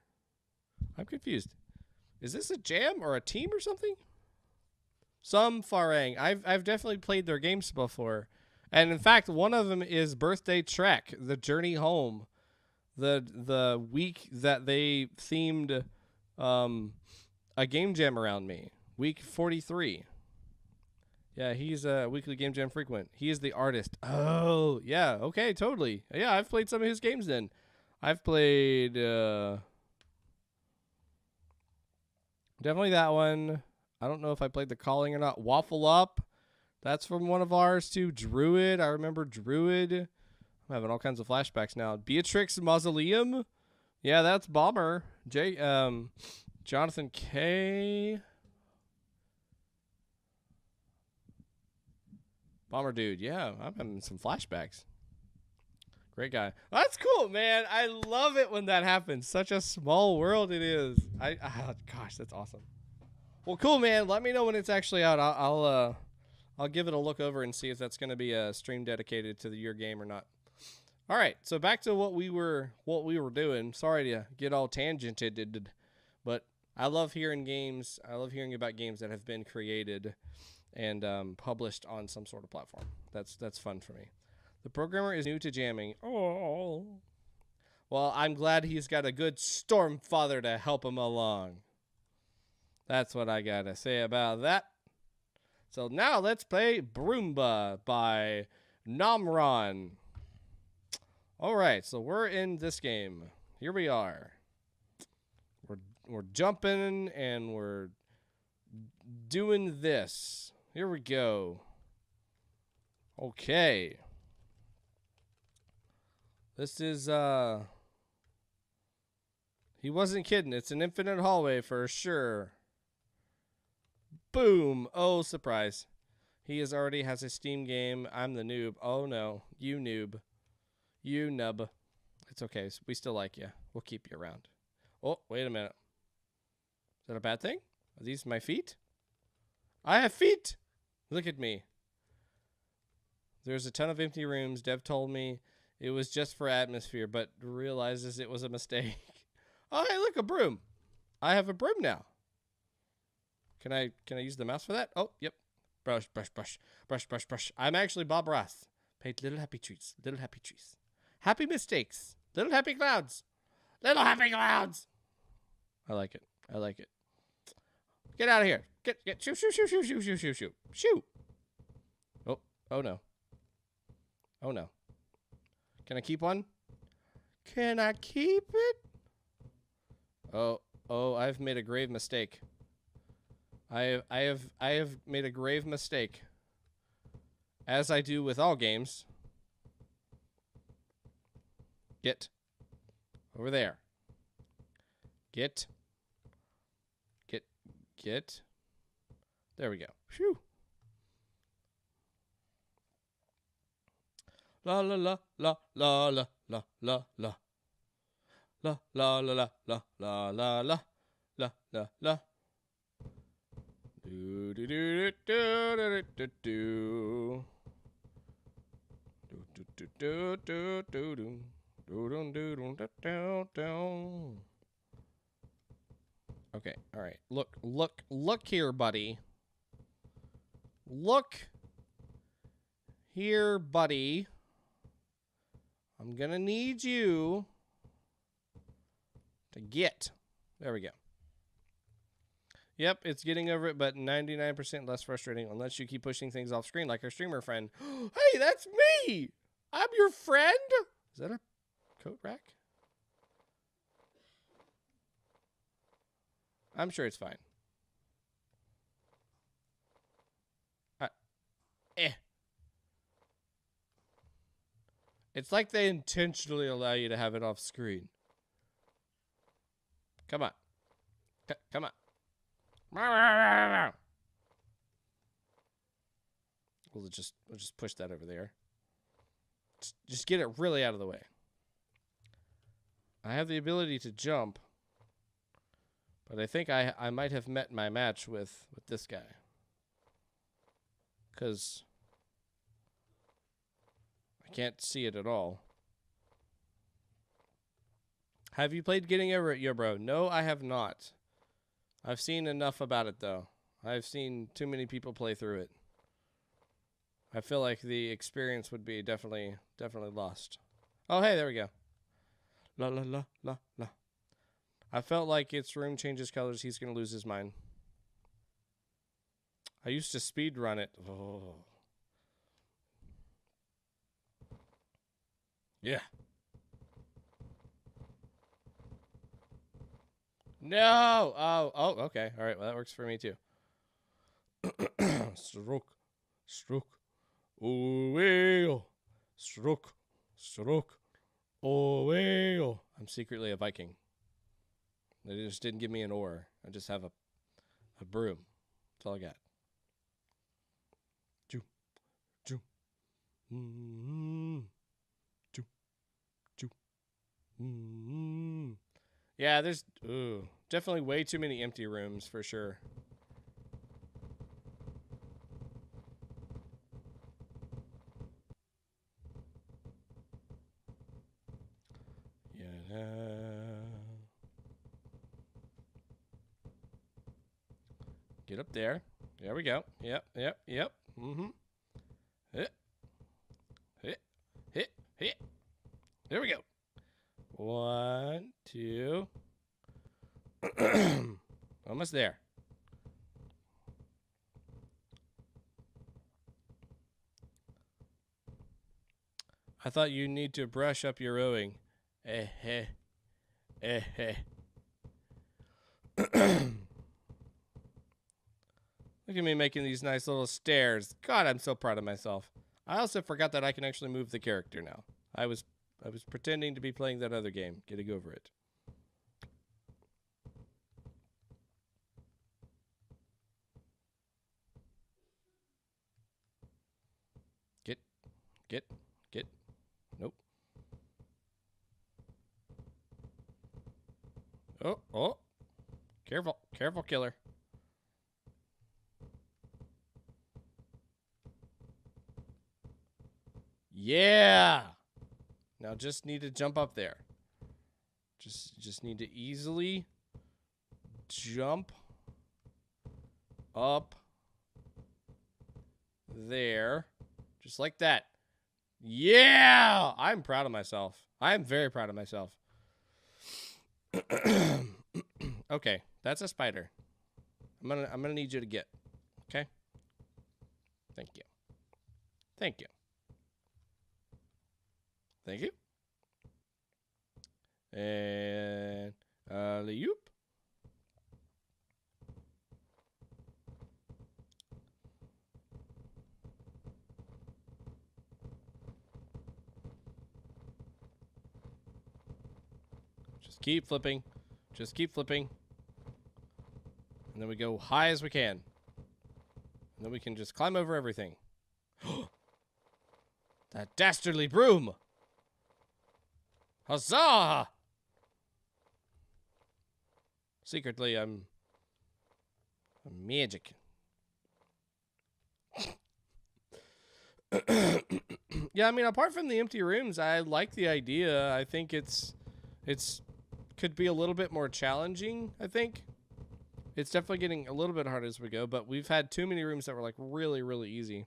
S1: I'm confused. Is this a jam or a team or something? Some Farang. I've definitely played their games before. And in fact, one of them is Birthday Trek, The Journey Home. The week that they themed a game jam around me. Week 43. Yeah, he's a weekly game jam frequent. He is the artist. Oh, yeah. Okay, totally. Yeah, I've played some of his games then. I've played definitely that one. I don't know if I played The Calling or not. Waffle Up. That's from one of ours too. Druid. I remember Druid. I'm having all kinds of flashbacks now. Beatrix Mausoleum. Yeah, that's Bomber. Jonathan K. Bomber Dude. Yeah, I'm having some flashbacks. Great guy. That's cool, man. I love it when that happens. Such a small world it is. Gosh, that's awesome. Well, cool, man. Let me know when it's actually out. I'll give it a look over and see if that's going to be a stream dedicated to your game or not. All right, so back to what we were doing. Sorry to get all tangented, but I love hearing games. I love hearing about games that have been created and published on some sort of platform. That's fun for me. The programmer is new to jamming. Oh, well, I'm glad he's got a good Stormfather to help him along. That's what I gotta say about that. So now let's play Broomba by Nomron. All right, so we're in this game. Here we are. We're jumping and we're doing this. Here we go. Okay. This is he wasn't kidding. It's an infinite hallway for sure. Boom. Oh, surprise. He already has a Steam game. I'm the noob. Oh, no. You noob. You nub. It's okay. We still like you. We'll keep you around. Oh, wait a minute. Is that a bad thing? Are these my feet? I have feet. Look at me. There's a ton of empty rooms. Dev told me it was just for atmosphere, but realizes it was a mistake. Oh, hey, look, a broom. I have a broom now. Can I use the mouse for that? Oh, yep. Brush, brush, brush, brush, brush, brush. I'm actually Bob Ross. Paint little happy trees. Little happy trees. Happy mistakes. Little happy clouds. Little happy clouds. I like it. I like it. Get out of here. Get shoot, shoot, shoot, shoot, shoot, shoot, shoot, shoot. Shoot. Oh no. Oh no. Can I keep one? Can I keep it? Oh, I've made a grave mistake. I have made a grave mistake. As I do with all games. Get over there. Get. There we go. Phew. La la la la la la la la la. La la la la la la la la la la la. Do do do do do do do do do do do do. Okay, all right. Look here, buddy. Look here, buddy. I'm gonna need you to get. There we go. Yep, it's getting over it, but 99% less frustrating unless you keep pushing things off screen like our streamer friend. Hey, that's me! I'm your friend? Is that a coat rack? I'm sure it's fine. It's like they intentionally allow you to have it off screen. Come on. Come on. We'll just push that over there. Just get it really out of the way. I have the ability to jump, but I think I might have met my match with this guy. 'Cause I can't see it at all. Have you played Getting Over It, yo bro? No, I have not. I've seen enough about it, though. I've seen too many people play through it. I feel like the experience would be definitely lost. Oh, hey, there we go. La la la la la. I felt like its room changes colors. He's going to lose his mind. I used to speed run it. Oh. Yeah. No. Oh, okay. All right. Well, that works for me too. Stroke. Oh, well. Stroke. Oh, well. I'm secretly a Viking. They just didn't give me an oar. I just have a broom. That's all I got. Choo. Choo. Yeah, there's definitely way too many empty rooms for sure. Yeah. Get up there. There we go. Yep. Mm-hmm. Hit. There we go. 1, 2. Almost there. I thought you need to brush up your rowing. Look at me making these nice little stairs. God, I'm so proud of myself. I also forgot that I can actually move the character now. I was pretending to be playing that other game. Getting over it. Get. Nope. Oh. Careful, killer. Yeah. Now just need to jump up there. Just need to easily jump up there. Just like that. Yeah! I'm proud of myself. I'm very proud of myself. Okay, that's a spider. I'm gonna need you to get. Okay? Thank you. And alley-oop. Just keep flipping. And then we go high as we can. And then we can just climb over everything. That dastardly broom! Huzzah! Secretly, I'm magic. Yeah, I mean, apart from the empty rooms, I like the idea. I think it's could be a little bit more challenging, I think. It's definitely getting a little bit harder as we go, but we've had too many rooms that were like really, really easy.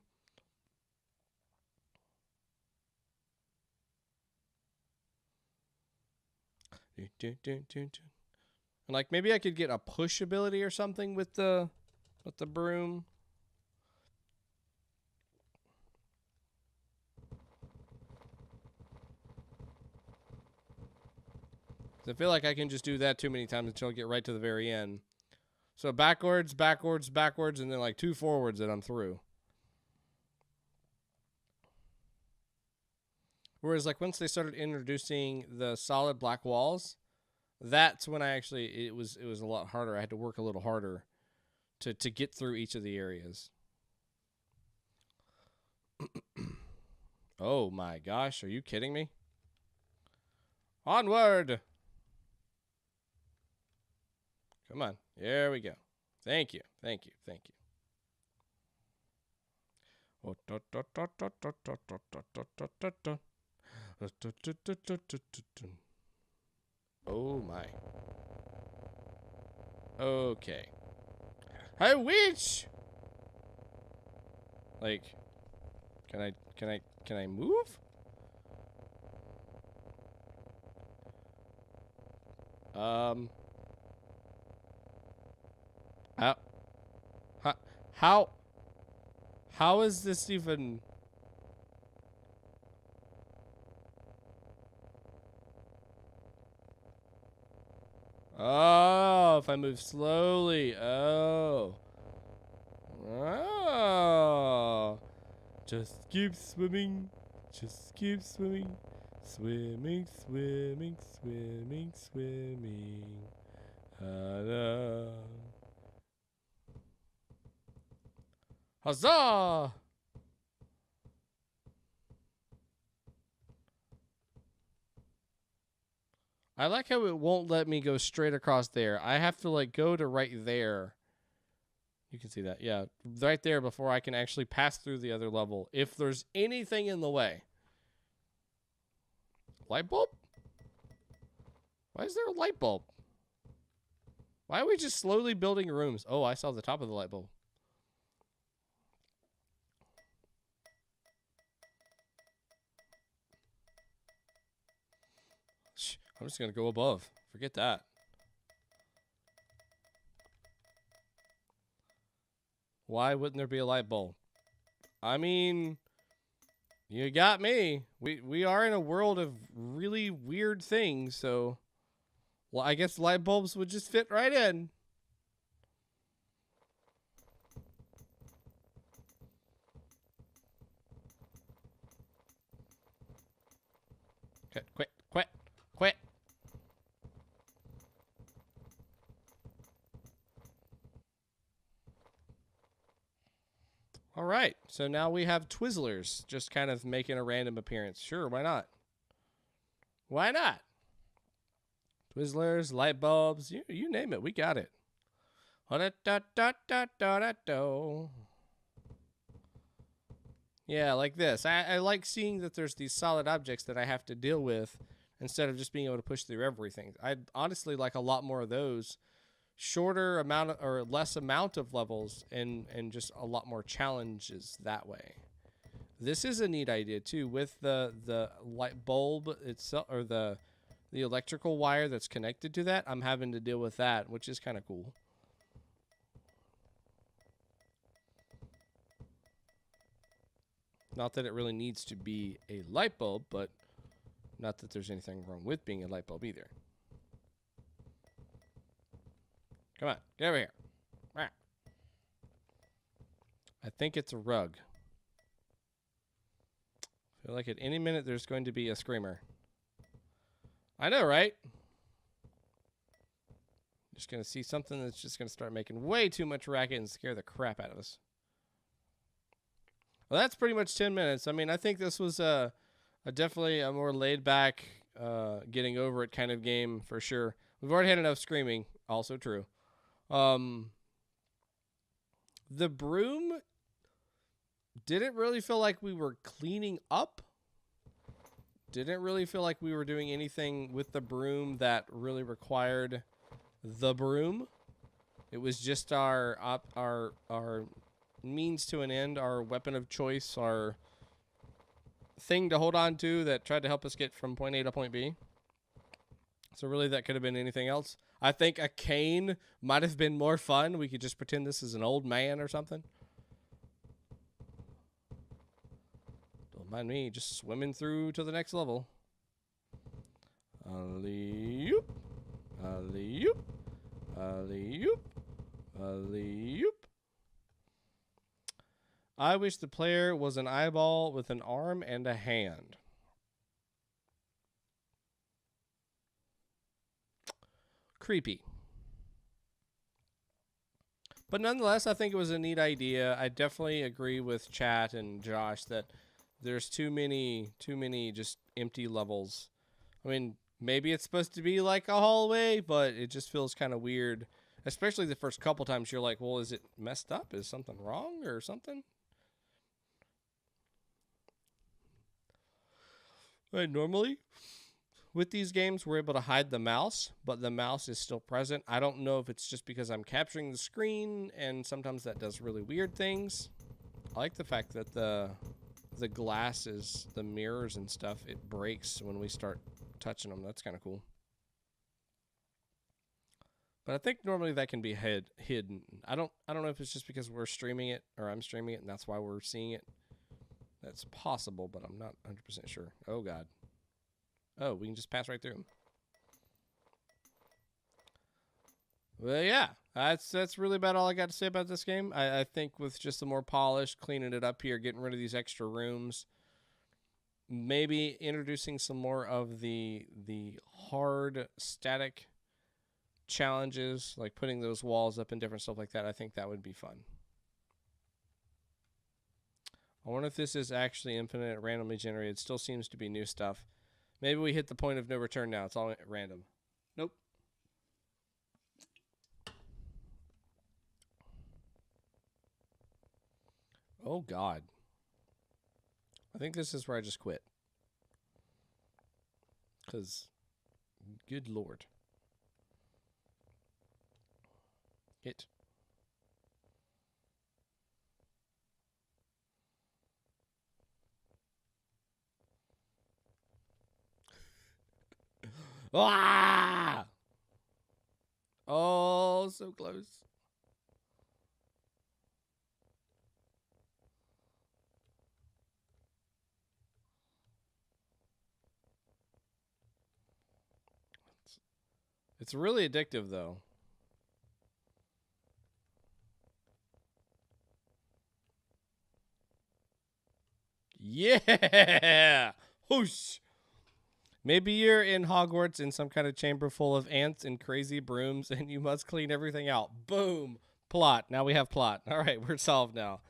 S1: And like maybe I could get a push ability or something with the broom. I feel like I can just do that too many times until I get right to the very end. So backwards, and then like 2 forwards and I'm through. Whereas like once they started introducing the solid black walls, that's when it was a lot harder. I had to work a little harder to get through each of the areas. Oh my gosh, are you kidding me? Onward! Come on. There we go. Thank you. Oh my. Okay. Hey, witch! Like, can I move? How is this even? Oh, if I move slowly. Oh. Oh. Just keep swimming. Just keep swimming. Swimming, swimming, swimming, swimming. Huzzah! I like how it won't let me go straight across there. I have to like go to right there. You can see that. Yeah, right there before I can actually pass through the other level if there's anything in the way. Light bulb? Why is there a light bulb? Why are we just slowly building rooms? Oh, I saw the top of the light bulb. I'm just going to go above. Forget that. Why wouldn't there be a light bulb? I mean, you got me. We are in a world of really weird things, so... Well, I guess light bulbs would just fit right in. Okay, quit. All right, so now we have Twizzlers just kind of making a random appearance. Sure, why not? Why not? Twizzlers, light bulbs, you name it, we got it. Yeah, like this. I like seeing that there's these solid objects that I have to deal with instead of just being able to push through everything. I'd honestly like a lot more of those. Shorter amount of, or less amount of levels and just a lot more challenges that way. This is a neat idea too with the light bulb itself, or the electrical wire that's connected to that. I'm having to deal with that, which is kind of cool. Not that it really needs to be a light bulb, but not that there's anything wrong with being a light bulb either. Come on, get over here. I think it's a rug. I feel like at any minute there's going to be a screamer. I know, right? Just going to see something that's just going to start making way too much racket and scare the crap out of us. Well, that's pretty much 10 minutes. I mean, I think this was a definitely a more laid-back, getting over it kind of game for sure. We've already had enough screaming. Also true. The broom didn't really feel like we were cleaning up. Didn't really feel like we were doing anything with the broom that really required the broom. It was just our means to an end, our weapon of choice, our thing to hold on to that tried to help us get from point A to point B. So really that could have been anything else. I think a cane might have been more fun. We could just pretend this is an old man or something. Don't mind me just swimming through to the next level. Alley-oop. Alley-oop. Alley-oop. Alley-oop. I wish the player was an eyeball with an arm and a hand. Creepy. But nonetheless, I think it was a neat idea. I definitely agree with Chat and Josh that there's too many just empty levels. I mean, maybe it's supposed to be like a hallway, but it just feels kind of weird. Especially the first couple times you're like, well, is it messed up? Is something wrong or something? Right, normally with these games, we're able to hide the mouse, but the mouse is still present. I don't know if it's just because I'm capturing the screen, and sometimes that does really weird things. I like the fact that the glasses, the mirrors and stuff, it breaks when we start touching them. That's kind of cool. But I think normally that can be hidden. I don't know if it's just because we're streaming it, or I'm streaming it, and that's why we're seeing it. That's possible, but I'm not 100% sure. Oh, God. Oh, we can just pass right through them. Well, yeah. That's really about all I got to say about this game. I think with just the more polished, cleaning it up here, getting rid of these extra rooms, maybe introducing some more of the hard static challenges, like putting those walls up and different stuff like that, I think that would be fun. I wonder if this is actually infinite, randomly generated. It still seems to be new stuff. Maybe we hit the point of no return now. It's all random. Nope. Oh, God. I think this is where I just quit. Because, good Lord. Hit. Ah! Oh, so close. It's really addictive, though. Yeah! Whoosh! Maybe you're in Hogwarts in some kind of chamber full of ants and crazy brooms, and you must clean everything out. Boom! Plot. Now we have plot. All right, we're solved now.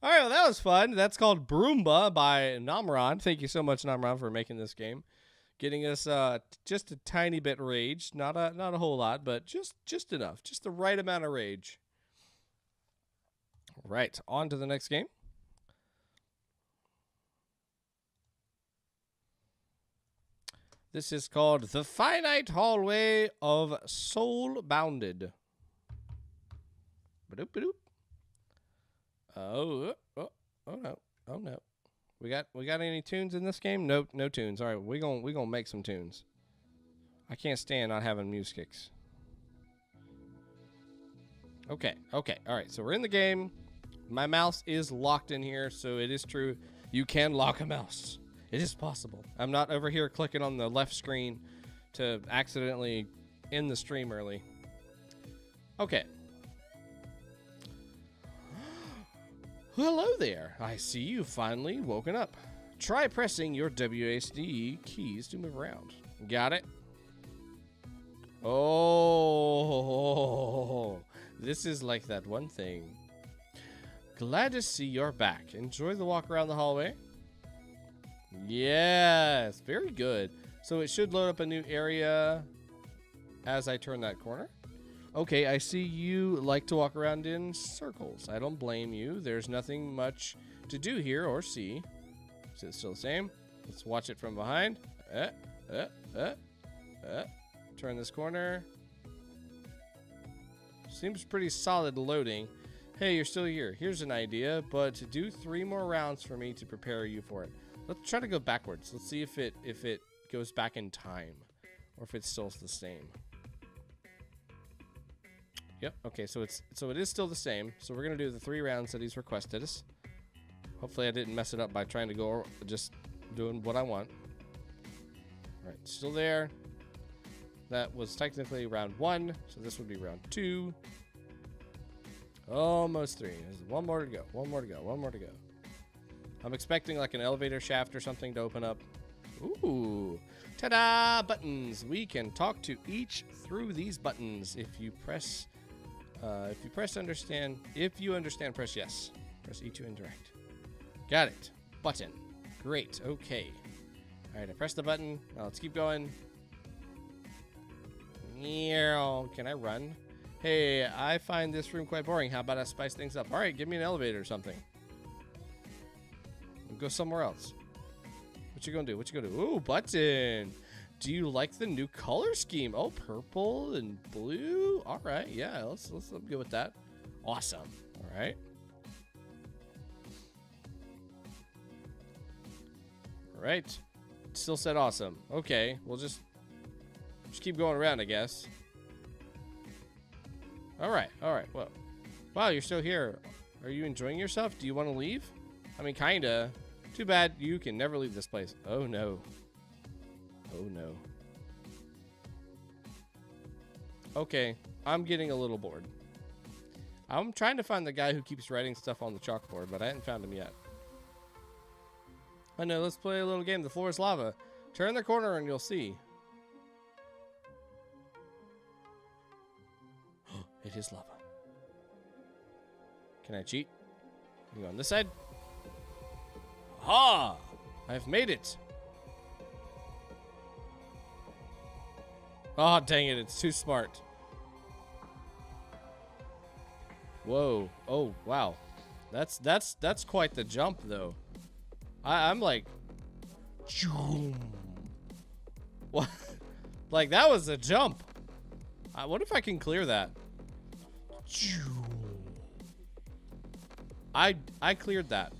S1: All right, well, that was fun. That's called Broomba by Nomron. Thank you so much, Nomron, for making this game. Getting us just a tiny bit rage. Not a whole lot, but just enough. Just the right amount of rage. All right, on to the next game. This is called The Finite Hallway of SoulBounded. Ba-doop, ba-doop. Oh no. Oh no. We got any tunes in this game? Nope, no tunes. All right, we gonna make some tunes. I can't stand not having musics. Okay. All right, so we're in the game. My mouse is locked in here, so it is true. You can lock a mouse. It is possible. I'm not over here clicking on the left screen to accidentally end the stream early. Okay. Hello there. I see you finally woken up. Try pressing your WASD keys to move around. Got it? Oh, this is like that one thing. Glad to see you're back. Enjoy the walk around the hallway. Yes, very good. So it should load up a new area as I turn that corner. Okay, I see you like to walk around in circles. I don't blame you. There's nothing much to do here or see. Is it still the same? Let's watch it from behind. Turn this corner. Seems pretty solid loading. Hey, you're still here. Here's an idea, but do 3 more rounds for me to prepare you for it. Let's try to go backwards. Let's see if it goes back in time or if it's still the same. Yep. Okay, so it is still the same. So we're gonna do the 3 rounds that he's requested us. Hopefully I didn't mess it up by trying to go just doing what I want. All right, still there. That was technically round 1, so this would be round 2. Almost 3. There's 1 more to go. 1 more to go. 1 more to go. I'm expecting like an elevator shaft or something to open up. Ooh. Ta-da! Buttons. We can talk to each through these buttons. If you understand, press yes. Press E to interact. Got it. Button. Great. Okay. All right, I pressed the button. Now let's keep going. Can I run? Hey, I find this room quite boring. How about I spice things up? All right, give me an elevator or something. We'll go somewhere else. What you gonna do? What you gonna do? Ooh, button. Do you like the new color scheme? Oh, purple and blue. All right, yeah, let's go with that. Awesome. All right. All right. Still said awesome. Okay, we'll just keep going around, I guess. All right. All right. Well, wow, you're still here. Are you enjoying yourself? Do you want to leave? I mean, kinda. Too bad you can never leave this place. Oh no. Oh no. Okay, I'm getting a little bored. I'm trying to find the guy who keeps writing stuff on the chalkboard, but I haven't found him yet. I know, let's play a little game. The floor is lava. Turn the corner and you'll see. It is lava. Can I cheat? Can you go on this side? Ah! I've made it. Oh, dang it. It's too smart. Whoa. Oh, wow. That's quite the jump, though. I'm like... What? Like, that was a jump. What if I can clear that? I cleared that.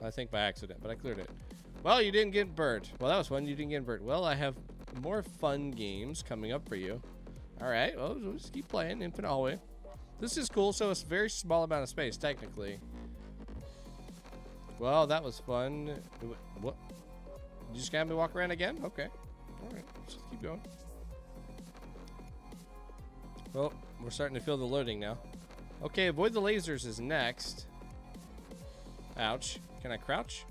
S1: I think by accident, but I cleared it. Well, you didn't get burnt. Well, that was fun. You didn't get burnt. Well, I have more fun games coming up for you. All right. Well, we'll just keep playing. Infinite hallway. This is cool. So it's a very small amount of space, technically. Well, that was fun. What? You just got me walk around again? Okay. All right. Let's just keep going. Well, we're starting to feel the loading now. Okay, avoid the lasers is next. Ouch. Can I crouch?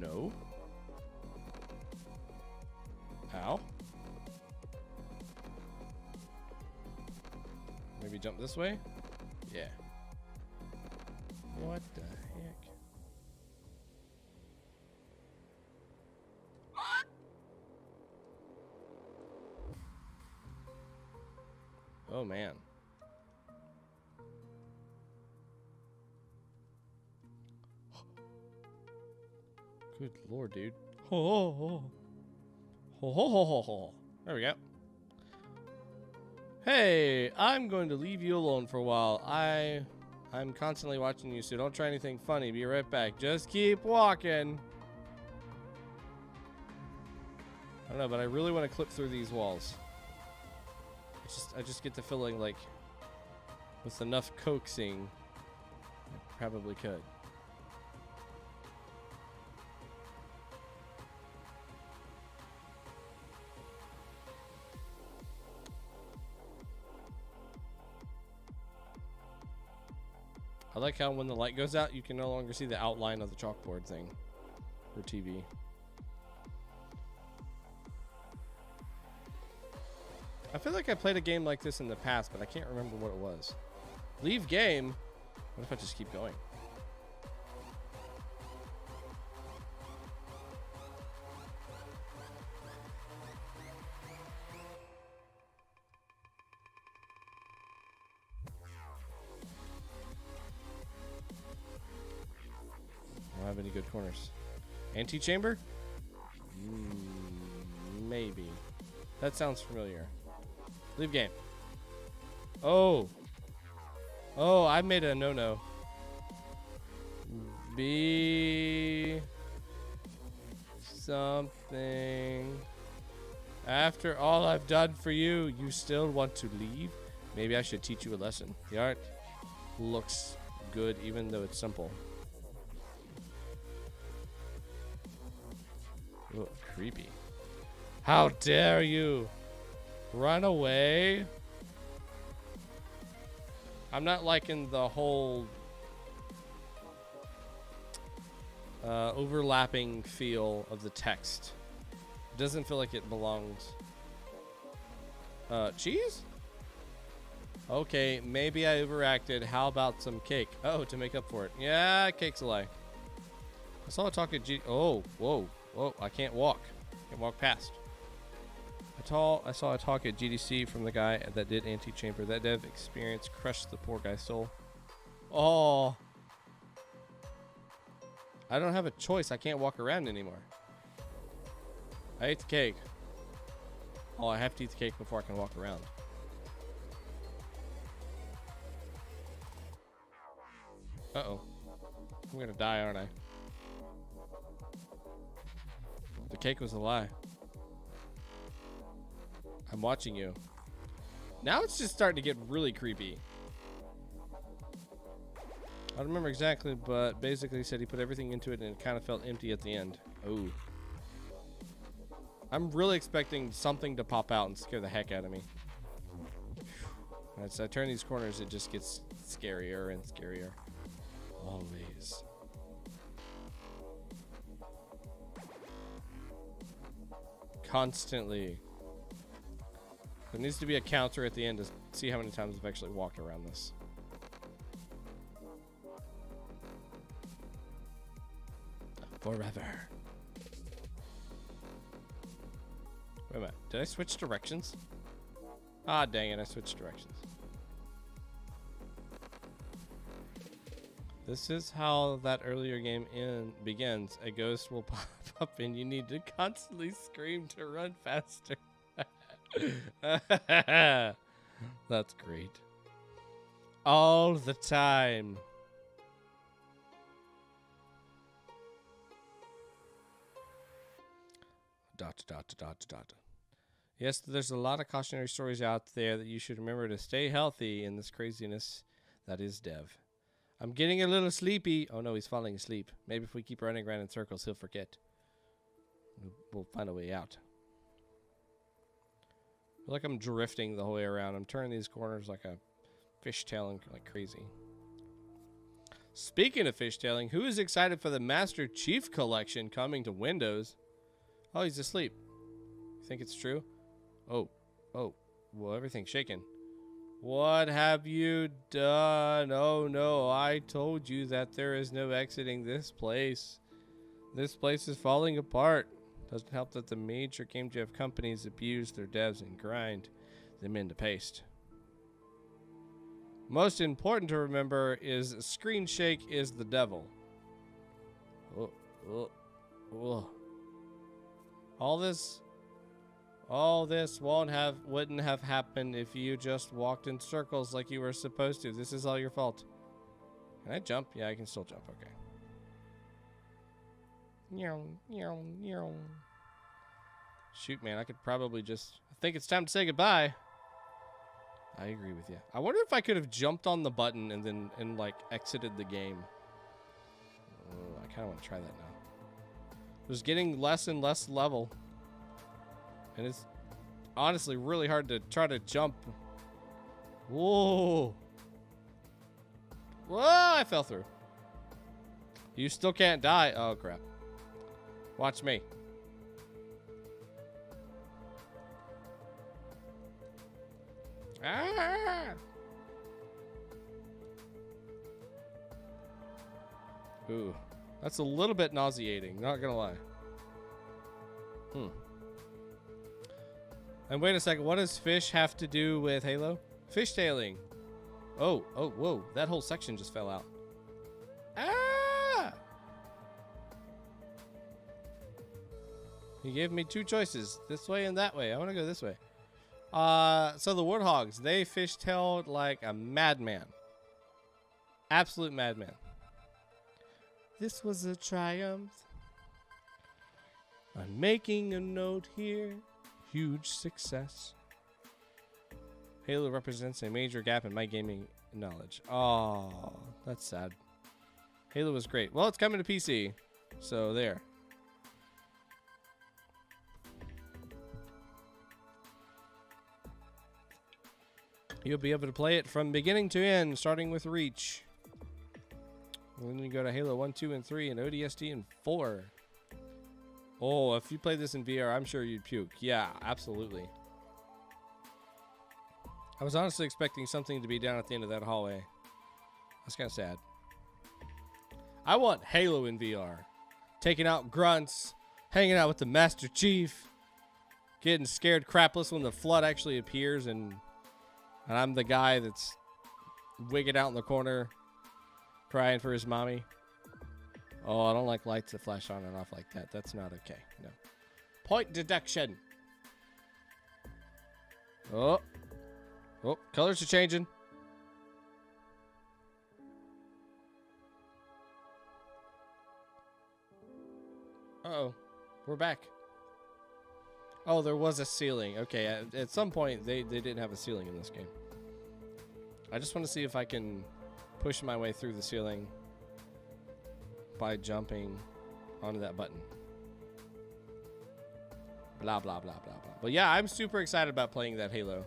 S1: No. Ow. Maybe jump this way? Yeah. What the heck? Oh, man. Good lord, dude. Ho, ho, ho, ho, ho, ho. There we go. Hey, I'm going to leave you alone for a while. I'm constantly watching you, so don't try anything funny. Be right back. Just keep walking. I don't know, but I really want to clip through these walls. I just get the feeling like with enough coaxing, I probably could. I like how when the light goes out, you can no longer see the outline of the chalkboard thing for TV. I feel like I played a game like this in the past, but I can't remember what it was. Leave game? What if I just keep going? I don't have any good corners. Antechamber? Maybe. That sounds familiar. Leave game. Oh. Oh, I made a no-no. Be something. After all I've done for you, you still want to leave? Maybe I should teach you a lesson. The art looks good even though it's simple. Ooh, creepy. How dare you? Run away. I'm not liking the whole overlapping feel of the text. It doesn't feel like it belongs. Cheese? Okay, maybe I overacted. How about some cake? Oh, to make up for it. Yeah, cake's a lie. I saw a talk at G. Oh, whoa, whoa! I can't walk. Can't walk past. I saw a talk at GDC from the guy that did Antechamber. That dev experience crushed the poor guy's soul. Oh. I don't have a choice. I can't walk around anymore. I ate the cake. Oh, I have to eat the cake before I can walk around. Uh-oh. I'm gonna die, aren't I? The cake was a lie. I'm watching you. Now it's just starting to get really creepy. I don't remember exactly, but basically he said he put everything into it and it kind of felt empty at the end. Oh. I'm really expecting something to pop out and scare the heck out of me. As I turn these corners, it just gets scarier and scarier. Always. Constantly. There needs to be a counter at the end to see how many times I've actually walked around this. Forever. Wait a minute. Did I switch directions? Ah, dang it. I switched directions. This is how that earlier game begins. A ghost will pop up and you need to constantly scream to run faster. That's great. All the time. Dot. Yes, there's a lot of cautionary stories out there that you should remember to stay healthy in this craziness that is Dev. I'm getting a little sleepy. Oh no, he's falling asleep. Maybe if we keep running around in circles, he'll forget. We'll find a way out. I feel like I'm drifting the whole way around. I'm turning these corners like a fishtailing like crazy. Speaking of fishtailing, who is excited for the Master Chief Collection coming to Windows? Oh, he's asleep. You think it's true? Oh. Well, everything's shaking. What have you done? Oh no, I told you that there is no exiting this place. This place is falling apart. Doesn't help that the major game dev companies abuse their devs and grind them into paste. Most important to remember is screen shake is the devil. Oh. All this wouldn't have happened if you just walked in circles like you were supposed to. This is all your fault. Can I jump? Yeah, I can still jump. Okay. Shoot, man, I could probably just... I think it's time to say goodbye. I agree with you. I wonder if I could have jumped on the button and then like exited the game. Oh, I kind of want to try that now. It was getting less and less level. And it's honestly really hard to try to jump. Whoa. Whoa, I fell through. You still can't die. Oh, crap. Watch me. Ah! Ooh. That's a little bit nauseating, not gonna lie. And wait a second, what does fish have to do with Halo? Fishtailing. Oh, whoa. That whole section just fell out. Ah! He gave me two choices, this way and that way. I want to go this way. So the warthogs, they fishtailed like a madman. Absolute madman. This was a triumph. I'm making a note here. Huge success. Halo represents a major gap in my gaming knowledge. Oh, that's sad. Halo was great. Well, it's coming to PC, so there. You'll be able to play it from beginning to end, starting with Reach. And then you go to Halo 1, 2, and 3, and ODST and 4. Oh, if you play this in VR, I'm sure you'd puke. Yeah, absolutely. I was honestly expecting something to be down at the end of that hallway. That's kind of sad. I want Halo in VR. Taking out grunts, hanging out with the Master Chief, getting scared crapless when the flood actually appears, and I'm the guy that's wigging out in the corner, crying for his mommy. Oh, I don't like lights that flash on and off like that. That's not okay. No. Point deduction. Oh. Oh, colors are changing. Uh-oh. We're back. Oh, there was a ceiling. Okay, at some point, they didn't have a ceiling in this game. I just want to see if I can push my way through the ceiling by jumping onto that button. Blah, blah, blah, blah, blah. But yeah, I'm super excited about playing that Halo.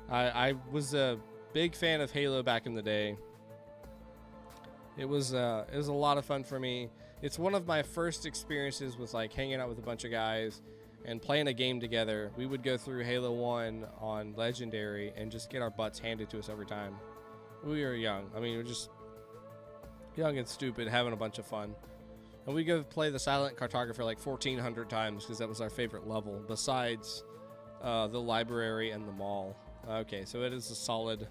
S1: I was a big fan of Halo back in the day. It was a lot of fun for me. It's one of my first experiences with like hanging out with a bunch of guys and playing a game together. We would go through Halo 1 on Legendary and just get our butts handed to us every time. We were young. I mean, we were just young and stupid, having a bunch of fun. And we go play the Silent Cartographer like 1,400 times because that was our favorite level, besides the library and the mall. Okay, so it is a solid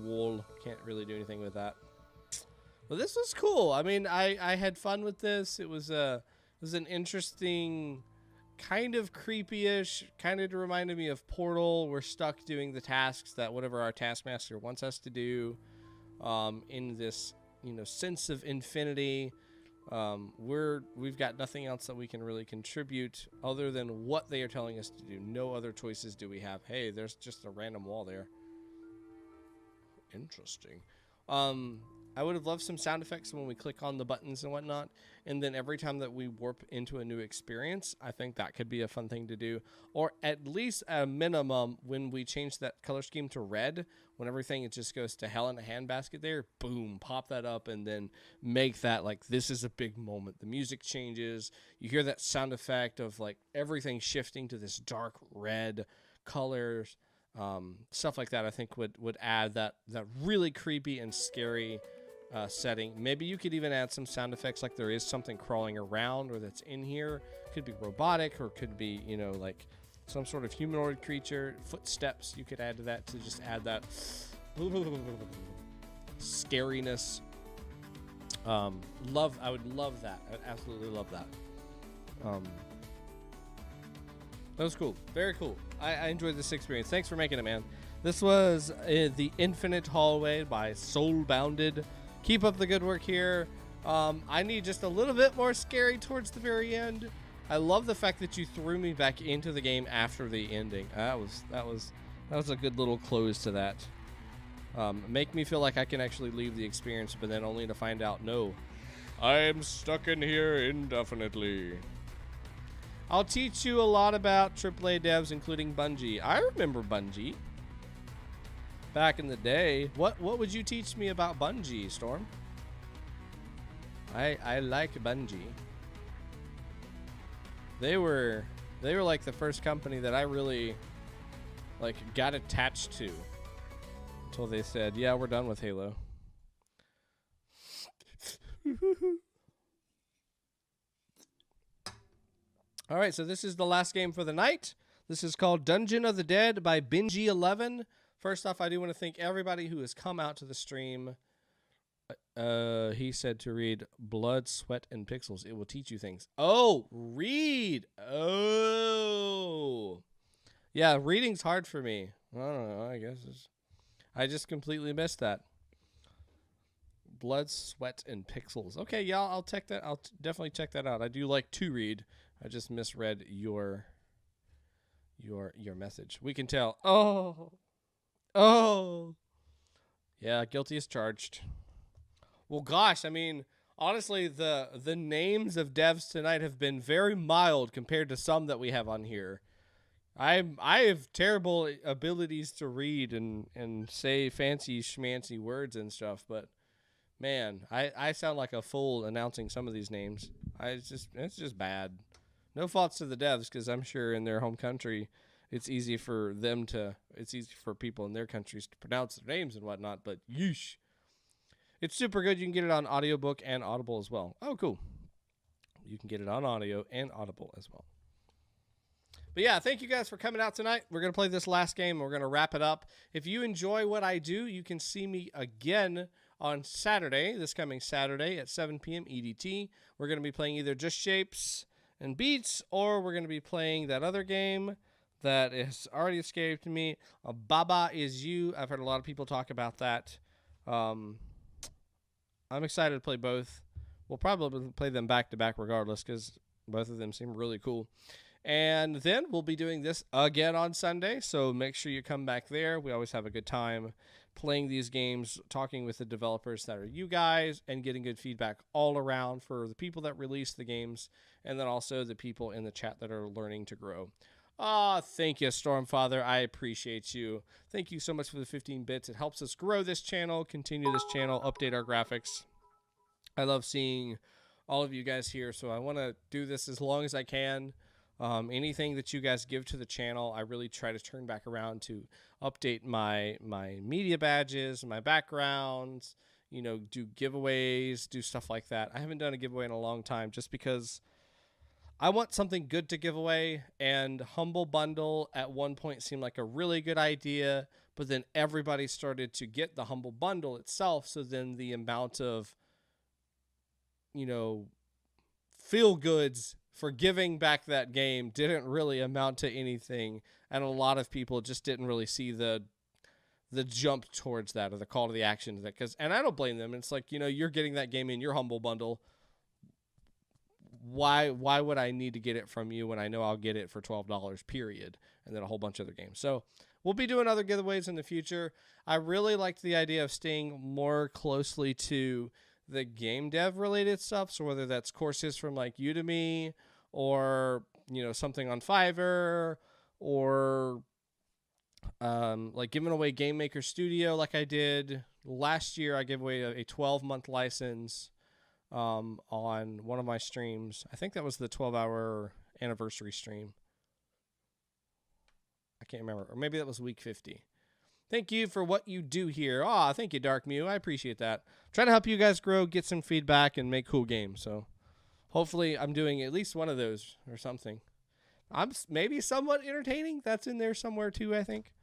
S1: wall. Can't really do anything with that. Well, this was cool. I mean, I had fun with this. It was an interesting, kind of creepy-ish, kind of reminded me of Portal. We're stuck doing the tasks that whatever our taskmaster wants us to do, in this, you know, sense of infinity. We've got nothing else that we can really contribute other than what they are telling us to do. No other choices do we have. Hey, there's just a random wall there. Interesting. I would have loved some sound effects when we click on the buttons and whatnot. And then every time that we warp into a new experience, I think that could be a fun thing to do. Or at least a minimum when we change that color scheme to red, when everything it just goes to hell in a handbasket there, boom, pop that up and then make that like, this is a big moment. The music changes. You hear that sound effect of like everything shifting to this dark red colors. Stuff like that I think would add that really creepy and scary setting. Maybe you could even add some sound effects like there is something crawling around or that's in here. Could be robotic or could be, you know, like some sort of humanoid creature. Footsteps you could add to that to just add that scariness. I would love that. I would absolutely love that. That was cool. Very cool. I enjoyed this experience. Thanks for making it, man. This was The Infinite Hallway by SoulBounded. Keep up the good work here. I need just a little bit more scary towards the very end. I love the fact that you threw me back into the game after the ending. That was a good little close to that. Make me feel like I can actually leave the experience, but then only to find out, no, I'm stuck in here indefinitely. I'll teach you a lot about AAA devs, including Bungie. I remember Bungie. Back in the day. What would you teach me about Bungie, Storm? I like Bungie. They were like the first company that I really like got attached to until they said, "Yeah, we're done with Halo." All right, so this is the last game for the night. This is called Dungeon of the Dead by Benji11. First off, I do want to thank everybody who has come out to the stream. He said to read Blood, Sweat, and Pixels. It will teach you things. Oh, read. Oh. Yeah, reading's hard for me. I don't know. I guess I just completely missed that. Blood, Sweat, and Pixels. Okay, yeah, I'll check that. I'll definitely check that out. I do like to read. I just misread your message. We can tell. Oh. Yeah, guilty as charged. Well, gosh, I mean, honestly, the names of devs tonight have been very mild compared to some that we have on here. I have terrible abilities to read and say fancy schmancy words and stuff, but man, I sound like a fool announcing some of these names. It's just bad. No faults to the devs, because I'm sure in their home country, it's easy for people in their countries to pronounce their names and whatnot, but yeesh. It's super good. You can get it on audiobook and Audible as well. Oh, cool. You can get it on audio and Audible as well. But yeah, thank you guys for coming out tonight. We're going to play this last game. We're going to wrap it up. If you enjoy what I do, you can see me again on Saturday, this coming Saturday at 7 p.m. EDT. We're going to be playing either Just Shapes and beats, or we're going to be playing that other game that has already escaped me. Baba Is You. I've heard a lot of people talk about that. I'm excited to play both. We'll probably play them back to back regardless because both of them seem really cool. And then we'll be doing this again on Sunday, so make sure you come back there. We always have a good time playing these games, talking with the developers that are you guys, and getting good feedback all around for the people that release the games, and then also the people in the chat that are learning to grow. Thank you, Stormfather. I appreciate you. Thank you so much for the 15 bits. It helps us grow this channel, continue this channel, update our graphics. I love seeing all of you guys here, so I want to do this as long as I can. Anything that you guys give to the channel, I really try to turn back around to update my media badges, my backgrounds, you know, do giveaways, do stuff like that. I haven't done a giveaway in a long time just because I want something good to give away, and Humble Bundle at one point seemed like a really good idea, but then everybody started to get the Humble Bundle itself, so then the amount of, you know, feel goods for giving back that game didn't really amount to anything, and a lot of people just didn't really see the jump towards that or the call to the action to that. And I don't blame them. It's like, you know, you're getting that game in your Humble Bundle. Why would I need to get it from you when I know I'll get it for $12 period, and then a whole bunch of other games? So we'll be doing other giveaways in the future. I really liked the idea of staying more closely to the game dev related stuff. So whether that's courses from like Udemy or, you know, something on Fiverr, or like giving away Game Maker Studio like I did last year. I gave away a 12-month license on one of my streams. I think that was the 12-hour anniversary stream. I can't remember. Or maybe that was week 50. Thank you for what you do here. Thank you, Dark Mew. I appreciate that. Trying to help you guys grow, get some feedback, and make cool games. So hopefully I'm doing at least one of those or something. I'm maybe somewhat entertaining. That's in there somewhere too, I think.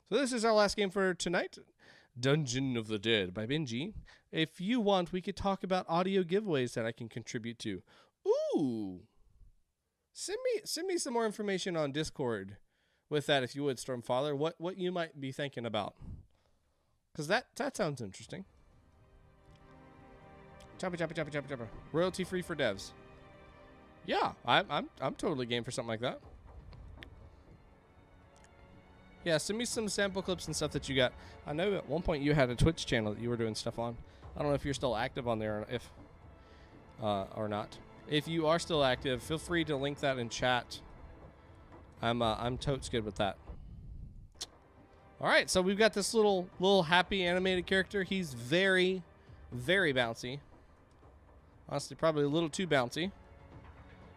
S1: So this is our last game for tonight. Dungeon of the Dead by Benji. If you want, we could talk about audio giveaways that I can contribute to. Ooh. Send me some more information on Discord with that, if you would, Stormfather. What you might be thinking about. Because that sounds interesting. Chopper. Royalty free for devs. Yeah, I'm totally game for something like that. Yeah, send me some sample clips and stuff that you got. I know at one point you had a Twitch channel that you were doing stuff on. I don't know if you're still active on there or not. If you are still active, feel free to link that in chat. I'm totes good with that. All right, so we've got this little happy animated character. He's very, very bouncy. Honestly, probably a little too bouncy.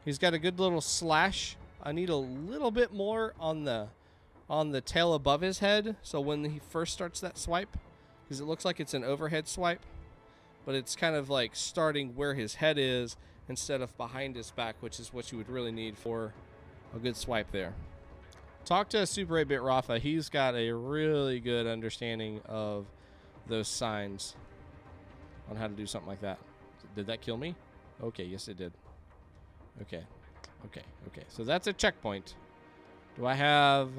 S1: He's got a good little slash. I need a little bit more on the tail above his head, so when he first starts that swipe, because it looks like it's an overhead swipe, but it's kind of like starting where his head is instead of behind his back, which is what you would really need for a good swipe there. Talk to Super 8-Bit Rafa. He's got a really good understanding of those signs on how to do something like that. Did that kill me? Okay, yes it did. Okay. So that's a checkpoint. Do I have...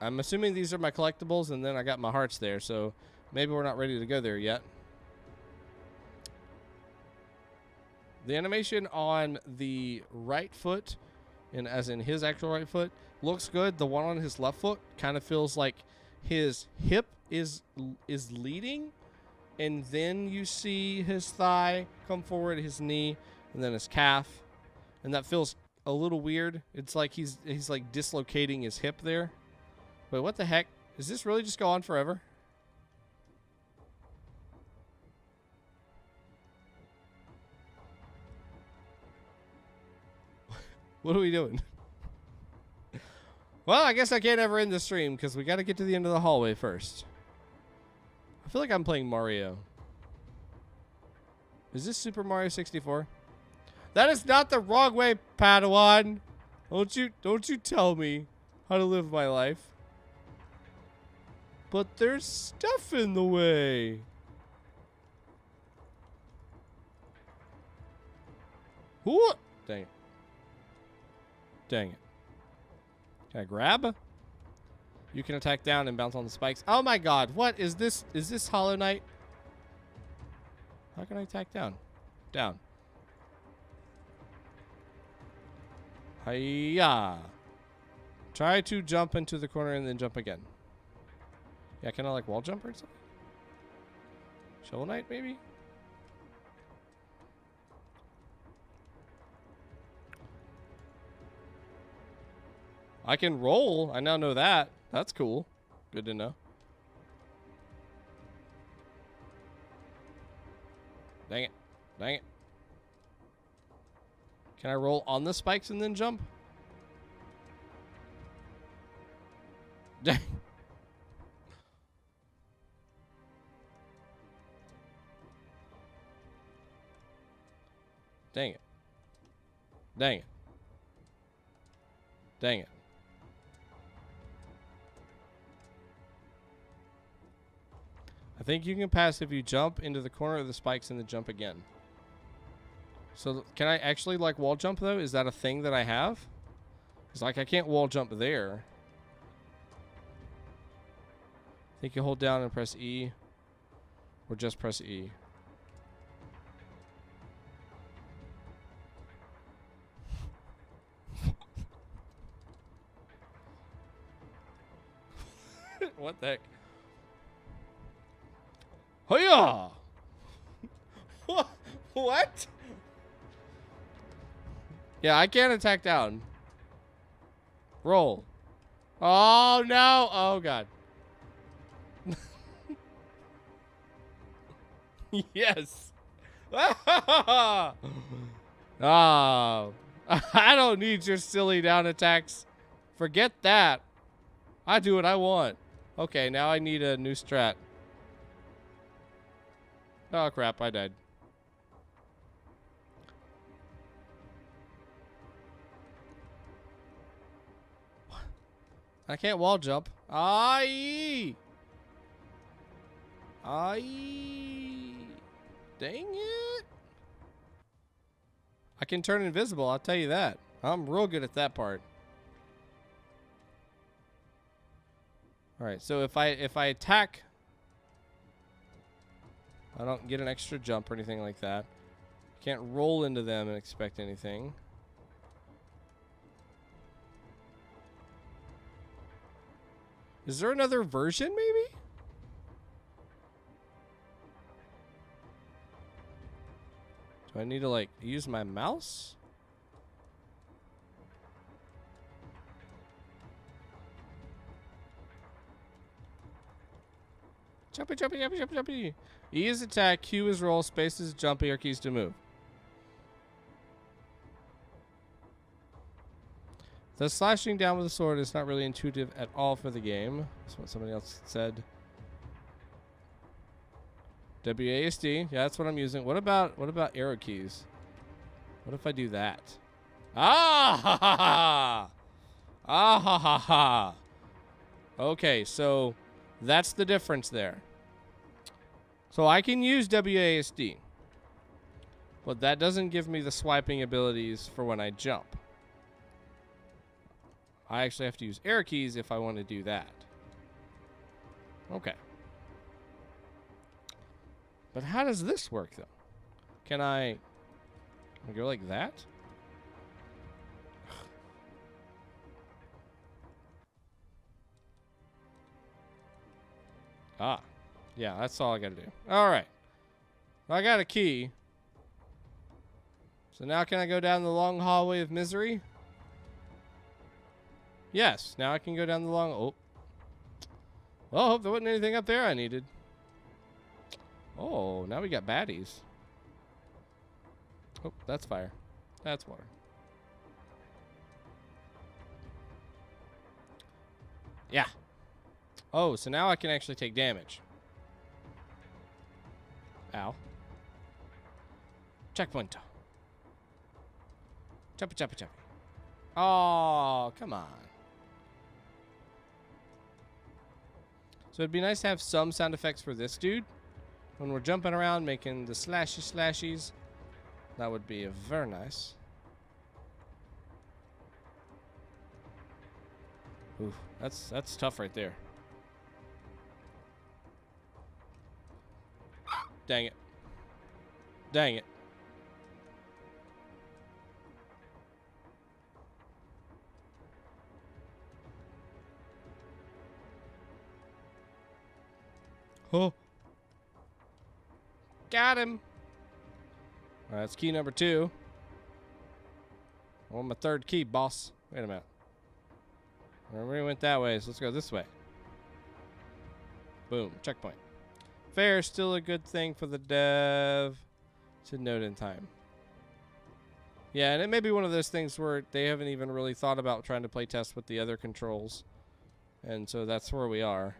S1: I'm assuming these are my collectibles, and then I got my hearts there, so maybe we're not ready to go there yet. The animation on the right foot, and as in his actual right foot, looks good. The one on his left foot kind of feels like his hip is leading, and then you see his thigh come forward, his knee, and then his calf, and that feels a little weird. It's like he's like dislocating his hip there. Wait, what the heck? Does this really just go on forever? What are we doing? Well, I guess I can't ever end the stream because we got to get to the end of the hallway first. I feel like I'm playing Mario. Is this Super Mario 64? That is not the wrong way, Padawan. Don't you tell me how to live my life. But there's stuff in the way. What? Dang it. Dang it. Can I grab? You can attack down and bounce on the spikes. Oh my god, what is this? Is this Hollow Knight? How can I attack down? Down. Hiya. Try to jump into the corner and then jump again. Yeah, can I like wall jump or something? Shovel Knight maybe? I can roll. I now know that. That's cool. Good to know. Dang it. Dang it. Can I roll on the spikes and then jump? Dang. Dang it. Dang it. Dang it. I think you can pass if you jump into the corner of the spikes and then jump again. So can I actually like wall jump though? Is that a thing that I have? Because like I can't wall jump there. I think you hold down and press E. Or just press E. What the heck? Hoya! What? Yeah, I can't attack down. Roll. Oh no! Oh god. Yes. Oh, I don't need your silly down attacks. Forget that. I do what I want. Okay, now I need a new strat. Oh crap, I died. I can't wall jump. Aye. Aye. Dang it. I can turn invisible, I'll tell you that. I'm real good at that part. Alright, so if I attack, I don't get an extra jump or anything like that. Can't roll into them and expect anything. Is there another version, maybe? Do I need to, like, use my mouse? Jumpy, jumpy, jumpy, jumpy, jumpy. E is attack, Q is roll, space is jump, or keys to move. The slashing down with the sword is not really intuitive at all for the game. That's what somebody else said. WASD, yeah, that's what I'm using. What about arrow keys? What if I do that? Ah ha ha ha! Ah ha ha ha! Okay, so that's the difference there. So I can use WASD, but that doesn't give me the swiping abilities for when I jump. I actually have to use arrow keys if I want to do that. Okay. But how does this work, though? Can I go like that? Ah. Yeah, that's all I gotta do. Alright. Well, I got a key. So now can I go down the long hallway of misery? Yes, now I can go down the long... Oh. Well, I hope there wasn't anything up there I needed. Oh, now we got baddies. Oh, that's fire. That's water. Yeah. Oh, so now I can actually take damage. Ow. Checkpoint. Choppy, choppy, choppy. Oh, come on. So it'd be nice to have some sound effects for this dude. When we're jumping around making the slashy slashies. That would be very nice. Ooh, that's tough right there. Dang it. Dang it. Oh. Got him. All right, that's key number 2. On my 3rd key, boss. Wait a minute. We went that way, so let's go this way. Boom. Checkpoint. Fair, still a good thing for the dev to note in time. Yeah, and it may be one of those things where they haven't even really thought about trying to play test with the other controls. And so that's where we are.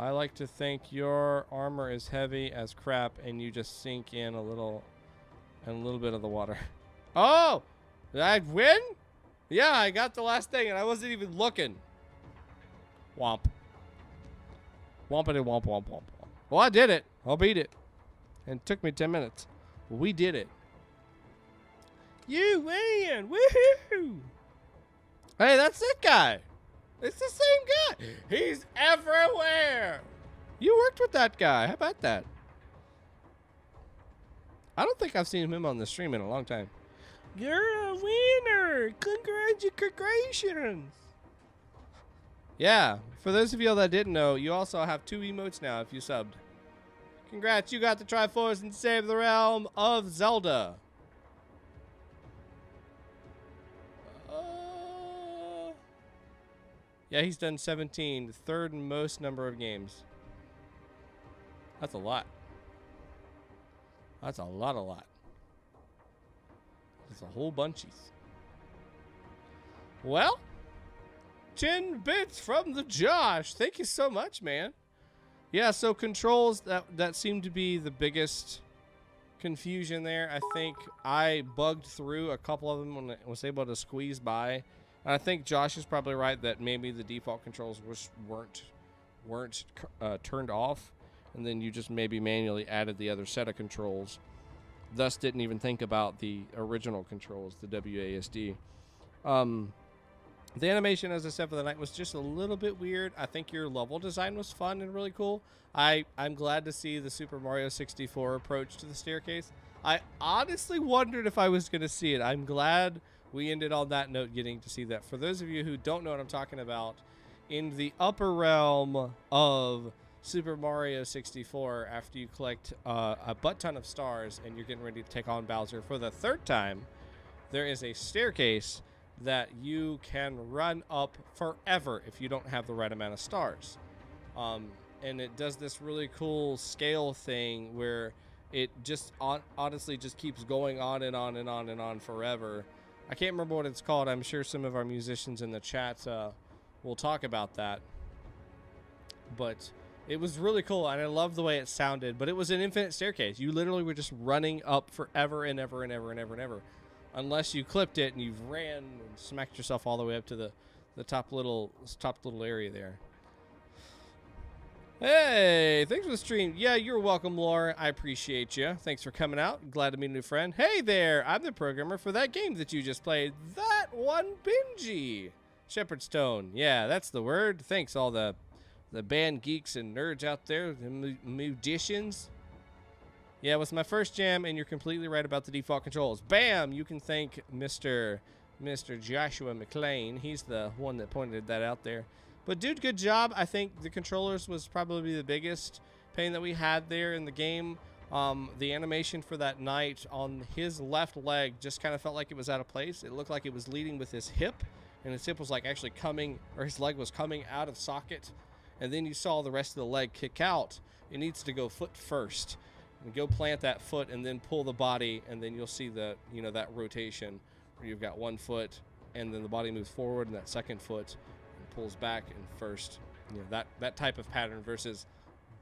S1: I like to think your armor is heavy as crap and you just sink in a little bit of the water. Oh! Did I win? Yeah, I got the last thing and I wasn't even looking. Womp. Wompity womp womp womp womp. Well, I did it. I'll beat it. And it took me 10 minutes. We did it. You win! Woohoo! Hey, that's that guy. It's the same guy. He's everywhere. You worked with that guy. How about that? I don't think I've seen him on the stream in a long time. You're a winner. Congratulations. Yeah. For those of you that didn't know, you also have 2 emotes now if you subbed. Congrats. You got to Triforce and save the realm of Zelda. Yeah, he's done 17, the 3rd most number of games. That's a lot. That's a lot. That's a whole bunchies. Well, 10 bits from the Josh. Thank you so much, man. Yeah, so controls, that seemed to be the biggest confusion there. I think I bugged through a couple of them when I was able to squeeze by. I think Josh is probably right that maybe the default controls weren't turned off, and then you just maybe manually added the other set of controls. Thus, didn't even think about the original controls, the WASD. The animation, as I said, for the night was just a little bit weird. I think your level design was fun and really cool. I'm glad to see the Super Mario 64 approach to the staircase. I honestly wondered if I was going to see it. I'm glad we ended on that note getting to see that. For those of you who don't know what I'm talking about, in the upper realm of Super Mario 64, after you collect a butt ton of stars and you're getting ready to take on Bowser for the 3rd time, there is a staircase that you can run up forever if you don't have the right amount of stars. And it does this really cool scale thing where it just honestly just keeps going on and on and on and on forever. I can't remember what it's called. I'm sure some of our musicians in the chat will talk about that. But it was really cool, and I love the way it sounded. But it was an infinite staircase. You literally were just running up forever and ever and ever and ever and ever. Unless you clipped it and you've ran and smacked yourself all the way up to the top little area there. Hey, thanks for the stream. Yeah, you're welcome, Laura. I appreciate you. Thanks for coming out. Glad to meet a new friend. Hey there, I'm the programmer for that game that you just played. That one, Benji. Shepherd Stone. Yeah, that's the word. Thanks, all the band geeks and nerds out there, the musicians. Yeah, it was my first jam, and you're completely right about the default controls. Bam! You can thank Mr. Joshua McLean. He's the one that pointed that out there. But dude, good job. I think the controllers was probably the biggest pain that we had there in the game. The animation for that knight on his left leg just kind of felt like it was out of place. It looked like it was leading with his hip, and his hip was like actually coming, or his leg was coming out of socket. And then you saw the rest of the leg kick out. It needs to go foot first. And go plant that foot and then pull the body, and then you'll see the, that rotation where you've got one foot and then the body moves forward and that second foot pulls back and first, that type of pattern versus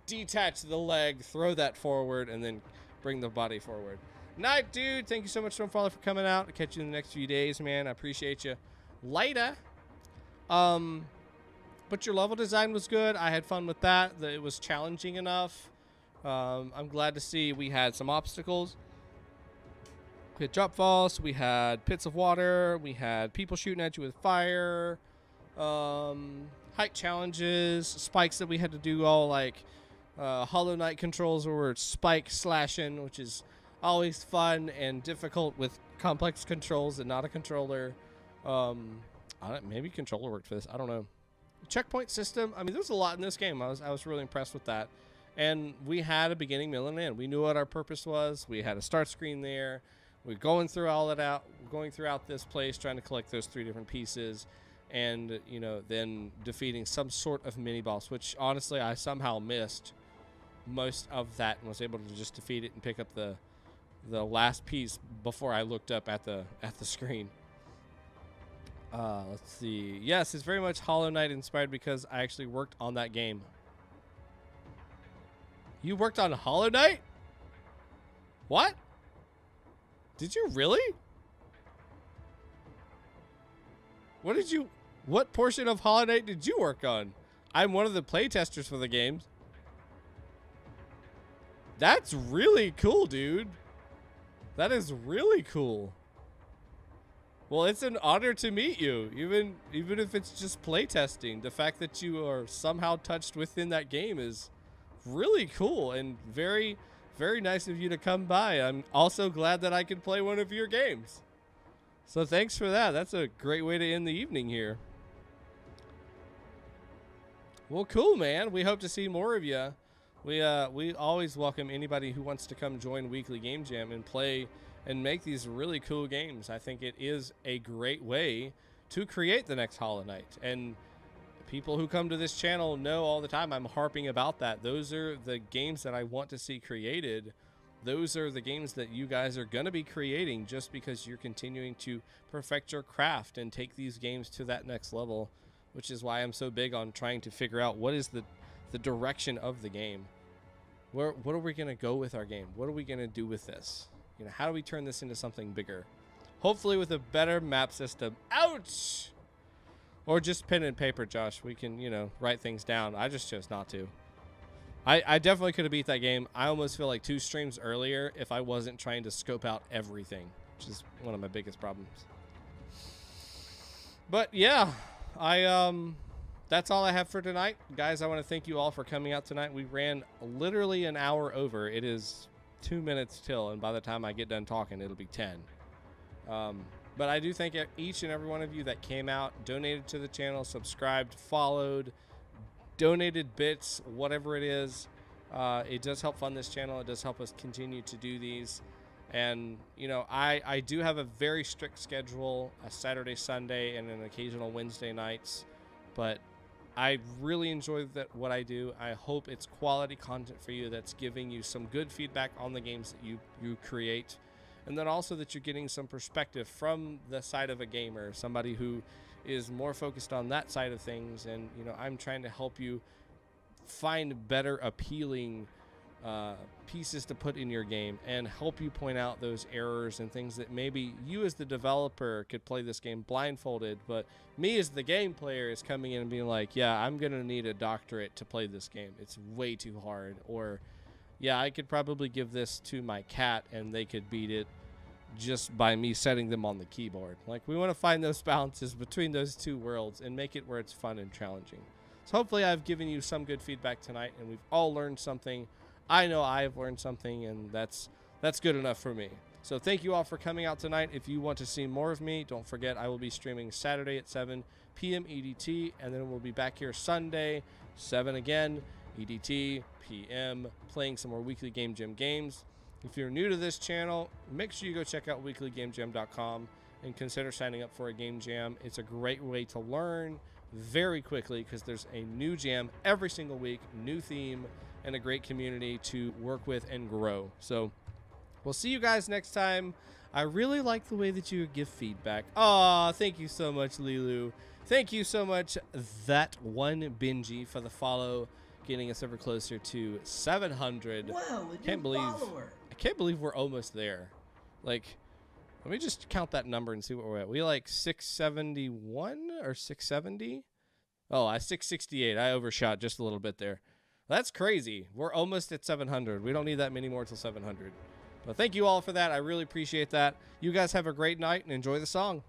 S1: detach the leg, throw that forward, and then bring the body forward. Night, dude. Thank you so much, Stormfather, for coming out. I'll catch you in the next few days, man. I appreciate you. Later. But your level design was good. I had fun with that. It was challenging enough. I'm glad to see we had some obstacles. We had drop falls, we had pits of water, we had people shooting at you with fire, height challenges, spikes that we had to do all like Hollow Knight controls where we're spike slashing, which is always fun and difficult with complex controls and not a controller. Maybe controller worked for this. I don't know. Checkpoint system. I mean, there's a lot in this game. I was really impressed with that. And we had a beginning, middle, and end. We knew what our purpose was. We had a start screen there. We're going through all that out, going throughout this place, trying to collect those 3 different pieces, and then defeating some sort of mini boss. Which honestly, I somehow missed most of that and was able to just defeat it and pick up the last piece before I looked up at the screen. Let's see. Yes, it's very much Hollow Knight inspired because I actually worked on that game. You worked on Hollow Knight? What? Did you really? What portion of Hollow Knight did you work on? I'm one of the playtesters for the games. That's really cool, dude. That is really cool. Well, it's an honor to meet you, even if it's just playtesting. The fact that you are somehow touched within that game is really cool and very, very nice of you to come by. I'm also glad that I could play one of your games. So thanks for that. That's a great way to end the evening here. Well, cool, man. We hope to see more of you. We always welcome anybody who wants to come join Weekly Game Jam and play and make these really cool games. I think it is a great way to create the next Hollow Knight. And people who come to this channel know all the time I'm harping about that. Those are the games that I want to see created. Those are the games that you guys are going to be creating just because you're continuing to perfect your craft and take these games to that next level, which is why I'm so big on trying to figure out what is the direction of the game. What are we going to go with our game? What are we going to do with this? How do we turn this into something bigger? Hopefully with a better map system. Ouch! Or just pen and paper, Josh. We can, write things down. I just chose not to. I definitely could have beat that game. I almost feel like 2 streams earlier if I wasn't trying to scope out everything, which is one of my biggest problems. But yeah, that's all I have for tonight. Guys, I want to thank you all for coming out tonight. We ran literally an hour over. It is 2 minutes till, and by the time I get done talking, it'll be 10. But I do thank each and every one of you that came out, donated to the channel, subscribed, followed, donated bits, whatever it is. It does help fund this channel. It does help us continue to do these. And, I do have a very strict schedule, a Saturday, Sunday, and an occasional Wednesday nights. But I really enjoy what I do. I hope it's quality content for you that's giving you some good feedback on the games that you create. And then also that you're getting some perspective from the side of a gamer, somebody who is more focused on that side of things. And, I'm trying to help you find better appealing pieces to put in your game and help you point out those errors and things that maybe you as the developer could play this game blindfolded, but me as the game player is coming in and being like, yeah, I'm going to need a doctorate to play this game. It's way too hard. Or, yeah, I could probably give this to my cat and they could beat it just by me setting them on the keyboard. Like, we want to find those balances between those 2 worlds and make it where it's fun and challenging. So hopefully I've given you some good feedback tonight and we've all learned something. I know I've learned something, and that's good enough for me. So thank you all for coming out tonight. If you want to see more of me, don't forget I will be streaming Saturday at 7 p.m. EDT, and then we'll be back here Sunday, 7 again, EDT, p.m., playing some more Weekly Game Jam games. If you're new to this channel, make sure you go check out weeklygamejam.com and consider signing up for a game jam. It's a great way to learn very quickly because there's a new jam every single week, new theme, and a great community to work with and grow. So we'll see you guys next time. I really like the way that you give feedback. Aw, thank you so much, Lilu. Thank you so much, that one Benji, for the follow, getting us ever closer to 700.
S2: Wow, a new follower.
S1: I can't believe we're almost there. Like, let me just count that number and see what we're at. We like 671 or 670? Oh, I 668. I overshot just a little bit there. That's crazy. We're almost at 700. We don't need that many more till 700. But thank you all for that. I really appreciate that. You guys have a great night and enjoy the song.